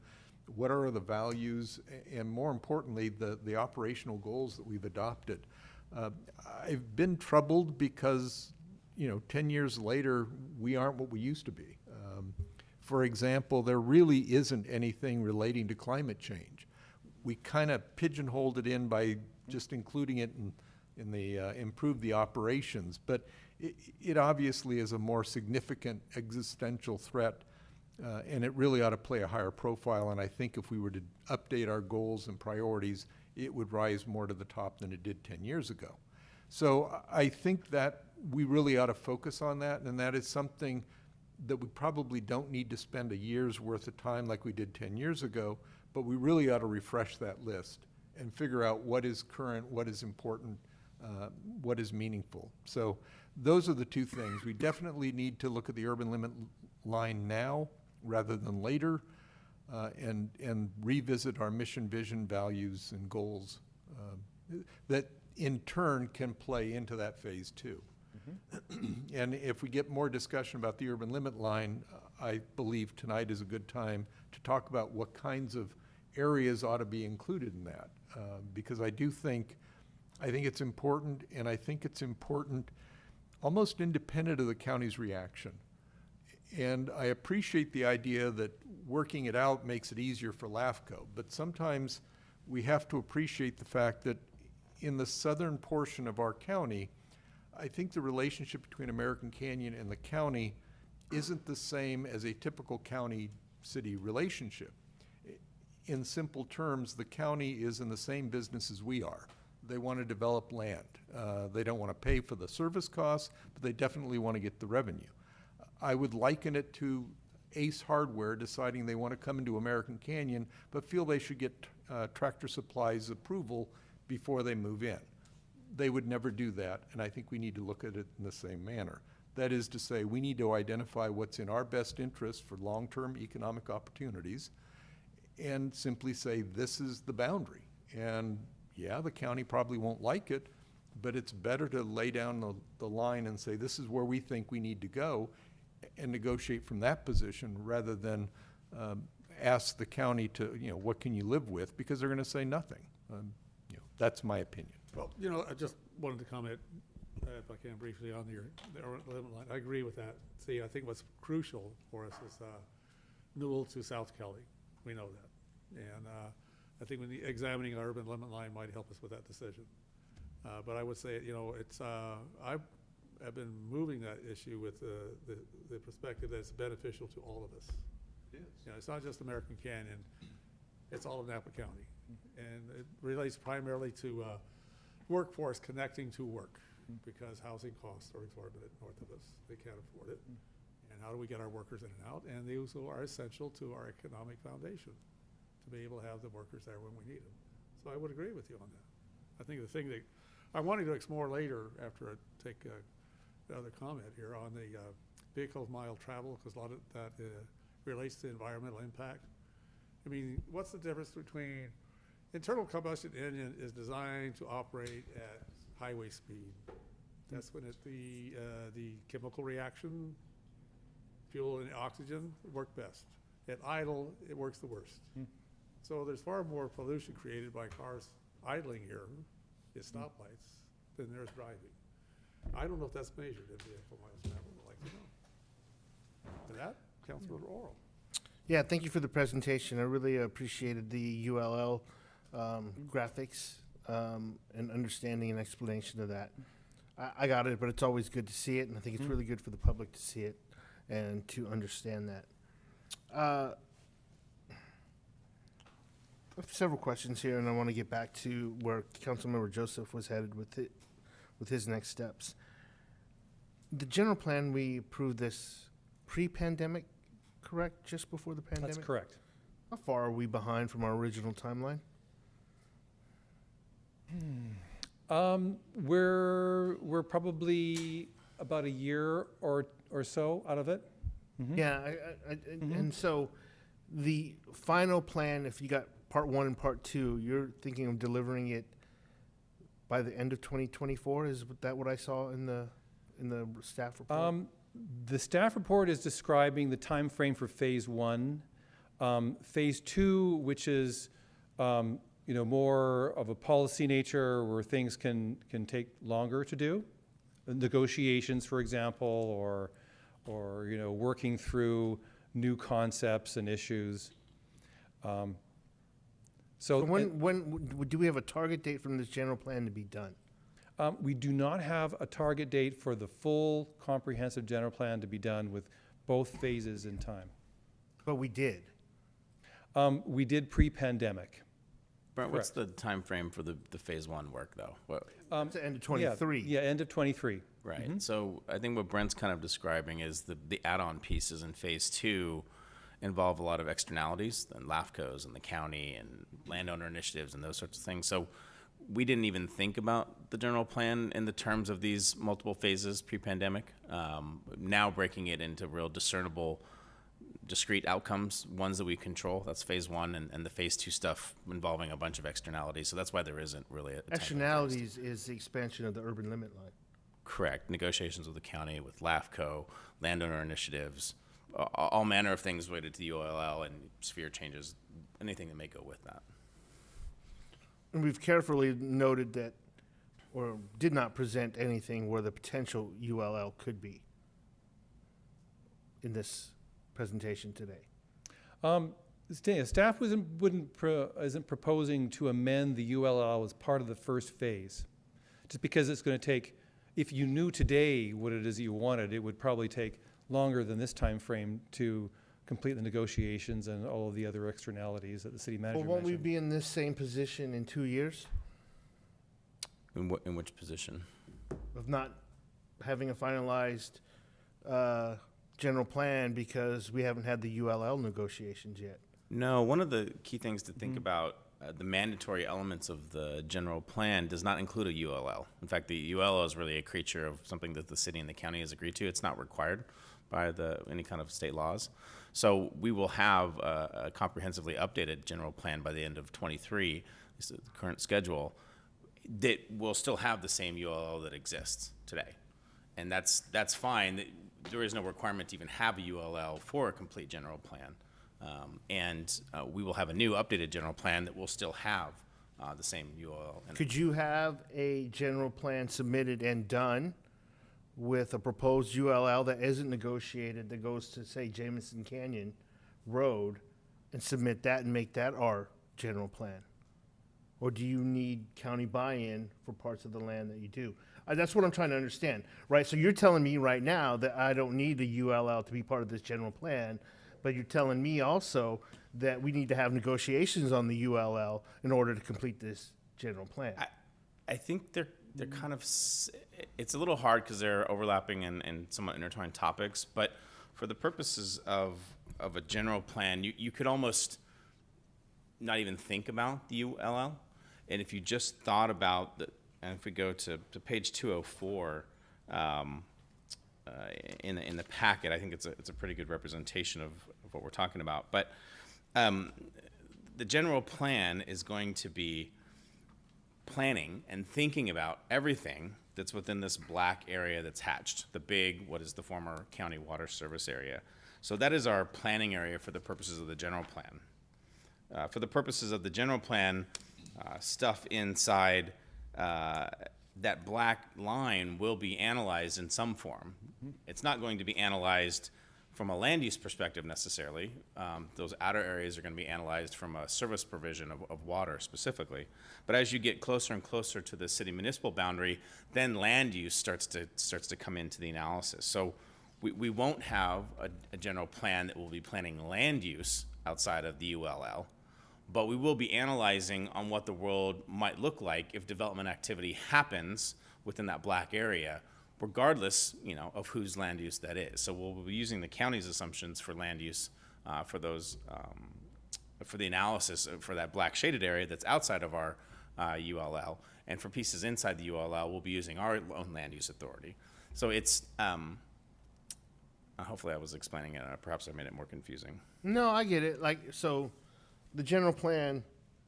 E: What are the values? And more importantly, the operational goals that we've adopted. I've been troubled because, 10 years later, we aren't what we used to be. For example, there really isn't anything relating to climate change. We kind of pigeonholed it in by just including it in the improve the operations, but it obviously is a more significant existential threat, and it really ought to play a higher profile. And I think if we were to update our goals and priorities, it would rise more to the top than it did 10 years ago. So I think that we really ought to focus on that, and that is something that we probably don't need to spend a year's worth of time like we did 10 years ago, but we really ought to refresh that list and figure out what is current, what is important, what is meaningful. So those are the two things. We definitely need to look at the urban limit line now rather than later, and revisit our mission, vision, values, and goals that in turn can play into that phase two. And if we get more discussion about the urban limit line, I believe tonight is a good time to talk about what kinds of areas ought to be included in that, because I think it's important, and I think it's important almost independent of the county's reaction. And I appreciate the idea that working it out makes it easier for LAFCO, but sometimes we have to appreciate the fact that in the southern portion of our county, I think the relationship between American Canyon and the county isn't the same as a typical county-city relationship. In simple terms, the county is in the same business as we are. They want to develop land. They don't want to pay for the service costs, but they definitely want to get the revenue. I would liken it to Ace Hardware deciding they want to come into American Canyon, but feel they should get Tractor Supply's approval before they move in. They would never do that, and I think we need to look at it in the same manner. That is to say, we need to identify what's in our best interest for long-term economic opportunities and simply say, this is the boundary. And yeah, the county probably won't like it, but it's better to lay down the line and say, this is where we think we need to go, and negotiate from that position rather than ask the county to, what can you live with, because they're going to say nothing. That's my opinion.
A: Well, I just wanted to comment, if I can briefly, on the urban limit line. I agree with that. See, I think what's crucial for us is Newell to South Kelly. We know that. And I think when examining our urban limit line might help us with that decision. But I would say, I've been moving that issue with the perspective that it's beneficial to all of us.
E: It is.
A: It's not just American Canyon, it's all of Napa County. And it relates primarily to workforce connecting to work, because housing costs are exorbitant north of us. They can't afford it. And how do we get our workers in and out? And they also are essential to our economic foundation, to be able to have the workers there when we need them. So I would agree with you on that. I think the thing that I'm wanting to explore later, after I take another comment here, on the vehicle mile travel, because a lot of that relates to environmental impact. I mean, what's the difference between internal combustion engine is designed to operate at highway speed? That's when the chemical reaction, fuel and oxygen, work best. At idle, it works the worst. So there's far more pollution created by cars idling here at stoplights than there's driving. I don't know if that's measured in vehicle miles per hour. I'd like to know. And that, Councilmember Oral.
C: Yeah, thank you for the presentation. I really appreciated the ULL graphics and understanding and explanation of that. I got it, but it's always good to see it, and I think it's really good for the public to see it and to understand that. I have several questions here, and I want to get back to where Councilmember Joseph was headed with his next steps. The general plan, we approved this pre-pandemic, correct? Just before the pandemic?
L: That's correct.
C: How far are we behind from our original timeline?
L: We're probably about a year or so out of it.
C: Yeah, and so the final plan, if you got part 1 and part 2, you're thinking of delivering it by the end of 2024? Is that what I saw in the staff report?
L: The staff report is describing the time frame for phase 1. Phase 2, which is more of a policy nature where things can take longer to do, negotiations, for example, or working through new concepts and issues.
C: So when do we have a target date from this general plan to be done?
L: We do not have a target date for the full comprehensive general plan to be done with both phases in time.
C: But we did.
L: We did pre-pandemic.
D: Brent, what's the time frame for the phase 1 work, though?
C: It's the end of 23.
L: Yeah, end of 23.
D: Right. So I think what Brent's kind of describing is the add-on pieces in phase 2 involve a lot of externalities, and LAFCOs and the county and landowner initiatives and those sorts of things. So we didn't even think about the general plan in the terms of these multiple phases pre-pandemic. Now breaking it into real discernible, discrete outcomes, ones that we control. That's phase 1, and the phase 2 stuff involving a bunch of externalities. So that's why there isn't really a
C: externalities is the expansion of the urban limit line.
D: Correct. Negotiations with the county, with LAFCO, landowner initiatives, all manner of things related to the ULL and sphere changes, anything that may go with that.
C: And we've carefully noted that, or did not present anything where the potential ULL could be in this presentation today.
L: Staff isn't proposing to amend the ULL as part of the first phase, just because it's going to take. If you knew today what it is you wanted, it would probably take longer than this time frame to complete the negotiations and all of the other externalities that the city manager
C: Well, won't we
L: mentioned.
C: be in this same position in 2 years
D: In which position?
C: of not having a finalized general plan because we haven't had the ULL negotiations yet?
D: No, one of the key things to think about, the mandatory elements of the general plan does not include a ULL. In fact, the ULL is really a creature of something that the city and the county has agreed to. It's not required by any kind of state laws. So we will have a comprehensively updated general plan by the end of 23, this is the current schedule, that will still have the same ULL that exists today. And that's fine. There is no requirement to even have a ULL for a complete general plan. We will have a new updated general plan that will still have the same ULL.
C: Could you have a general plan submitted and done with a proposed ULL that isn't negotiated, that goes to, say, Jamison Canyon Road, and submit that and make that our general plan? Or do you need county buy-in for parts of the land that you do? That's what I'm trying to understand, right? So you're telling me right now that I don't need a ULL to be part of this general plan, but you're telling me also that we need to have negotiations on the ULL in order to complete this general plan.
D: I think they're kind of, it's a little hard because they're overlapping and somewhat intertwined topics, but for the purposes of a general plan, you could almost not even think about the ULL. And if you just thought about the, and if we go to page 204 in the packet, I think it's a pretty good representation of what we're talking about. But the general plan is going to be planning and thinking about everything that's within this black area that's hatched, the big, what is the former county water service area. So that is our planning area for the purposes of the general plan. For the purposes of the general plan, stuff inside that black line will be analyzed in some form. It's not going to be analyzed from a land use perspective necessarily. Those outer areas are going to be analyzed from a service provision of water specifically. But as you get closer and closer to the city municipal boundary, then land use starts to come into the analysis. So we won't have a general plan that will be planning land use outside of the ULL, but we will be analyzing on what the world might look like if development activity happens within that black area, regardless, of whose land use that is. So we'll be using the county's assumptions for land use for those, for the analysis for that black shaded area that's outside of our ULL. And for pieces inside the ULL, we'll be using our own land use authority. So it's, hopefully I was explaining it, perhaps I made it more confusing.
C: No, I get it. So the general plan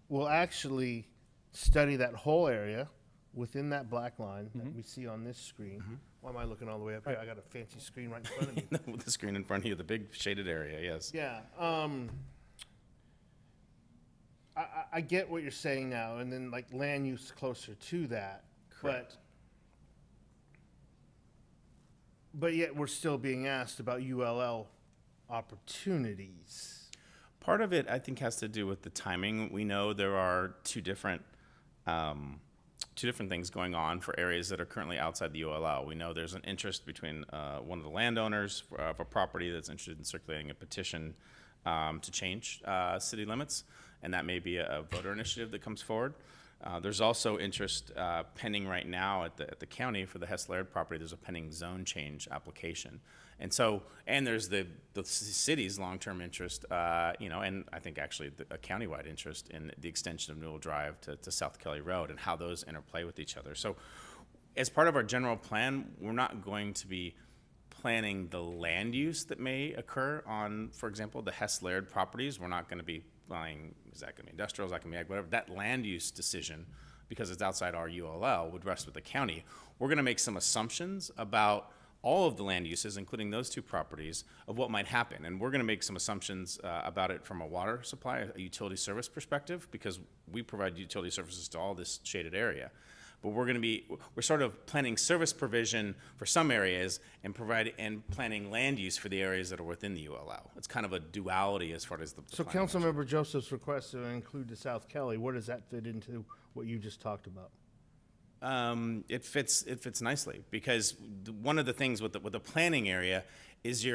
C: will actually study that whole area within that black line that we see on this screen. Why am I looking all the way up here? I got a fancy screen right in front of me.
D: With the screen in front of you, the big shaded area, yes.
C: Yeah. I get what you're saying now, and then land use closer to that.
D: Correct.
C: But yet we're still being asked about ULL opportunities.
D: Part of it, I think, has to do with the timing. We know there are two different things going on for areas that are currently outside the ULL. We know there's an interest between one of the landowners of a property that's interested in circulating a petition to change city limits, and that may be a voter initiative that comes forward. There's also interest pending right now at the county for the Hess-Laird property. There's a pending zone change application. And so, and there's the city's long-term interest, and I think actually a countywide interest in the extension of Newell Drive to South Kelly Road and how those interplay with each other. So as part of our general plan, we're not going to be planning the land use that may occur on, for example, the Hess-Laird properties. We're not going to be planning, is that going to be industrial, is that going to be ag, whatever. That land use decision, because it's outside our ULL, would rest with the county. We're going to make some assumptions about all of the land uses, including those two properties, of what might happen. And we're going to make some assumptions about it from a water supply, a utility service perspective, because we provide utility services to all this shaded area. But we're sort of planning service provision for some areas and planning land use for the areas that are within the ULL. It's kind of a duality as far as the
C: So Councilmember Joseph's request to include the South Kelly, where does that fit into what you just talked about?
D: It fits nicely, because one of the things with the planning area is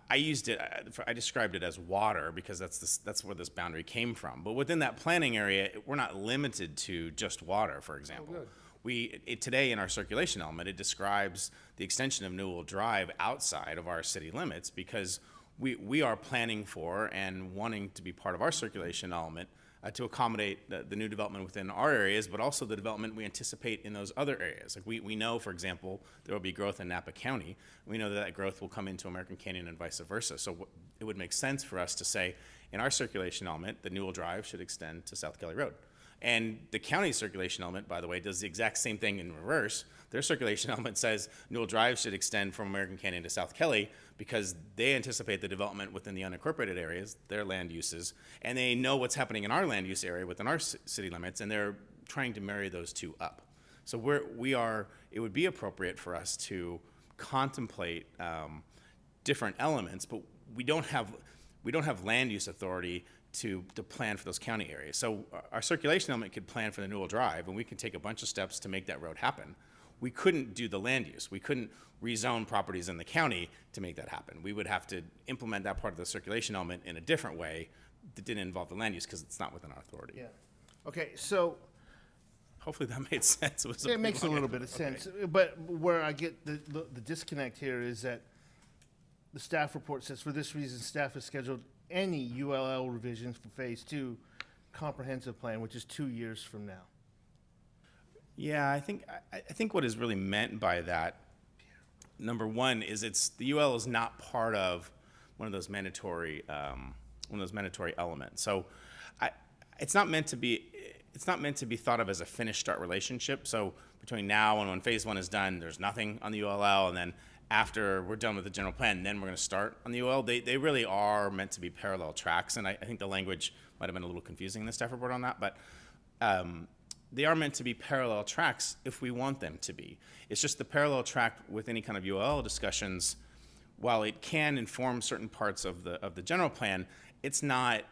D: I described it as water because that's where this boundary came from. But within that planning area, we're not limited to just water, for example. Today in our circulation element, it describes the extension of Newell Drive outside of our city limits, because we are planning for and wanting to be part of our circulation element to accommodate the new development within our areas, but also the development we anticipate in those other areas. We know, for example, there will be growth in Napa County. We know that growth will come into American Canyon and vice versa. So it would make sense for us to say, in our circulation element, the Newell Drive should extend to South Kelly Road. And the county circulation element, by the way, does the exact same thing in reverse. Their circulation element says Newell Drive should extend from American Canyon to South Kelly, because they anticipate the development within the unincorporated areas, their land uses, and they know what's happening in our land use area within our city limits, and they're trying to marry those two up. So it would be appropriate for us to contemplate different elements, but we don't have land use authority to plan for those county areas. So our circulation element could plan for the Newell Drive, and we can take a bunch of steps to make that road happen. We couldn't do the land use. We couldn't rezone properties in the county to make that happen. We would have to implement that part of the circulation element in a different way that didn't involve the land use, because it's not within our authority.
C: Yeah. Okay, so
D: hopefully that made sense.
C: It makes a little bit of sense. But where I get the disconnect here is that the staff report says, for this reason, staff has scheduled any ULL revisions for Phase 2 comprehensive plan, which is 2 years from now.
D: Yeah, I think what is really meant by that, number one, is the UL is not part of one of those mandatory elements. So it's not meant to be thought of as a finish start relationship. So between now and when Phase 1 is done, there's nothing on the ULL, and then after we're done with the general plan, and then we're going to start on the UL. They really are meant to be parallel tracks, and I think the language might have been a little confusing in the staff report on that, but they are meant to be parallel tracks if we want them to be. It's just the parallel track with any kind of UL discussions, while it can inform certain parts of the general plan, it's not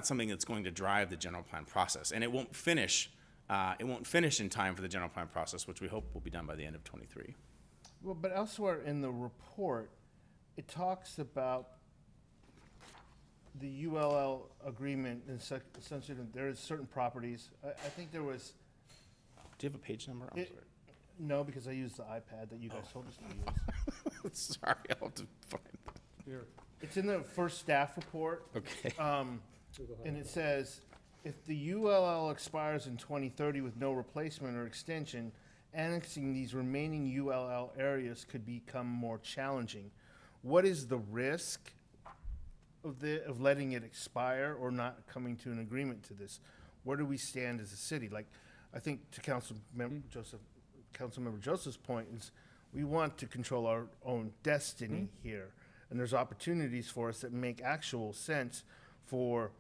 D: something that's going to drive the general plan process, and it won't finish in time for the general plan process, which we hope will be done by the end of '23.
C: Well, but elsewhere in the report, it talks about the ULL agreement and essentially there is certain properties. I think there was.
D: Do you have a page number? I'm sorry.
C: No, because I used the iPad that you guys told us to use.
D: Sorry, I'll have to find that.
C: Here. It's in the first staff report.
D: Okay.
C: And it says, if the ULL expires in 2030 with no replacement or extension, annexing these remaining ULL areas could become more challenging. What is the risk of letting it expire or not coming to an agreement to this? Where do we stand as a city? Like, I think to Councilmember Joseph's point is we want to control our own destiny here. And there's opportunities for us that make actual sense for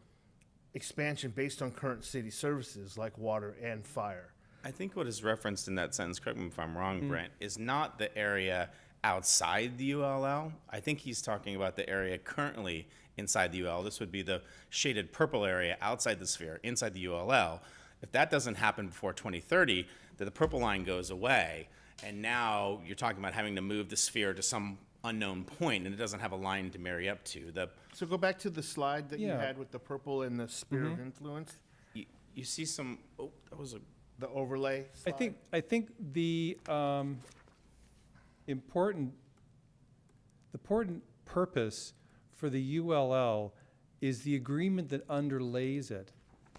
C: expansion based on current city services like water and fire.
D: I think what is referenced in that sentence, correct me if I'm wrong, Brent, is not the area outside the ULL. I think he's talking about the area currently inside the ULL. This would be the shaded purple area outside the sphere, inside the ULL. If that doesn't happen before 2030, then the purple line goes away, and now you're talking about having to move the sphere to some unknown point, and it doesn't have a line to marry up to.
C: So go back to the slide that you
L: Yeah.
C: had with the purple and the sphere of influence,
D: You see some, oh, that was a,
C: the overlay slide.
L: I think the important purpose for the ULL is the agreement that underlays it,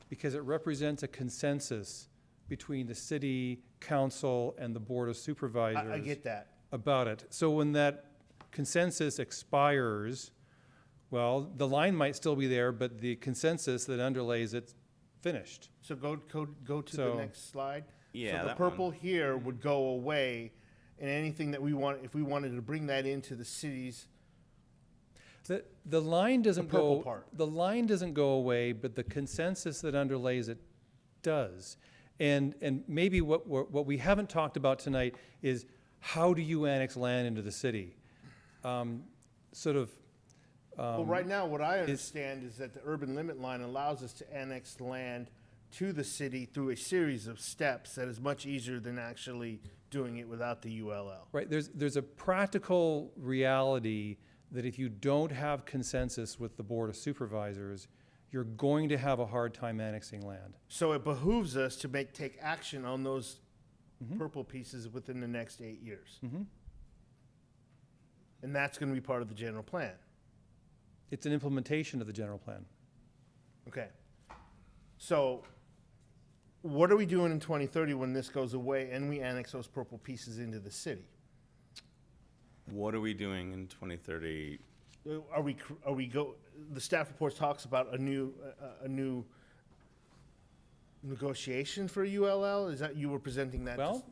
L: because it represents a consensus between the city council and the board of supervisors.
C: I get that.
L: About it. So when that consensus expires, well, the line might still be there, but the consensus that underlays it's finished.
C: So go to the next slide.
D: Yeah,
C: So the
D: that
C: purple
D: one.
C: here would go away, and anything that we want, if we wanted to bring that into the cities,
L: The line doesn't
C: The purple
L: go.
C: part.
L: The line doesn't go away, but the consensus that underlays it does. And maybe what we haven't talked about tonight is how do you annex land into the city?
C: well, right now, what I understand is that the urban limit line allows us to annex land to the city through a series of steps that is much easier than actually doing it without the ULL.
L: Right, there's a practical reality that if you don't have consensus with the Board of Supervisors, you're going to have a hard time annexing land.
C: So it behooves us to take action on those purple pieces within the next 8 years. And that's gonna be part of the general plan.
L: It's an implementation of the general plan.
C: Okay. So what are we doing in 2030 when this goes away and we annex those purple pieces into the city?
D: what are we doing in 2030?
C: The staff report talks about a new negotiation for ULL? Is that, you were presenting that?
L: Well,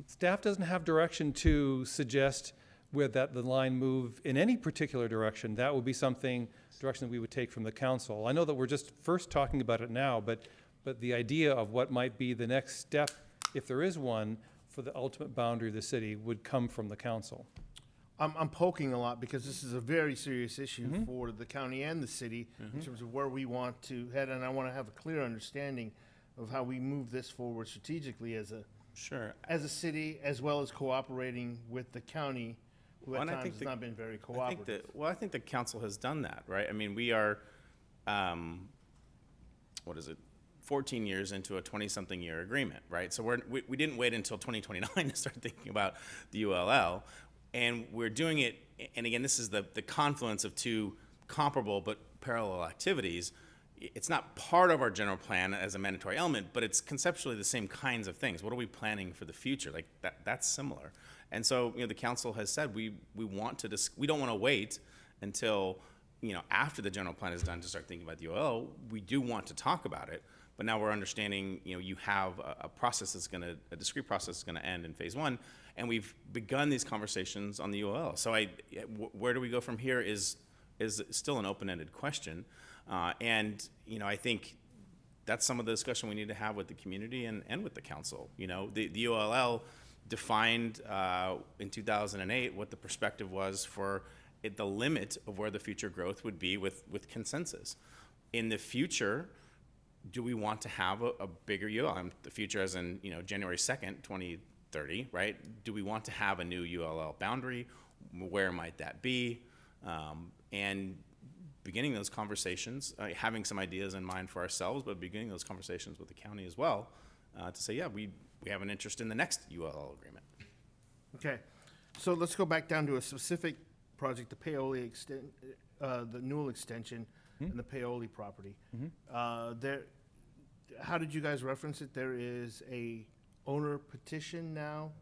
L: staff doesn't have direction to suggest that the line move in any particular direction. That would be direction that we would take from the council. I know that we're just first talking about it now, but the idea of what might be the next step, if there is one, for the ultimate boundary of the city would come from the council.
C: I'm poking a lot because this is a very serious issue for the county and the city in terms of where we want to head, and I want to have a clear understanding of how we move this forward strategically as a city, as well as cooperating with the county, who at times has not been very cooperative.
D: I think the council has done that, right? I mean, we are, 14 years into a 20-something year agreement, right? So we didn't wait until 2029 to start thinking about the ULL. And we're doing it, and again, this is the confluence of two comparable but parallel activities. It's not part of our general plan as a mandatory element, but it's conceptually the same kinds of things. What are we planning for the future? Like that's similar. And so, the council has said we want to we don't want to wait until after the general plan is done to start thinking about the ULL. We do want to talk about it, but now we're understanding, you have a process that's a discrete process is gonna end in phase one, and we've begun these conversations on the ULL. So where do we go from here is still an open-ended question. And, I think that's some of the discussion we need to have with the community and with the council. The ULL defined in 2008 what the perspective was for the limit of where the future growth would be with consensus. In the future, do we want to have a bigger ULL? The future as in, January 2nd, 2030, right? Do we want to have a new ULL boundary? Where might that be? And beginning those conversations, having some ideas in mind for ourselves, but beginning those conversations with the county as well, to say, yeah, we have an interest in the next ULL agreement.
C: Okay, so let's go back down to a specific project, the Paoli the Newell extension and the Paoli property. How did you guys reference it? There is a owner petition now?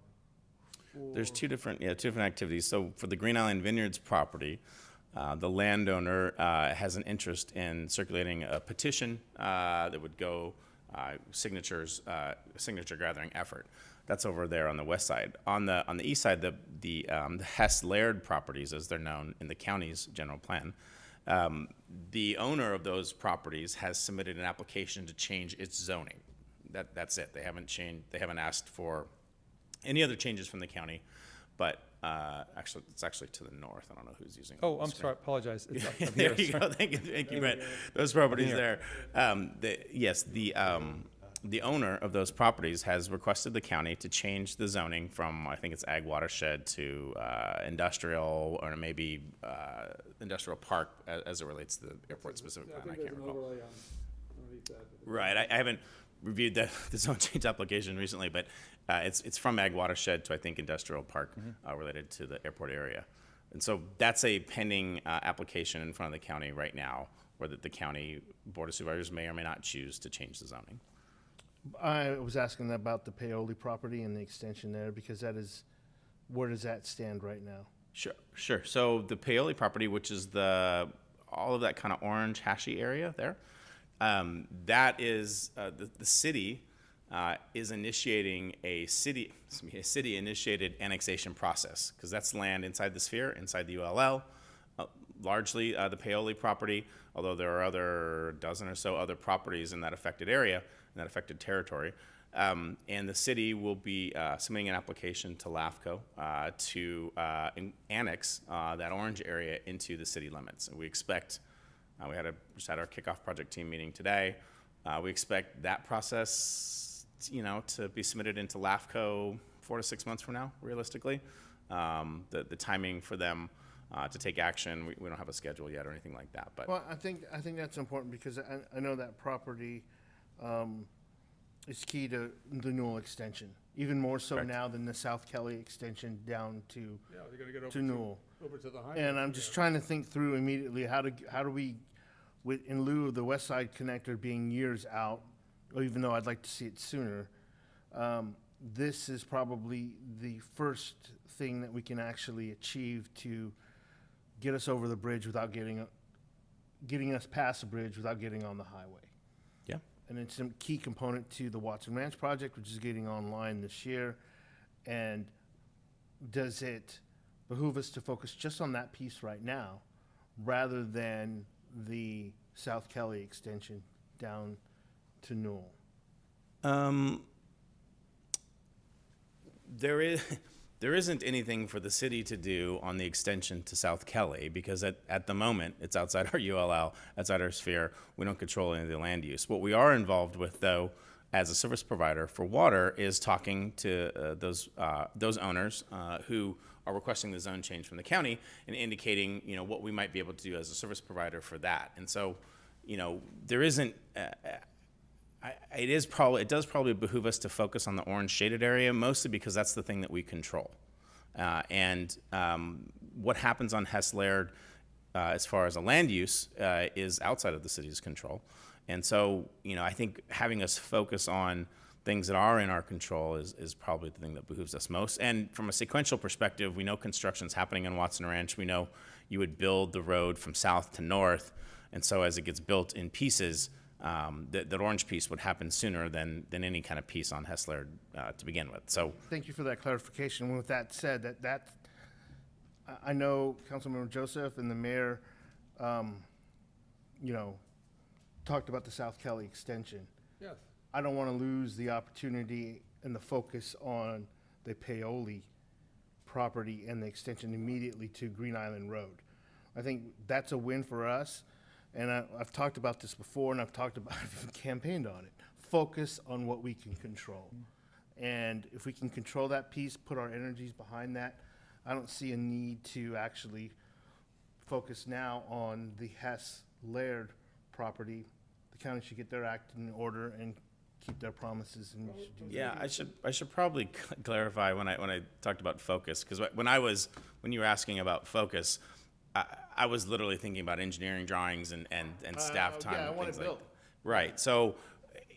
D: There's two different activities. So for the Green Island Vineyards property, the landowner has an interest in circulating a petition that would go signature gathering effort. That's over there on the west side. On the east side, the Hess Laird properties, as they're known in the county's general plan, the owner of those properties has submitted an application to change its zoning. That's it. They haven't asked for any other changes from the county, but actually, it's actually to the north. I don't know who's using.
L: Oh, I'm sorry. Apologize. It's up
D: There
L: here.
D: you go. Thank you, Brett. Those properties there. The owner of those properties has requested the county to change the zoning from, I think it's ag watershed to industrial, or maybe industrial park as it relates to the airport specific plan. I can't recall. Right. I haven't reviewed the zone change application recently, but it's from ag watershed to, I think, industrial park related to the airport area. And so that's a pending application in front of the county right now, where the county board of supervisors may or may not choose to change the zoning.
C: I was asking about the Paoli property and the extension there, because where does that stand right now?
D: Sure. So the Paoli property, which is all of that kind of orange hashy area there, that is the city is initiating a city-initiated annexation process, because that's land inside the sphere, inside the ULL, largely the Paoli property, although there are a dozen or so other properties in that affected area, in that affected territory. And the city will be submitting an application to LAFCO to annex that orange area into the city limits. And we expect, we just had our kickoff project team meeting today. We expect that process, to be submitted into LAFCO 4 to 6 months from now, realistically. The timing for them to take action, we don't have a schedule yet or anything like that. But
C: well, I think that's important, because I know that property is key to the Newell extension, even more so now than the South Kelly extension down to
A: they're gonna get over
C: to Newell.
A: over to the highway.
C: And I'm just trying to think through immediately how do we, in lieu of the West Side Connector being years out, even though I'd like to see it sooner, this is probably the first thing that we can actually achieve to get us over the bridge without getting us past the bridge without getting on the highway.
D: Yeah.
C: And it's a key component to the Watson Ranch project, which is getting online this year. And does it behoove us to focus just on that piece right now, rather than the South Kelly extension down to Newell?
D: There isn't anything for the city to do on the extension to South Kelly, because at the moment, it's outside our ULL, outside our sphere. We don't control any of the land use. What we are involved with, though, as a service provider for water, is talking to those owners who are requesting the zone change from the county and indicating, what we might be able to do as a service provider for that. And so, there isn't. It does probably behoove us to focus on the orange shaded area, mostly because that's the thing that we control. And what happens on Hess Laird, as far as a land use, is outside of the city's control. And so, I think having us focus on things that are in our control is probably the thing that behooves us most. And from a sequential perspective, we know construction's happening on Watson Ranch. We know you would build the road from south to north. And so as it gets built in pieces, that orange piece would happen sooner than any kind of piece on Hess Laird to begin with. So
C: Thank you for that clarification. With that said, I know Councilmember Joseph and the mayor, talked about the South Kelly extension.
A: Yes.
C: I don't want to lose the opportunity and the focus on the Paoli property and the extension immediately to Green Island Road. I think that's a win for us, and I've talked about this before, and I've campaigned on it. Focus on what we can control. And if we can control that piece, put our energies behind that, I don't see a need to actually focus now on the Hess Laird property. The county should get their act in order and keep their promises, and we should do that.
D: yeah, I should probably clarify when I talked about focus, because when you were asking about focus, I was literally thinking about engineering drawings and staff time
C: yeah, I
D: and
C: want
D: things
C: it
D: like
C: built.
D: that. Right. So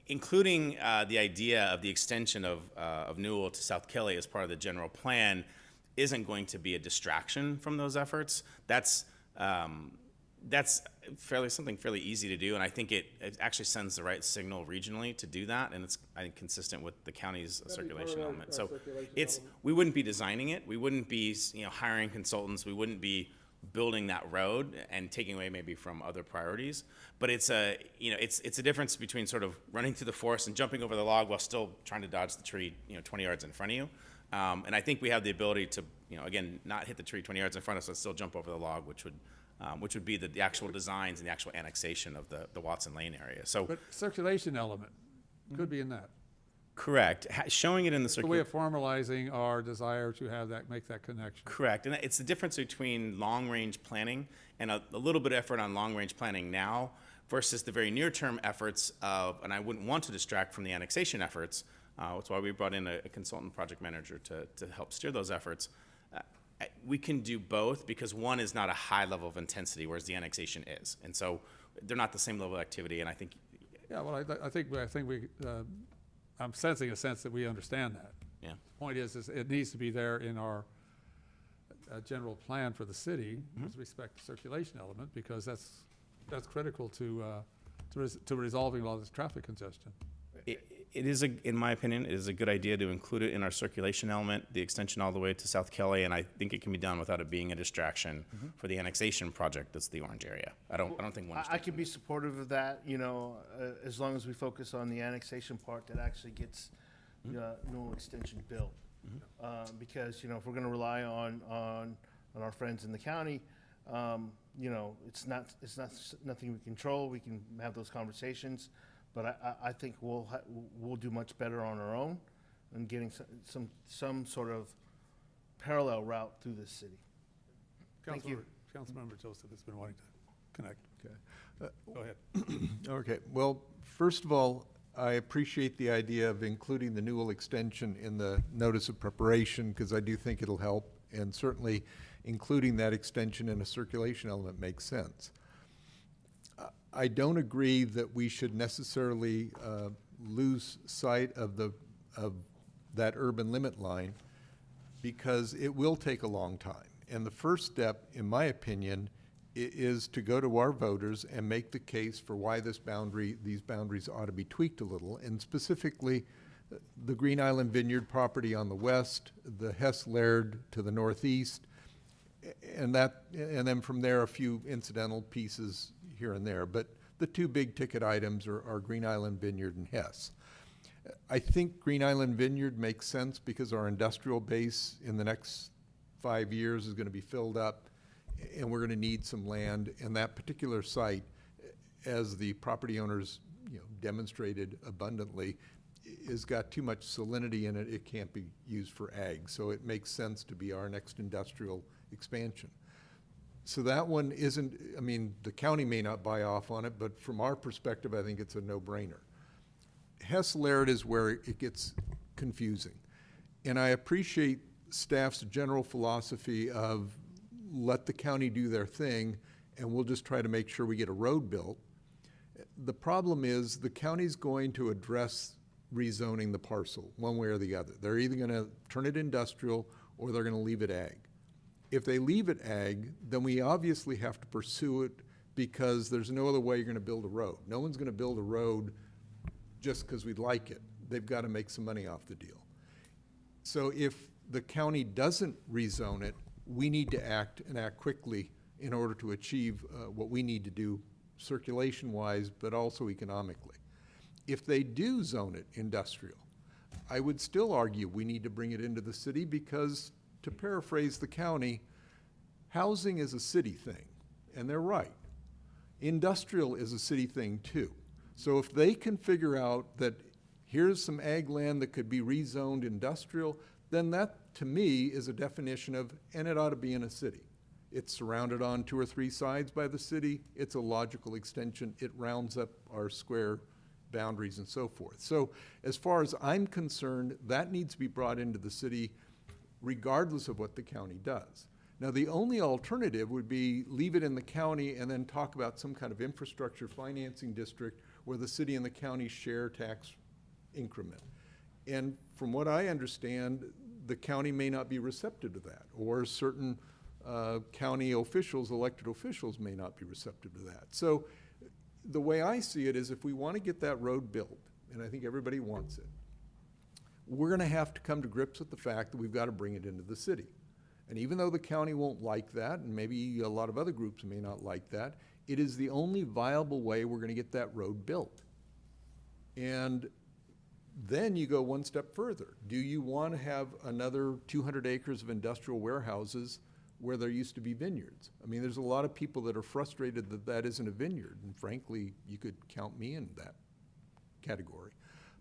D: including the idea of the extension of Newell to South Kelly as part of the general plan isn't going to be a distraction from those efforts. That's something fairly easy to do, and I think it actually sends the right signal regionally to do that, and it's, I think, consistent with the county's circulation element. So we wouldn't be designing it, we wouldn't be hiring consultants, we wouldn't be building that road and taking away maybe from other priorities, but it's a difference between sort of running through the forest and jumping over the log while still trying to dodge the tree 20 yards in front of you. And I think we have the ability to again not hit the tree 20 yards in front of us and still jump over the log, which would be the actual designs and the actual annexation of the Watson Lane area. So
A: But circulation element could be in that.
D: correct, showing it in the
A: It's a way of formalizing our desire to make that connection.
D: Correct, and it's the difference between long-range planning and a little bit of effort on long-range planning now versus the very near-term efforts of, and I wouldn't want to distract from the annexation efforts. That's why we brought in a consultant project manager to help steer those efforts. We can do both because one is not a high level of intensity, whereas the annexation is, and so they're not the same level of activity. And I think,
A: Yeah, well, I think we, I'm sensing a sense that we understand that.
D: yeah,
A: Point is it needs to be there in our general plan for the city with respect to circulation element, because that's critical to resolving a lot of this traffic congestion.
D: it is, in my opinion, it is a good idea to include it in our circulation element, the extension all the way to South Kelly, and I think it can be done without it being a distraction for the annexation project that's the orange area. I don't think one is.
C: I can be supportive of that, as long as we focus on the annexation part that actually gets Newell extension built. Because, if we're gonna rely on our friends in the county, it's nothing we control. We can have those conversations, but I think we'll do much better on our own and getting some sort of parallel route through this city. Thank you.
A: Councilmember Joseph has been wanting to connect.
E: Okay.
A: Go ahead.
E: Okay, well, first of all, I appreciate the idea of including the Newell extension in the notice of preparation, because I do think it'll help, and certainly including that extension in a circulation element makes sense. I don't agree that we should necessarily lose sight of that urban limit line, because it will take a long time. And the first step, in my opinion, is to go to our voters and make the case for why these boundaries ought to be tweaked a little, and specifically the Green Island Vineyard property on the west, the Hess Laird to the northeast, and then from there a few incidental pieces here and there. But the two big ticket items are Green Island Vineyard and Hess. I think Green Island Vineyard makes sense because our industrial base in the next 5 years is going to be filled up, and we're going to need some land. And that particular site, as the property owners demonstrated abundantly, has got too much salinity in it. It can't be used for ag. So it makes sense to be our next industrial expansion. So that one isn't, the county may not buy off on it, but from our perspective, I think it's a no-brainer. Hess Laird is where it gets confusing. And I appreciate staff's general philosophy of let the county do their thing, and we'll just try to make sure we get a road built. The problem is the county's going to address rezoning the parcel one way or the other. They're either going to turn it industrial or they're going to leave it ag. If they leave it ag, then we obviously have to pursue it because there's no other way you're going to build a road. No one's going to build a road just because we like it. They've got to make some money off the deal. So if the county doesn't rezone it, we need to act and act quickly in order to achieve what we need to do circulation-wise, but also economically. If they do zone it industrial, I would still argue we need to bring it into the city because, to paraphrase the county, housing is a city thing, and they're right. Industrial is a city thing too. So if they can figure out that here's some ag land that could be rezoned industrial, then that, to me, is a definition of, and it ought to be in a city. It's surrounded on 2 or 3 sides by the city. It's a logical extension. It rounds up our square boundaries and so forth. So as far as I'm concerned, that needs to be brought into the city regardless of what the county does. Now, the only alternative would be leave it in the county and then talk about some kind of infrastructure financing district where the city and the county share tax increment. And from what I understand, the county may not be receptive to that, or certain county officials, elected officials, may not be receptive to that. So the way I see it is if we want to get that road built, and I think everybody wants it, we're going to have to come to grips with the fact that we've got to bring it into the city. And even though the county won't like that, and maybe a lot of other groups may not like that, it is the only viable way we're going to get that road built. And then you go one step further. Do you want to have another 200 acres of industrial warehouses where there used to be vineyards? I mean, there's a lot of people that are frustrated that that isn't a vineyard, and frankly, you could count me in that category.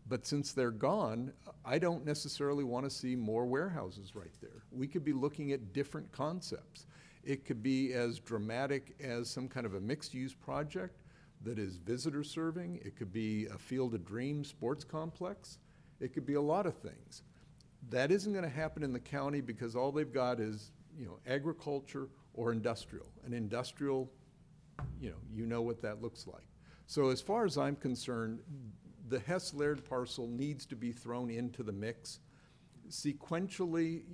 E: But since they're gone, I don't necessarily want to see more warehouses right there. We could be looking at different concepts. It could be as dramatic as some kind of a mixed-use project that is visitor serving. It could be a Field of Dreams sports complex. It could be a lot of things. That isn't going to happen in the county because all they've got is, you know, agriculture or industrial. An industrial, you know what that looks like. So as far as I'm concerned, the Hess-Laird parcel needs to be thrown into the mix. Sequentially,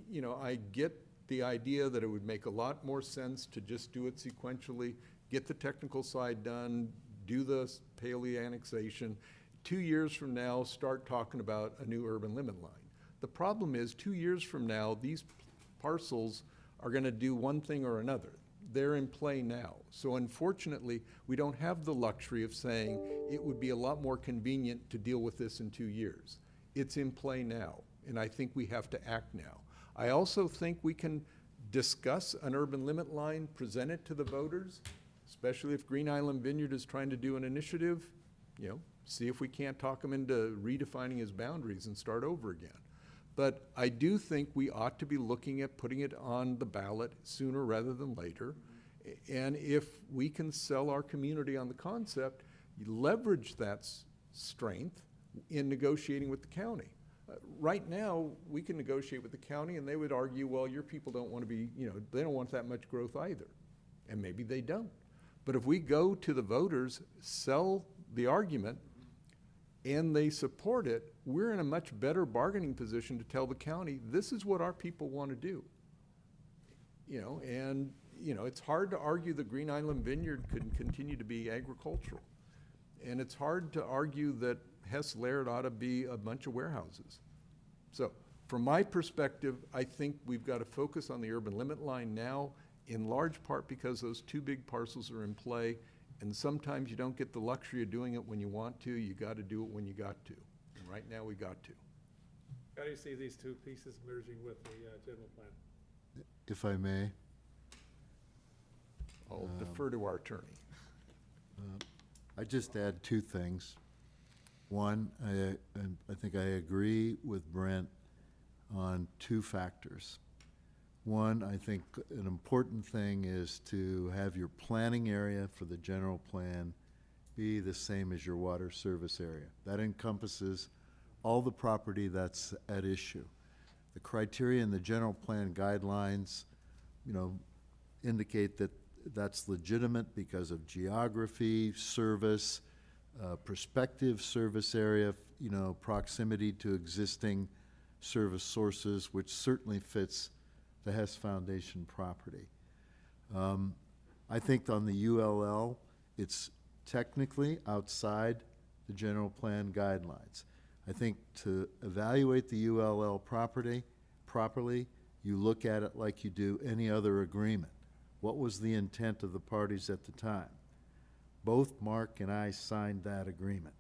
E: I get the idea that it would make a lot more sense to just do it sequentially, get the technical side done, do the Paley annexation. 2 years from now, start talking about a new urban limit line. The problem is 2 years from now, these parcels are going to do one thing or another. They're in play now. So unfortunately, we don't have the luxury of saying it would be a lot more convenient to deal with this in 2 years. It's in play now, and I think we have to act now. I also think we can discuss an urban limit line, present it to the voters, especially if Green Island Vineyard is trying to do an initiative, see if we can't talk them into redefining his boundaries and start over again. But I do think we ought to be looking at putting it on the ballot sooner rather than later. And if we can sell our community on the concept, leverage that strength in negotiating with the county. Right now, we can negotiate with the county and they would argue, well, your people don't want to be, they don't want that much growth either. And maybe they don't. But if we go to the voters, sell the argument, and they support it, we're in a much better bargaining position to tell the county, this is what our people want to do. It's hard to argue that Green Island Vineyard could continue to be agricultural. And it's hard to argue that Hess-Laird ought to be a bunch of warehouses. So from my perspective, I think we've got to focus on the urban limit line now, in large part because those 2 big parcels are in play. And sometimes you don't get the luxury of doing it when you want to. You got to do it when you got to. And right now we got to.
A: How do you see these 2 pieces merging with the general plan?
G: If I may.
E: I'll defer to our attorney.
G: I just add 2 things. One, I think I agree with Brent on 2 factors. One, I think an important thing is to have your planning area for the general plan be the same as your water service area. That encompasses all the property that's at issue. The criteria in the general plan guidelines, indicate that that's legitimate because of geography, service, prospective service area, proximity to existing service sources, which certainly fits the Hess Foundation property. I think on the ULL, it's technically outside the general plan guidelines. I think to evaluate the ULL properly, you look at it like you do any other agreement. What was the intent of the parties at the time? Both Mark and I signed that agreement.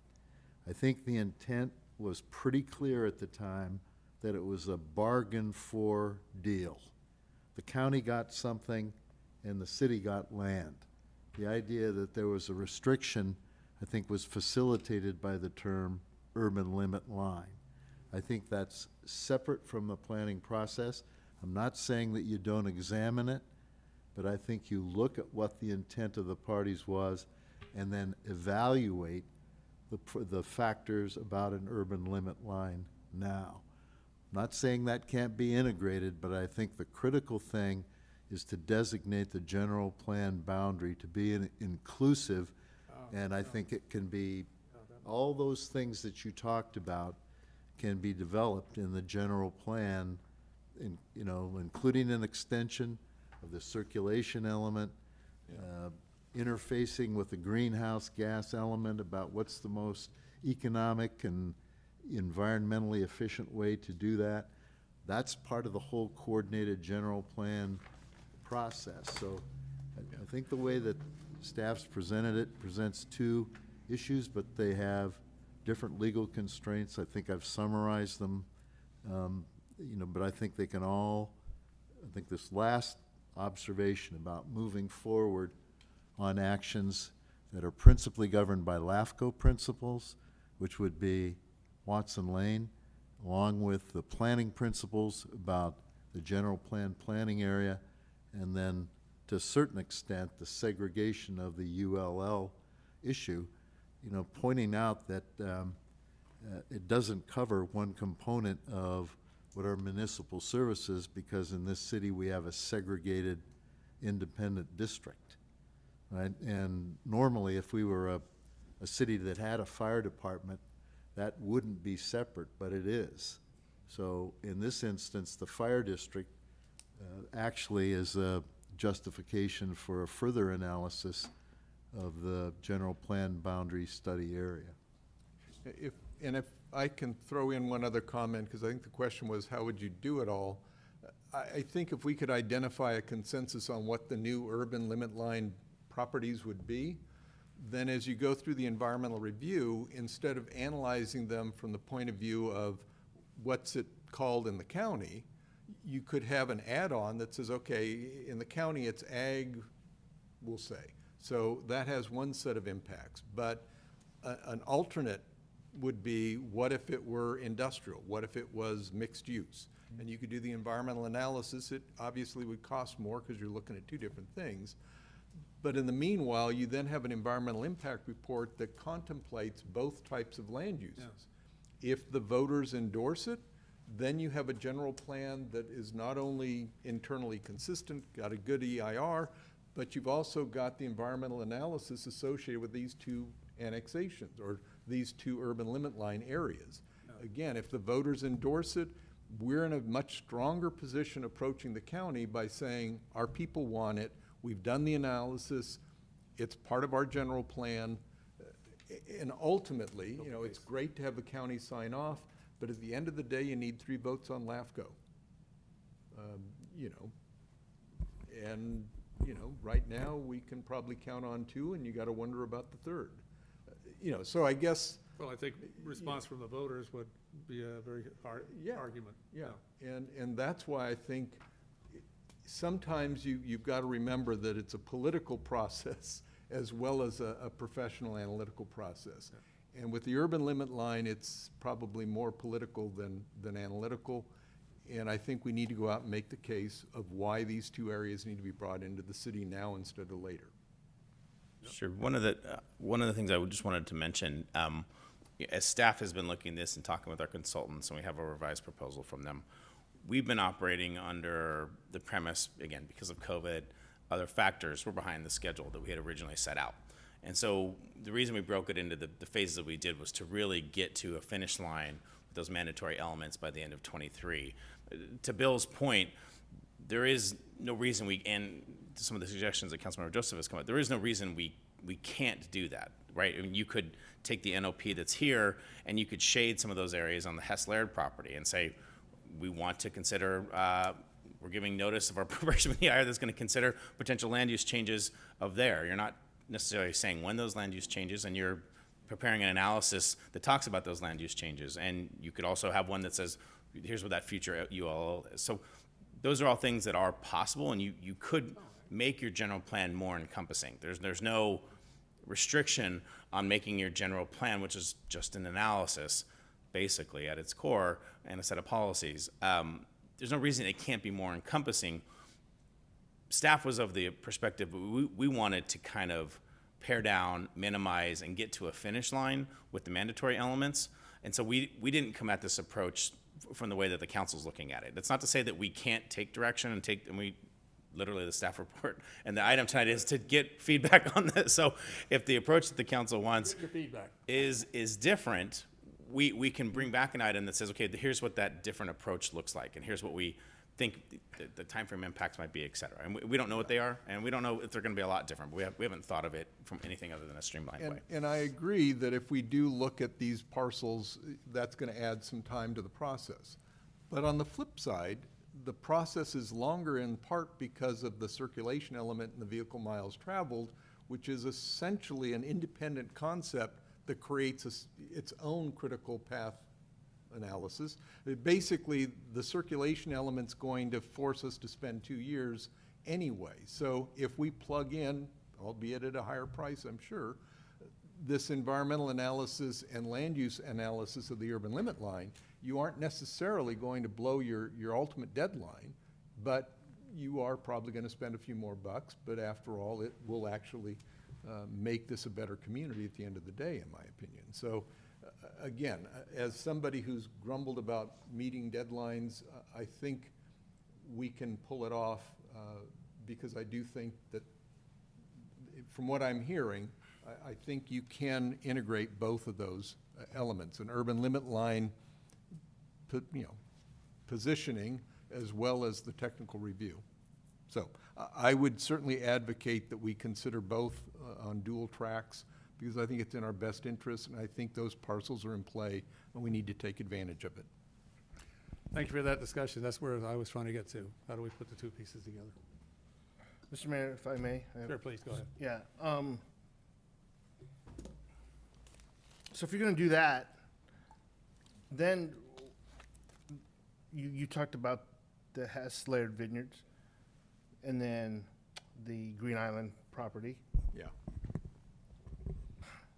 G: I think the intent was pretty clear at the time that it was a bargain for deal. The county got something and the city got land. The idea that there was a restriction, I think, was facilitated by the term urban limit line. I think that's separate from the planning process. I'm not saying that you don't examine it, but I think you look at what the intent of the parties was and then evaluate the factors about an urban limit line now. I'm not saying that can't be integrated, but I think the critical thing is to designate the general plan boundary to be inclusive, and I think it can be, all those things that you talked about can be developed in the general plan, including an extension of the circulation element, interfacing with the greenhouse gas element about what's the most economic and environmentally efficient way to do that. That's part of the whole coordinated general plan process. So I think the way that staff's presented it presents two issues, but they have different legal constraints. I think I've summarized them, but I think they can all, I think this last observation about moving forward on actions that are principally governed by LAFCO principles, which would be Watson Lane, along with the planning principles about the general plan planning area, and then to a certain extent the segregation of the ULL issue, pointing out that it doesn't cover one component of what are municipal services, because in this city we have a segregated independent district, right? And normally if we were a city that had a fire department, that wouldn't be separate, but it is. So in this instance, the fire district actually is a justification for a further analysis of the general plan boundary study area.
E: If I can throw in one other comment, because I think the question was, how would you do it all? I think if we could identify a consensus on what the new urban limit line properties would be, then as you go through the environmental review, instead of analyzing them from the point of view of what's it called in the county, you could have an add-on that says, okay, in the county it's ag, we'll say. So that has one set of impacts. But an alternate would be, what if it were industrial? What if it was mixed use? And you could do the environmental analysis. It obviously would cost more because you're looking at two different things. But in the meanwhile, you then have an environmental impact report that contemplates both types of land uses.
A: Yes.
E: If the voters endorse it, then you have a general plan that is not only internally consistent, got a good EIR, but you've also got the environmental analysis associated with these two annexations or these two urban limit line areas. Again, if the voters endorse it, we're in a much stronger position approaching the county by saying our people want it, we've done the analysis, it's part of our general plan, and ultimately, it's great to have the county sign off, but at the end of the day, you need 3 votes on LAFCO. And right now, we can probably count on 2, and you gotta wonder about the 3rd. So I guess.
A: Well, I think response from the voters would be a very hard argument.
E: Yeah, and that's why I think sometimes you've got to remember that it's a political process as well as a professional analytical process. Yeah. And with the urban limit line, it's probably more political than analytical. And I think we need to go out and make the case of why these 2 areas need to be brought into the city now instead of later.
D: Sure. One of the things I just wanted to mention, as staff has been looking at this and talking with our consultants, and we have a revised proposal from them, we've been operating under the premise, again, because of COVID, other factors, we're behind the schedule that we had originally set out. And so the reason we broke it into the phases that we did was to really get to a finish line with those mandatory elements by the end of 23. To Bill's point, there is no reason and some of the suggestions that Councilmember Joseph has come up, there is no reason we we can't do that, right? I mean, you could take the NOP that's here and you could shade some of those areas on the Hess-Laird property and say, we want to consider, we're giving notice of our preparation with the IR that's going to consider potential land use changes of there. You're not necessarily saying when those land use changes, and you're preparing an analysis that talks about those land use changes. And you could also have one that says, here's what that future ULL is. So those are all things that are possible, and you could make your general plan more encompassing. There's no restriction on making your general plan, which is just an analysis, basically, at its core, and a set of policies. There's no reason it can't be more encompassing. Staff was of the perspective, we wanted to kind of pare down, minimize, and get to a finish line with the mandatory elements. And so we didn't come at this approach from the way that the council's looking at it. That's not to say that we can't take direction and we literally, the staff report and the item tonight is to get feedback on this. So if the approach that the council wants is different, we can bring back an item that says, okay, here's what that different approach looks like, and here's what we think the timeframe impacts might be, et cetera. And we don't know what they are, and we don't know if they're going to be a lot different. But we haven't thought of it from anything other than a streamlined way.
E: And I agree that if we do look at these parcels, that's going to add some time to the process. But on the flip side, the process is longer in part because of the circulation element and the vehicle miles traveled, which is essentially an independent concept that creates its own critical path analysis. Basically, the circulation element's going to force us to spend 2 years anyway. So if we plug in, albeit at a higher price, I'm sure, this environmental analysis and land use analysis of the urban limit line, you aren't necessarily going to blow your ultimate deadline, but you are probably going to spend a few more bucks. But after all, it will actually make this a better community at the end of the day, in my opinion. So again, as somebody who's grumbled about meeting deadlines, I think we can pull it off because I do think that, from what I'm hearing, I think you can integrate both of those elements, an urban limit line, positioning, as well as the technical review. So I would certainly advocate that we consider both on dual tracks, because I think it's in our best interest, and I think those parcels are in play, and we need to take advantage of it.
A: Thank you for that discussion. That's where I was trying to get to. How do we put the two pieces together?
C: Mr. Mayor, if I may.
A: Sure, please, go ahead.
C: Yeah. So if you're going to do that, then you talked about the Hess-Laird Vineyards and then the Green Island property.
E: Yeah.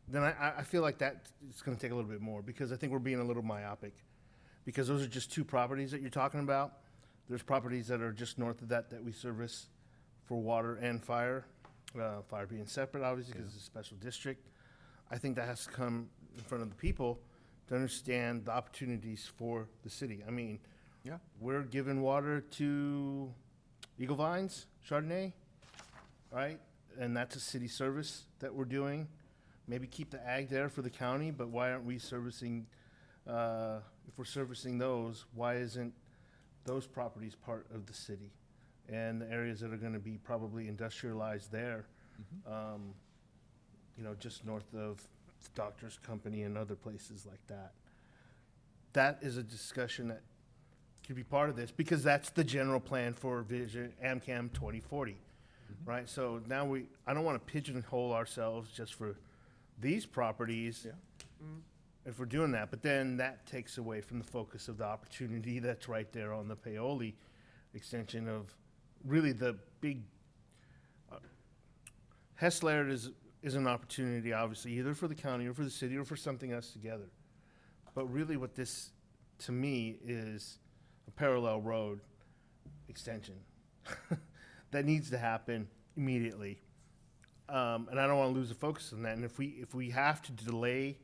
C: Then I feel like that is going to take a little bit more, because I think we're being a little myopic, because those are just two properties that you're talking about. There's properties that are just north of that we service for water and fire, fire being separate, obviously, because it's a special district. I think that has to come in front of the people to understand the opportunities for the city. I mean,
E: yeah,
C: we're giving water to Eagle Vines, Chardonnay, right? And that's a city service that we're doing. Maybe keep the ag there for the county, but why aren't we servicing, if we're servicing those, why isn't those properties part of the city? And the areas that are going to be probably industrialized there, just north of Doctor's Company and other places like that. That is a discussion that could be part of this, because that's the general plan for Vision AmCam 2040, right? So now I don't want to pigeonhole ourselves just for these properties, if we're doing that, but then that takes away from the focus of the opportunity that's right there on the Paoli extension of really the big, Hess-Laird is an opportunity, obviously, either for the county or for the city or for something else together. But really what this, to me, is a parallel road extension that needs to happen immediately. And I don't want to lose the focus on that. And if we have to delay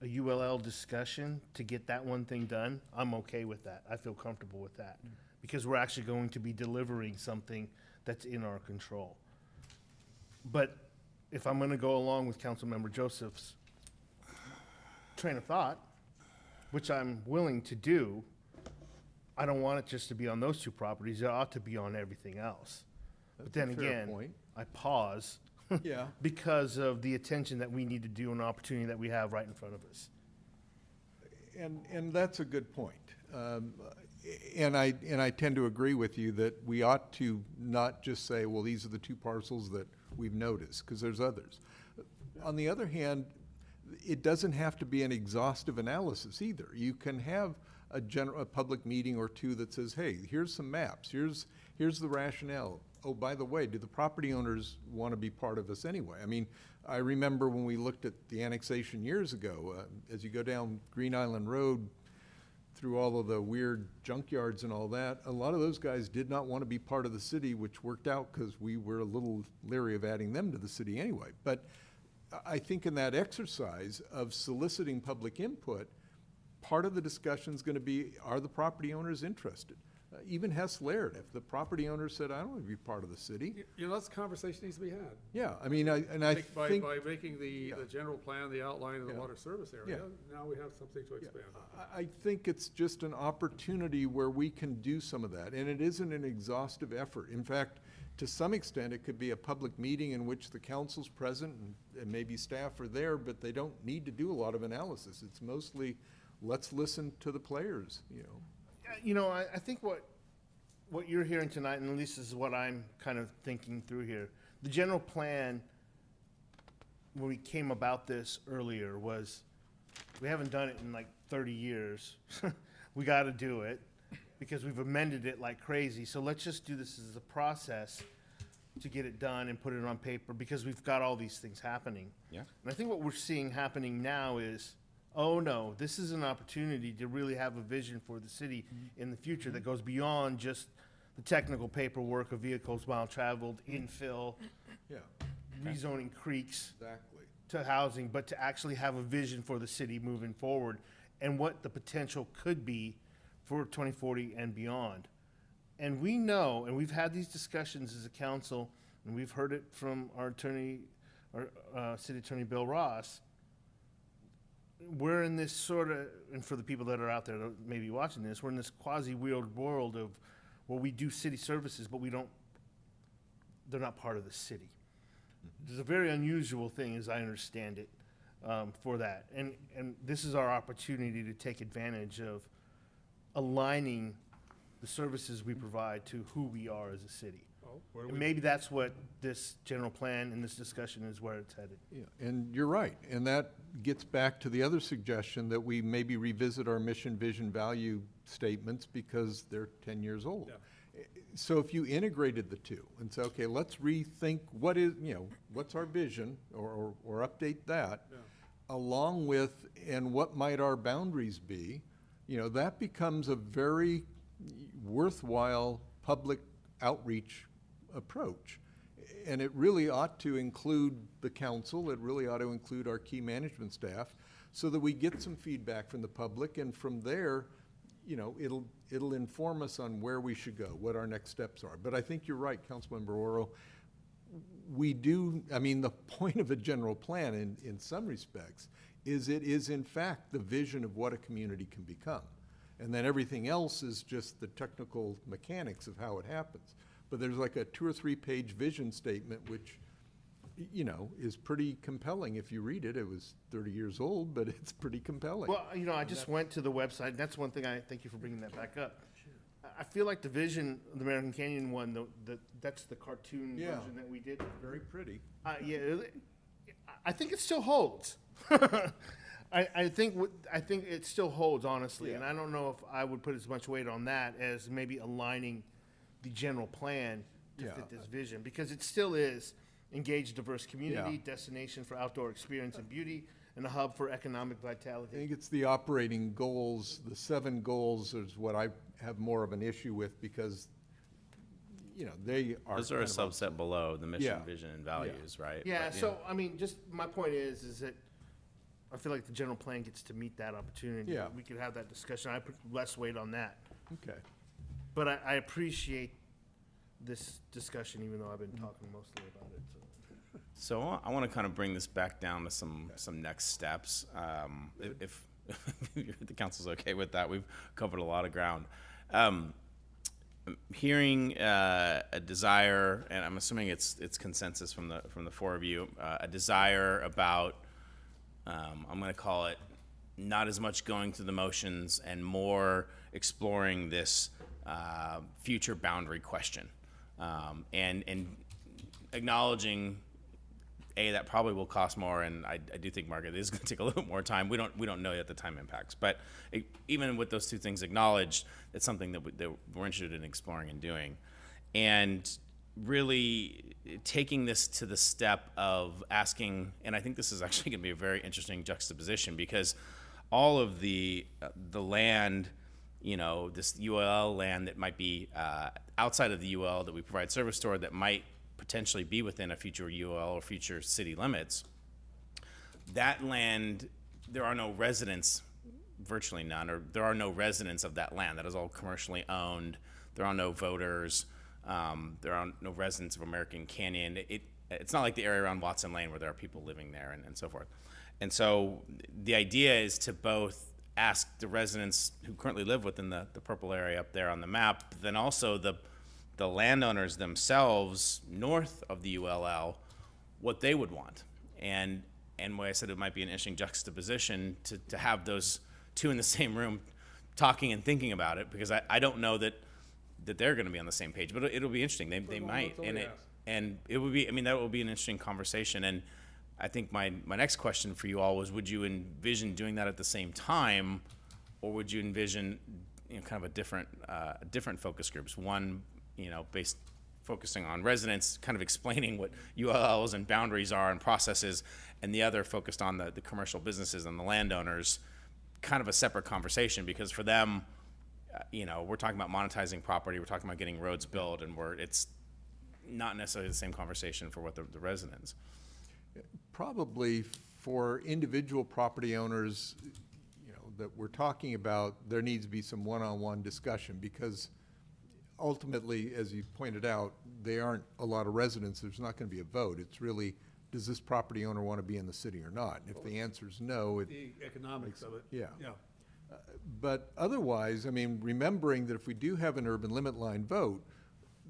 C: a ULL discussion to get that one thing done, I'm okay with that. I feel comfortable with that, because we're actually going to be delivering something that's in our control. But if I'm going to go along with Councilmember Joseph's train of thought, which I'm willing to do, I don't want it just to be on those two properties. It ought to be on everything else. But then again, I pause Yeah. Because of the attention that we need to do and the opportunity that we have right in front of us.
E: And that's a good point. And I tend to agree with you that we ought to not just say, well, these are the two parcels that we've noticed, because there's others. On the other hand, it doesn't have to be an exhaustive analysis either. You can have a public meeting or two that says, hey, here's some maps, here's the rationale. Oh, by the way, do the property owners want to be part of this anyway? I mean, I remember when we looked at the annexation years ago, as you go down Green Island Road through all of the weird junkyards and all that, a lot of those guys did not want to be part of the city, which worked out because we were a little leery of adding them to the city anyway. But I think in that exercise of soliciting public input, part of the discussion is going to be, are the property owners interested? Even Hess Laird, if the property owner said, I don't want to be part of the city.
A: You know, that's a conversation needs to be had.
E: Yeah, I mean, I think.
A: By making the general plan, the outline of the water service area, now we have something to expand on.
E: I think it's just an opportunity where we can do some of that, and it isn't an exhaustive effort. In fact, to some extent, it could be a public meeting in which the council's present and maybe staff are there, but they don't need to do a lot of analysis. It's mostly, let's listen to the players, you know.
C: You know, I think what you're hearing tonight, and at least this is what I'm kind of thinking through here, the general plan, when we came about this earlier, was we haven't done it in like 30 years. We got to do it because we've amended it like crazy. So let's just do this as a process to get it done and put it on paper because we've got all these things happening.
D: Yeah.
C: And I think what we're seeing happening now is, oh no, this is an opportunity to really have a vision for the city in the future that goes beyond just the technical paperwork of vehicles mile traveled, infill, rezoning creeks to housing, but to actually have a vision for the city moving forward and what the potential could be for 2040 and beyond. And we know, and we've had these discussions as a council, and we've heard it from our attorney, our city attorney Bill Ross. We're in this sort of, and for the people that are out there that may be watching this, we're in this quasi-weird world of where we do city services, but they're not part of the city. There's a very unusual thing, as I understand it, for that. And this is our opportunity to take advantage of aligning the services we provide to who we are as a city. And maybe that's what this general plan and this discussion is where it's headed.
E: Yeah, and you're right. And that gets back to the other suggestion that we maybe revisit our mission, vision, value statements because they're 10 years old. Yeah. So if you integrated the two and say, okay, let's rethink what's our vision or update that along with, and what might our boundaries be, that becomes a very worthwhile public outreach approach. And it really ought to include the council, it really ought to include our key management staff, so that we get some feedback from the public, and from there, it'll inform us on where we should go, what our next steps are. But I think you're right, Councilmember Oro. The point of a general plan in some respects is it is in fact the vision of what a community can become. And then everything else is just the technical mechanics of how it happens. But there's like a 2 or 3 page vision statement, which, is pretty compelling if you read it. It was 30 years old, but it's pretty compelling.
C: Well, I just went to the website, and that's one thing I thank you for bringing that back up. I feel like the vision, the American Canyon one, that's the cartoon version that we did.
E: Very pretty.
C: I think it still holds. I think it still holds, honestly, and I don't know if I would put as much weight on that as maybe aligning the general plan to fit this vision, because it still is engaged, diverse community, destination for outdoor experience and beauty, and a hub for economic vitality.
E: I think it's the operating goals, the 7 goals is what I have more of an issue with, because they are.
D: Those are a subset below the mission, vision, and values, right?
C: Yeah. Just my point is that I feel like the general plan gets to meet that opportunity.
E: Yeah.
C: We could have that discussion. I put less weight on that.
E: Okay.
C: But I appreciate this discussion, even though I've been talking mostly about it.
D: So I want to kind of bring this back down to some next steps. If the council's okay with that, we've covered a lot of ground. hearing a desire, and I'm assuming it's consensus from the four of you, a desire about, I'm going to call it, not as much going through the motions and more exploring this future boundary question, and acknowledging that probably will cost more, and I do think, Margaret, it is going to take a little bit more time. We don't know yet the time impacts, but even with those two things acknowledged, it's something that we're interested in exploring and doing, and really taking this to the step of asking. And I think this is actually going to be a very interesting juxtaposition, because all of the land, this ULL land that might be outside of the UL that we provide service toward, that might potentially be within a future UL or future city limits, that land, there are no residents, virtually none, or there are no residents of that land. That is all commercially owned. There are no voters. There are no residents of American Canyon. It's not like the area around Watson Lane where there are people living there and so forth. And so the idea is to both ask the residents who currently live within the purple area up there on the map, but then also the landowners themselves north of the ULL, what they would want. And what I said, it might be an interesting juxtaposition to have those two in the same room talking and thinking about it, because I don't know that they're going to be on the same page, but it'll be interesting. They might, and it would be, that will be an interesting conversation. And I think my next question for you all was, would you envision doing that at the same time, or would you envision kind of a different focus groups? One, focusing on residents, kind of explaining what ULLs and boundaries are and processes, and the other focused on the commercial businesses and the landowners, kind of a separate conversation, because for them, we're talking about monetizing property, we're talking about getting roads built, and it's not necessarily the same conversation for what the residents.
E: Probably for individual property owners, that we're talking about, there needs to be some one-on-one discussion, because ultimately, as you pointed out, they aren't a lot of residents. There's not going to be a vote. It's really, does this property owner want to be in the city or not? And if the answer is no,
A: the economics of it.
E: Yeah.
A: Yeah.
E: But otherwise, remembering that if we do have an urban limit line vote,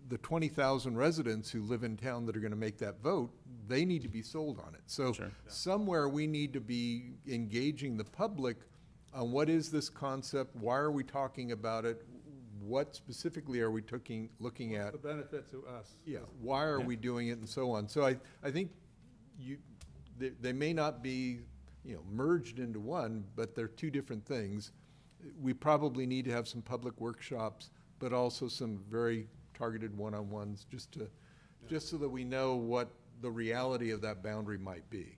E: the 20,000 residents who live in town that are going to make that vote, they need to be sold on it. So somewhere we need to be engaging the public on what is this concept, why are we talking about it, what specifically are we looking at?
A: The benefit to us.
E: Yeah, why are we doing it, and so on. So I think they may not be merged into one, but they're two different things. We probably need to have some public workshops, but also some very targeted one-on-ones, just so that we know what the reality of that boundary might be.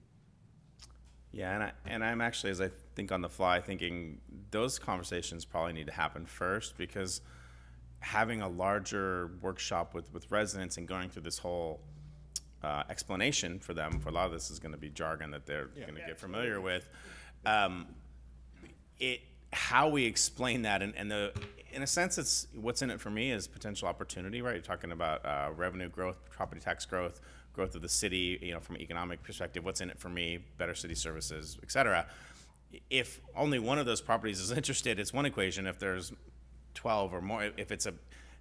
D: Yeah, and I'm actually, as I think on the fly, thinking those conversations probably need to happen first, because having a larger workshop with residents and going through this whole explanation for them, for a lot of this is going to be jargon that they're going to get familiar with. How we explain that, and in a sense, it's what's in it for me is potential opportunity, right? You're talking about revenue growth, property tax growth of the city, from an economic perspective. What's in it for me? Better city services, et cetera. If only one of those properties is interested, it's one equation. If there's 12 or more, if it's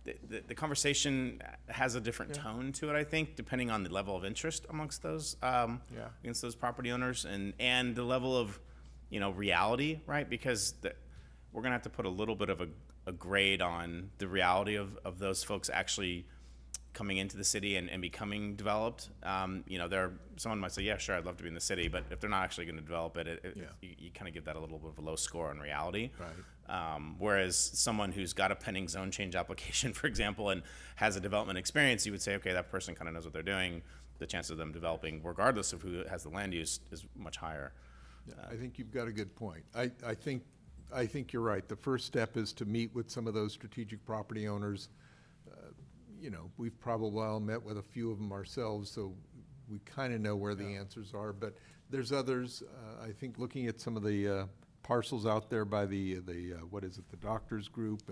D: the conversation has a different tone to it, I think, depending on the level of interest amongst those against those property owners, and the level of reality, right? Because we're gonna have to put a little bit of a grade on the reality of those folks actually coming into the city and becoming developed. Someone might say, yeah, sure, I'd love to be in the city, but if they're not actually going to develop it, you kind of give that a little bit of a low score on reality. Right. Whereas someone who's got a pending zone change application, for example, and has a development experience, you would say, okay, that person kind of knows what they're doing. The chance of them developing, regardless of who has the land use, is much higher.
E: Yeah, I think you've got a good point. I think you're right. The first step is to meet with some of those strategic property owners. We've probably all met with a few of them ourselves, so we kind of know where the answers are. But there's others. I think looking at some of the parcels out there by the Doctors Group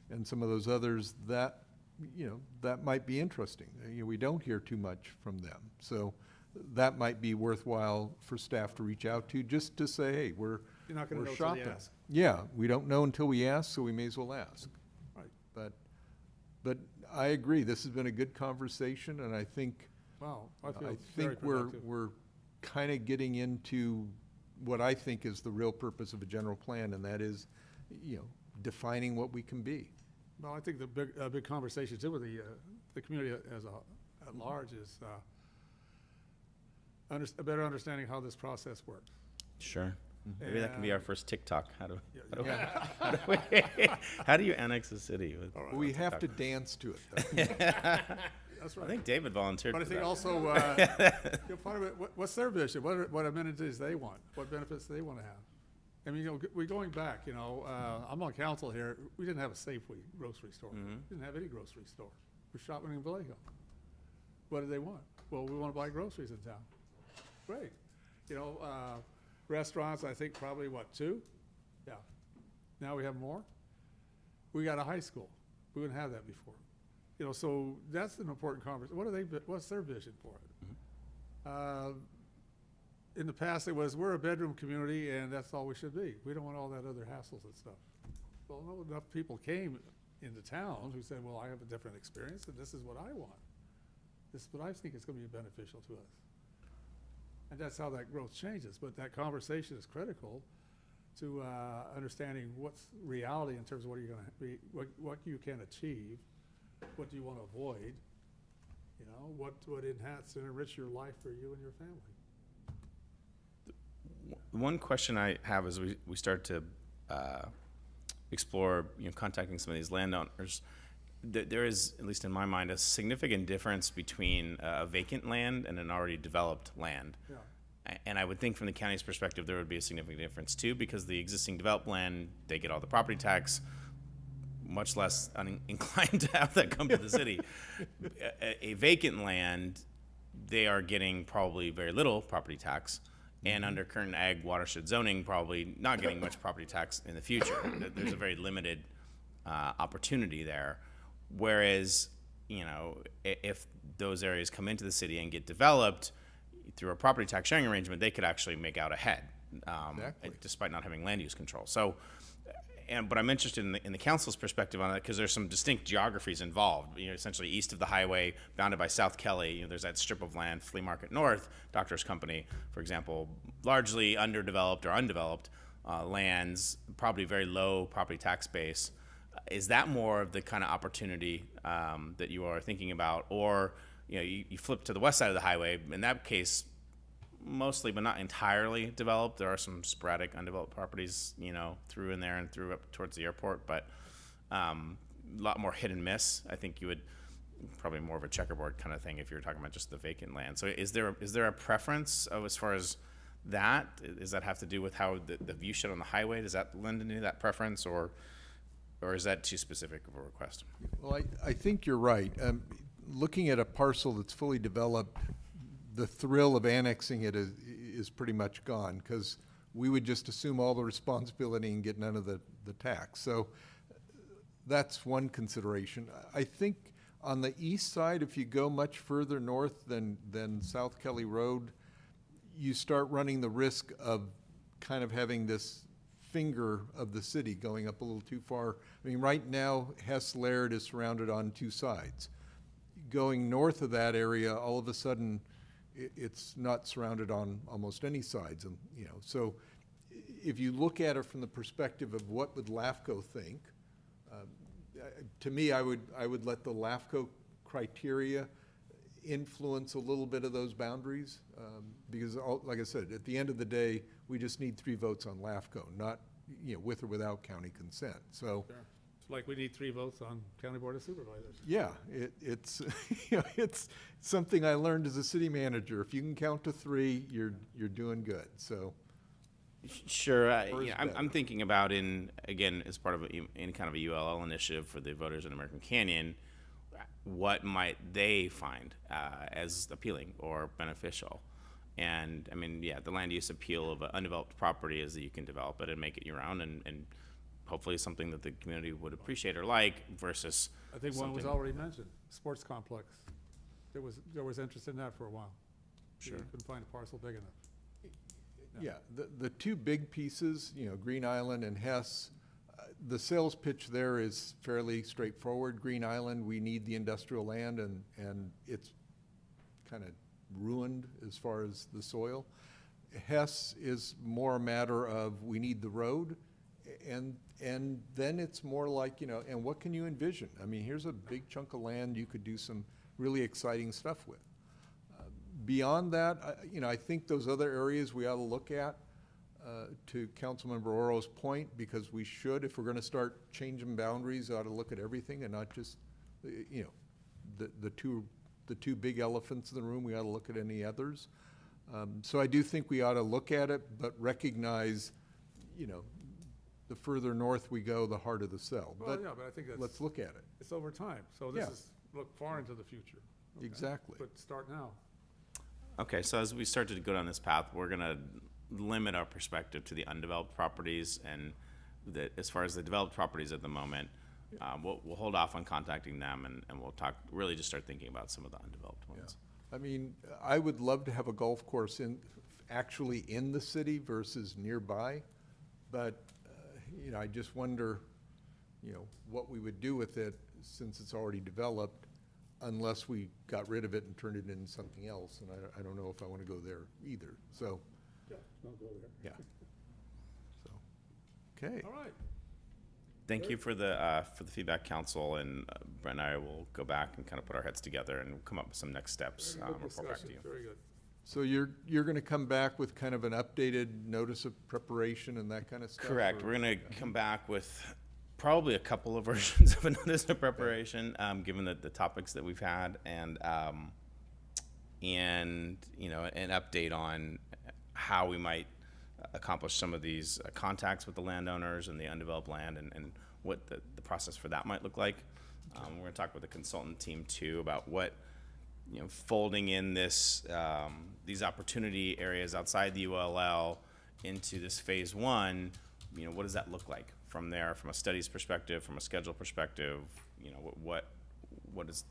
E: and some of those others, that might be interesting. We don't hear too much from them, so that might be worthwhile for staff to reach out to, just to say, hey, we're
A: You're not going to know
E: shopping.
A: until you ask.
E: Yeah, we don't know until we ask, so we may as well ask.
A: Right.
E: But But I agree, this has been a good conversation, and I think,
A: Wow, I feel
E: I
A: very
E: think we're,
A: productive.
E: we're kind of getting into what I think is the real purpose of a general plan, and that is, defining what we can be.
A: Well, I think the big conversation too with the community as at large is a better understanding how this process works.
D: Sure. Maybe that can be our first TikTok.
A: Yeah.
D: How do you annex a city?
E: We have to dance to it, though.
A: That's right.
D: I think David volunteered
A: But I
D: for
A: think
D: that.
A: also, part of it, what's their vision? What amenities they want? What benefits they want to have? I mean, we're going back, I'm on council here. We didn't have a Safeway grocery store.
D: Mhm.
A: Didn't have any grocery store. We're shopping in Vallejo. What did they want? Well, we want to buy groceries in town. Great. Restaurants, I think probably two? Yeah. Now we have more. We got a high school. We wouldn't have that before. So that's an important conversation. What's their vision for it? In the past, it was, we're a bedroom community and that's all we should be. We don't want all that other hassles and stuff. Well, no, enough people came into town who said, well, I have a different experience and this is what I want. This is what I think is going to be beneficial to us. And that's how that growth changes. But that conversation is critical to understanding what's reality in terms of what you're going to be, what you can achieve, what do you want to avoid, what would enhance and enrich your life for you and your family.
D: One question I have as we start to explore, contacting some of these landowners, there is, at least in my mind, a significant difference between a vacant land and an already developed land.
A: Yeah.
D: And I would think from the county's perspective, there would be a significant difference too, because the existing developed land, they get all the property tax, much less inclined to have that come to the city. A vacant land, they are getting probably very little property tax, and under current ag watershed zoning, probably not getting much property tax in the future. There's a very limited opportunity there. Whereas, if those areas come into the city and get developed through a property tax sharing arrangement, they could actually make out ahead, despite not having land use control. So, but I'm interested in the council's perspective on that, because there's some distinct geographies involved. Essentially east of the highway, bounded by South Kelly, there's that strip of land, Flea Market North, Doctor's Company, for example, largely underdeveloped or undeveloped lands, probably very low property tax base. Is that more of the kind of opportunity that you are thinking about? Or, you flip to the west side of the highway, in that case, mostly but not entirely developed. There are some sporadic undeveloped properties, through in there and through up towards the airport, but a lot more hit and miss. I think you would probably more of a checkerboard kind of thing if you were talking about just the vacant land. So is there a preference as far as that? Does that have to do with how the view shed on the highway? Does that lend into that preference, or is that too specific of a request?
E: Well, I think you're right. Looking at a parcel that's fully developed, the thrill of annexing it is pretty much gone, because we would just assume all the responsibility and get none of the tax. So that's one consideration. I think on the east side, if you go much further north than South Kelly Road, you start running the risk of kind of having this finger of the city going up a little too far. I mean, right now, Hess Laird is surrounded on two sides. Going north of that area, all of a sudden, it's not surrounded on almost any sides, and so if you look at it from the perspective of what would LAFCO think, to me, I would let the LAFCO criteria influence a little bit of those boundaries, because, like I said, at the end of the day, we just need 3 votes on LAFCO, not with or without county consent. So.
A: Sure. It's like we need 3 votes on County Board of Supervisors.
E: Yeah, it's it's something I learned as a city manager. If you can count to 3, you're doing good. So.
D: Sure. I'm thinking about again, as part of any kind of a ULL initiative for the voters in American Canyon, what might they find as appealing or beneficial? And I mean, the land use appeal of an undeveloped property is that you can develop it and make it your own, and hopefully something that the community would appreciate or like, versus
A: I think one was already mentioned, sports complex. There was interest in that for a while.
D: Sure.
A: You couldn't find a parcel big enough.
E: Yeah, the 2 big pieces, Green Island and Hess, The sales pitch there is fairly straightforward. Green Island, we need the industrial land, and it's kind of ruined as far as the soil. Hess is more a matter of we need the road, and then it's more like, you know, and what can you envision? I mean, here's a big chunk of land you could do some really exciting stuff with. Beyond that, you know, I think those other areas we ought to look at, to Councilmember Oro's point, because we should, if we're going to start changing boundaries, ought to look at everything and not just, you know, the two big elephants in the room. We ought to look at any others. So I do think we ought to look at it, but recognize, you know, the further north we go, the harder the sell.
A: Well, yeah, but I think that's.
E: Let's look at it.
A: It's over time, so this
E: Yeah.
A: is, look far into the future. Okay.
E: Exactly.
A: But start now.
D: Okay, so as we start to go down this path, we're gonna limit our perspective to the undeveloped properties, and as far as the developed properties at the moment, we'll hold off on contacting them, and we'll really just start thinking about some of the undeveloped ones.
E: I mean, I would love to have a golf course actually in the city versus nearby, but, you know, I just wonder, you know, what we would do with it since it's already developed, unless we got rid of it and turned it into something else, and I don't know if I want to go there either, so.
A: Yeah, don't go there.
E: Yeah. So, okay.
A: All right.
D: Thank you for the feedback, council, and Brent and I will go back and kind of put our heads together and come up with some next steps,
A: Very good
D: report back to
A: discussion.
D: you.
A: Very good.
E: So you're going to come back with kind of an updated notice of preparation and that kind of stuff?
D: Correct.
E: or-
D: We're gonna come back with probably a couple of versions of a notice of preparation, given the topics that we've had, and you know, an update on how we might accomplish some of these contacts with the landowners and the undeveloped land, and what the process for that might look like. We're gonna talk with the consultant team too about what, you know, folding in this, these opportunity areas outside the ULL into this phase one, you know, what does that look like from there, from a studies perspective, from a schedule perspective, you know, what is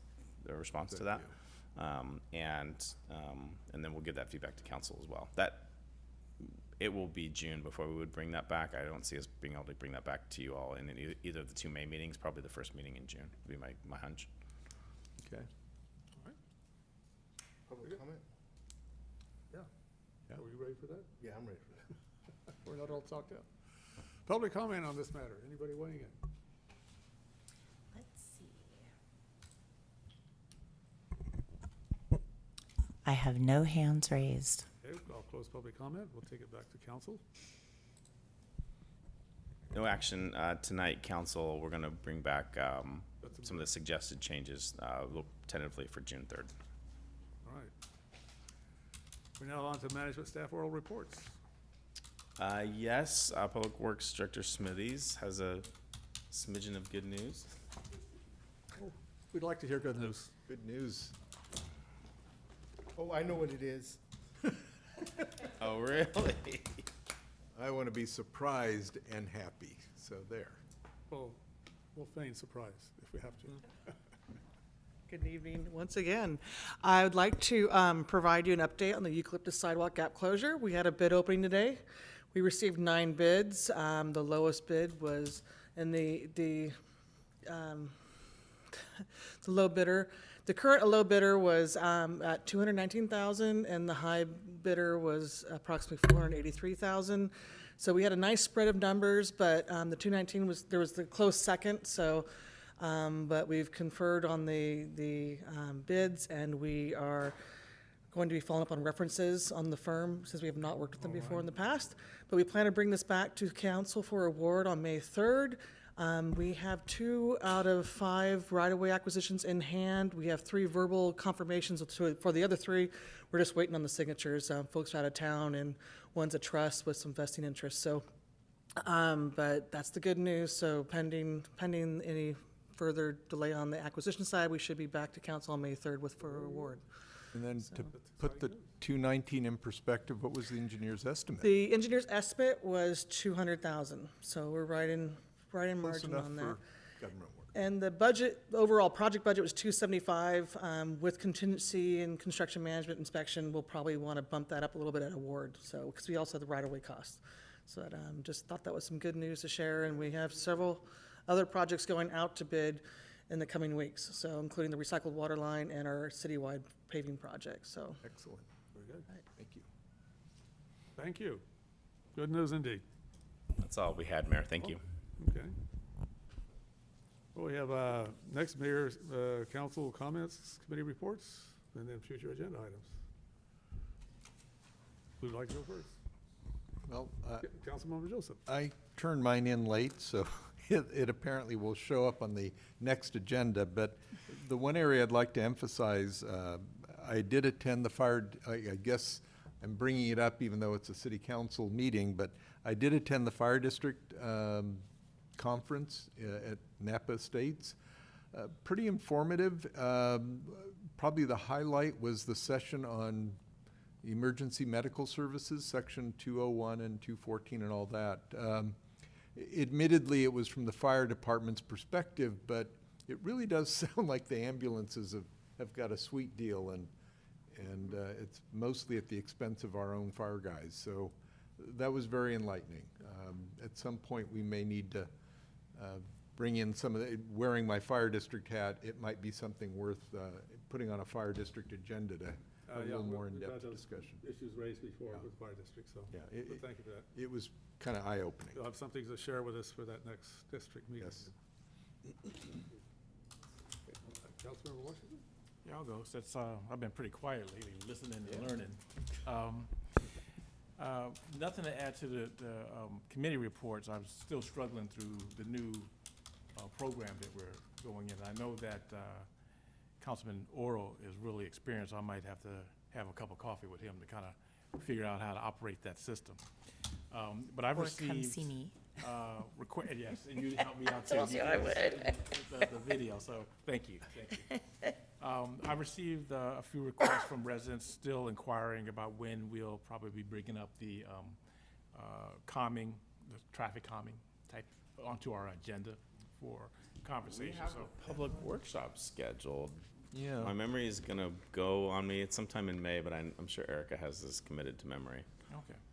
D: the response to that? And then we'll give that feedback to council as well. It will be June before we would bring that back. I don't see us being able to bring that back to you all in either of the two May meetings, probably the first meeting in June would be my hunch.
E: Okay.
C: Public comment?
A: Yeah. Are you ready for that?
C: Yeah, I'm ready for that.
A: We're not all talked out. Public comment on this matter. Anybody weighing in?
B: Let's see. I have no hands raised.
A: Okay, I'll close public comment. We'll take it back to council.
D: No action tonight, council. We're gonna bring back some of the suggested changes, tentatively for June 3rd.
A: All right. We're now on to management staff oral reports.
D: Yes, Public Works Director Smithies has a smidgen of good news.
A: We'd like to hear good news.
E: Good news.
C: Oh, I know what it is.
D: Oh, really?
E: I want to be surprised and happy, so there.
A: Well, we'll feign surprise if we have to.
K: Good evening once again. I would like to provide you an update on the Eucalyptus Sidewalk Gap closure. We had a bid opening today. We received 9 bids. The lowest bid was, and the low bidder, the current low bidder was at $219,000, and the high bidder was approximately $483,000. So we had a nice spread of numbers, but the 219 was, there was the close second. So, but we've conferred on the bids, and we are going to be following up on references on the firm, since we have not worked with them before in the past. But we plan to bring this back to council for award on May 3rd. We have 2 out of 5 right-of-way acquisitions in hand. We have 3 verbal confirmations. For the other 3, we're just waiting on the signatures. Folks are out of town, and one's a trust with some vesting interest. So, but that's the good news. So pending any further delay on the acquisition side, we should be back to council on May 3rd for award.
E: And then to put the 219 in perspective, what was the engineer's estimate?
K: The engineer's estimate was 200,000. So we're right in
E: Close
K: margin
E: enough
K: on that.
E: for government work.
K: And the budget, overall project budget was 275. With contingency and construction management inspection, we'll probably want to bump that up a little bit at award. So, because we also have the right-of-way costs. So that, just thought that was some good news to share, and we have several other projects going out to bid in the coming weeks, so including the recycled water line and our citywide paving project, so.
A: Excellent. Very good. Thank you. Thank you. Good news indeed.
D: That's all we had, Mayor. Thank you.
A: Okay. Well, we have, next mayor's, council comments, committee reports, and then future agenda items. Who'd like to go first?
E: Well,
A: Councilmember Joseph.
E: I turned mine in late, so it apparently will show up on the next agenda. But the one area I'd like to emphasize, I did attend the fire, I guess I'm bringing it up even though it's a city council meeting, but I did attend the fire district conference at Napa Estates. Pretty informative. Probably the highlight was the session on emergency medical services, section 201 and 214 and all that. Admittedly, it was from the fire department's perspective, but it really does sound like the ambulances have got a sweet deal, and it's mostly at the expense of our own fire guys. So that was very enlightening. At some point, we may need to bring in some of the, wearing my fire district hat, it might be something worth putting on a fire district agenda to have a little more in-depth discussion.
A: Issues raised before with fire district, so.
E: Yeah,
A: So thank you for that.
E: It was kind of eye-opening.
A: You'll have something to share with us for that next district meeting.
E: Yes.
A: Councilmember Washington?
F: Yeah, I'll go, since I've been pretty quiet lately, listening and learning. Nothing to add to the committee reports. I'm still struggling through the new program that we're going in. I know that Councilman Oro is really experienced. I might have to have a cup of coffee with him to kind of figure out how to operate that system. But I've
B: Or
F: received.
B: come see me.
F: Yes, and you help me out too.
B: Told you I would.
F: The video, so thank you. I received a few requests from residents still inquiring about when we'll probably be bringing up the calming, the traffic calming type onto our agenda for conversation. So
D: Public workshop scheduled.
E: Yeah.
D: My memory is gonna go on me. It's sometime in May, but I'm sure Erica has this committed to memory.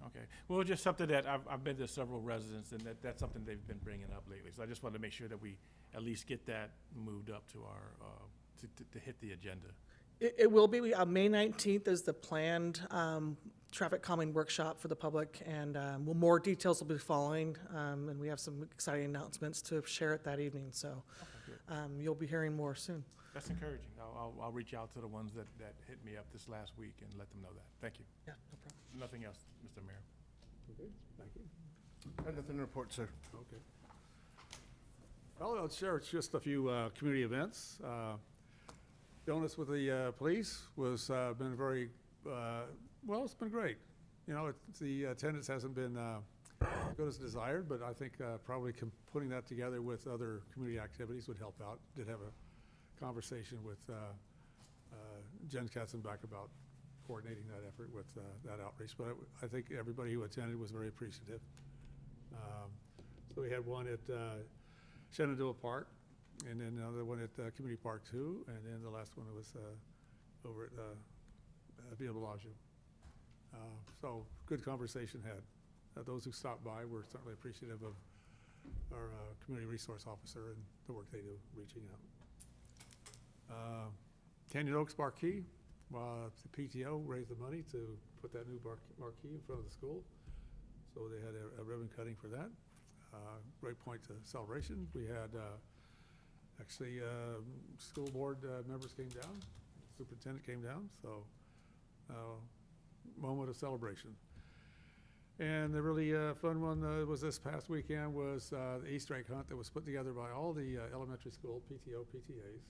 F: Okay. Well, just something that I've been to several residents, and that's something they've been bringing up lately. So I just wanted to make sure that we at least get that moved up to our, to hit the agenda.
K: It will be, May 19th is the planned traffic calming workshop for the public, and more details will be following, and we have some exciting announcements to share it that evening, so you'll be hearing more soon.
F: That's encouraging. I'll reach out to the ones that hit me up this last week and let them know that. Thank you.
K: Yeah, no problem.
F: Nothing else, Mr. Mayor.
A: Okay, thank you.
C: I have nothing to report, sir.
A: Okay. Well, I'll share just a few community events. Illness with the police was been very, well, it's been great. You know, the attendance hasn't been good as desired, but I think probably putting that together with other community activities would help out. Did have a conversation with Jen Katzenbach about coordinating that effort with that outreach, but I think everybody who attended was very appreciative. So we had one at Shenandoah Park, and then another one at Community Park 2, and then the last one was over at Villa Bellagio. So good conversation had. Those who stopped by were certainly appreciative of our community resource officer and the work they do reaching out. Canyon Oaks Marquee, the PTO raised the money to put that new marquee in front of the school. So they had a ribbon cutting for that. Great point to celebration. We had actually school board members came down, superintendent came down, so moment of celebration. And the really fun one was this past weekend was the Easter egg hunt that was put together by all the elementary school PTO, PTAs.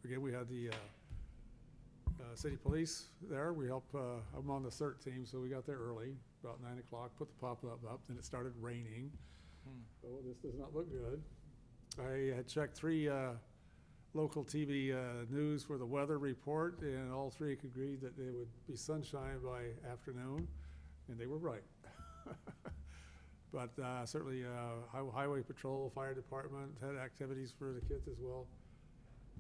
A: Again, we had the city police there. We helped, I'm on the CERT team, so we got there early, about 9 o'clock, put the pop-up up, then it started raining. So this does not look good. I had checked 3 local TV news for the weather report, and all 3 agreed that it would be sunshine by afternoon, and they were right. But certainly Highway Patrol, Fire Department had activities for the kids as well.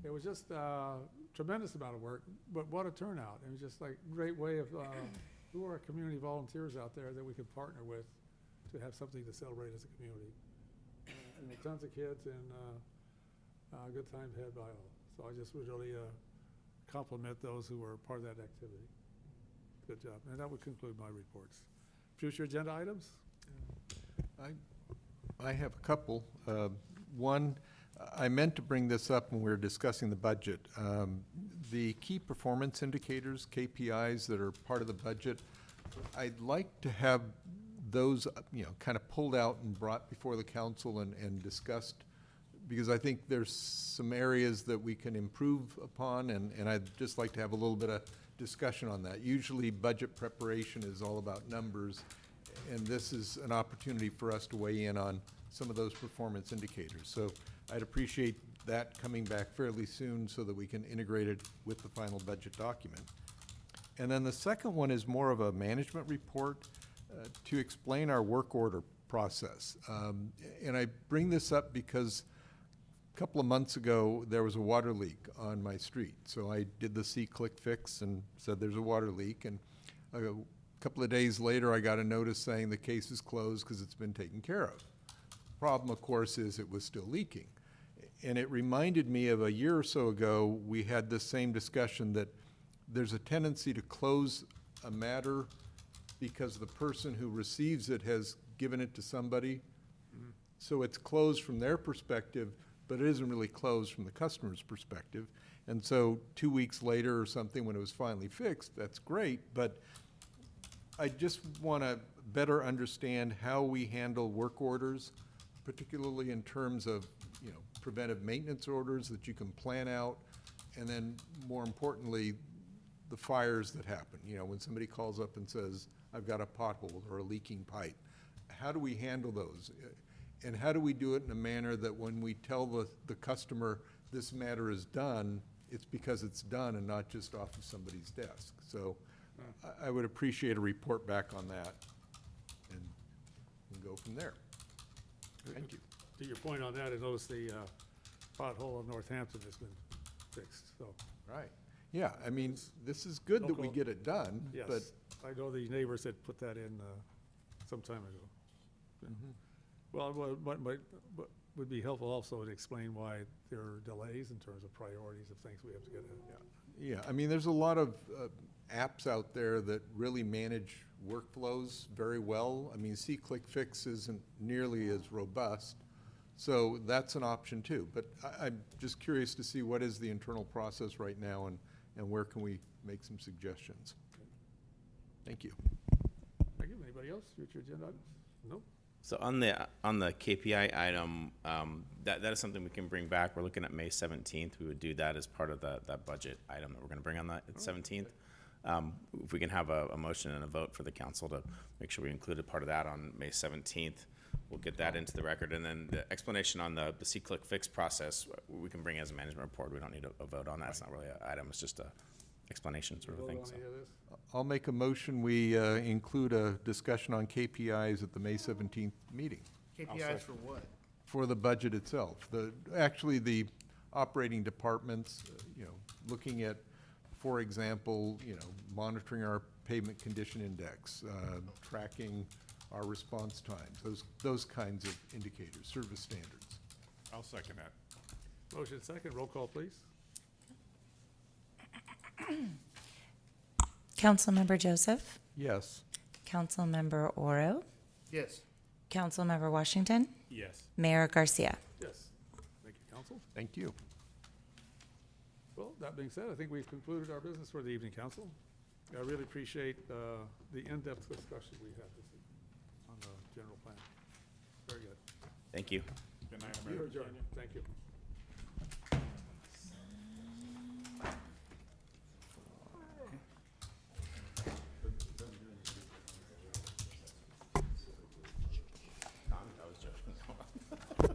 A: It was just a tremendous amount of work, but what a turnout. It was just like a great way of who are community volunteers out there that we could partner with to have something to celebrate as a community? And tons of kids and good times had by all. So I just would really compliment those who were part of that activity. Good job. And that would conclude my reports. Future agenda items?
E: I have a couple. One, I meant to bring this up when we were discussing the budget. The key performance indicators, KPIs that are part of the budget, I'd like to have those, kind of pulled out and brought before the council and discussed, because I think there's some areas that we can improve upon, and I'd just like to have a little bit of discussion on that. Usually budget preparation is all about numbers, and this is an opportunity for us to weigh in on some of those performance indicators. So I'd appreciate that coming back fairly soon so that we can integrate it with the final budget document. And then the second one is more of a management report to explain our work order process. And I bring this up because a couple of months ago, there was a water leak on my street. So I did the see-click fix and said there's a water leak. And a couple of days later, I got a notice saying the case is closed because it's been taken care of. Problem, of course, is it was still leaking. And it reminded me of a year or so ago, we had this same discussion that there's a tendency to close a matter because the person who receives it has given it to somebody. So it's closed from their perspective, but it isn't really closed from the customer's perspective. And so 2 weeks later or something, when it was finally fixed, that's great, but I just want to better understand how we handle work orders, particularly in terms of, preventive maintenance orders that you can plan out, and then more importantly, the fires that happen. When somebody calls up and says, I've got a pothole or a leaking pipe, how do we handle those? And how do we do it in a manner that when we tell the customer this matter is done, it's because it's done and not just off of somebody's desk? So I would appreciate a report back on that and go from there. Thank you.
A: To your point on that, I noticed the pothole in Northampton has been fixed, so.
E: Right. Yeah, I mean, this is good that we get it done,
A: Yes,
E: but
A: I know the neighbors had put that in some time ago. Well, what would be helpful also to explain why there are delays in terms of priorities of things we have to get in.
E: yeah, I mean, there's a lot of apps out there that really manage workflows very well. I mean, see-click fix isn't nearly as robust, so that's an option too. But I'm just curious to see what is the internal process right now and where can we make some suggestions. Thank you.
A: Thank you. Anybody else? Future agenda items? No?
D: So on the KPI item, that is something we can bring back. We're looking at May 17th. We would do that as part of that budget item that we're going to bring on that 17th. If we can have a motion and a vote for the council to make sure we included part of that on May 17th, we'll get that into the record. And then the explanation on the see-click fix process, we can bring as a management report. We don't need a vote on that. It's not really an item. It's just a explanation sort of thing. So.
E: I'll make a motion. We include a discussion on KPIs at the May 17th meeting.
C: KPIs for what?
E: For the budget itself. Actually, the operating departments, looking at, for example, monitoring our pavement condition index, tracking our response times, those kinds of indicators, service standards.
A: I'll second that. Motion second. Roll call, please.
B: Councilmember Joseph,
E: Yes.
B: Councilmember Oro,
C: Yes.
B: Councilmember Washington,
A: Yes.
B: Mayor Garcia.
A: Yes. Thank you, council.
E: Thank you.
A: Well, that being said, I think we've concluded our business for the evening, council. I really appreciate the in-depth discussion we had this evening on the general plan. Very good.
D: Thank you.
A: Good night, America. Thank you.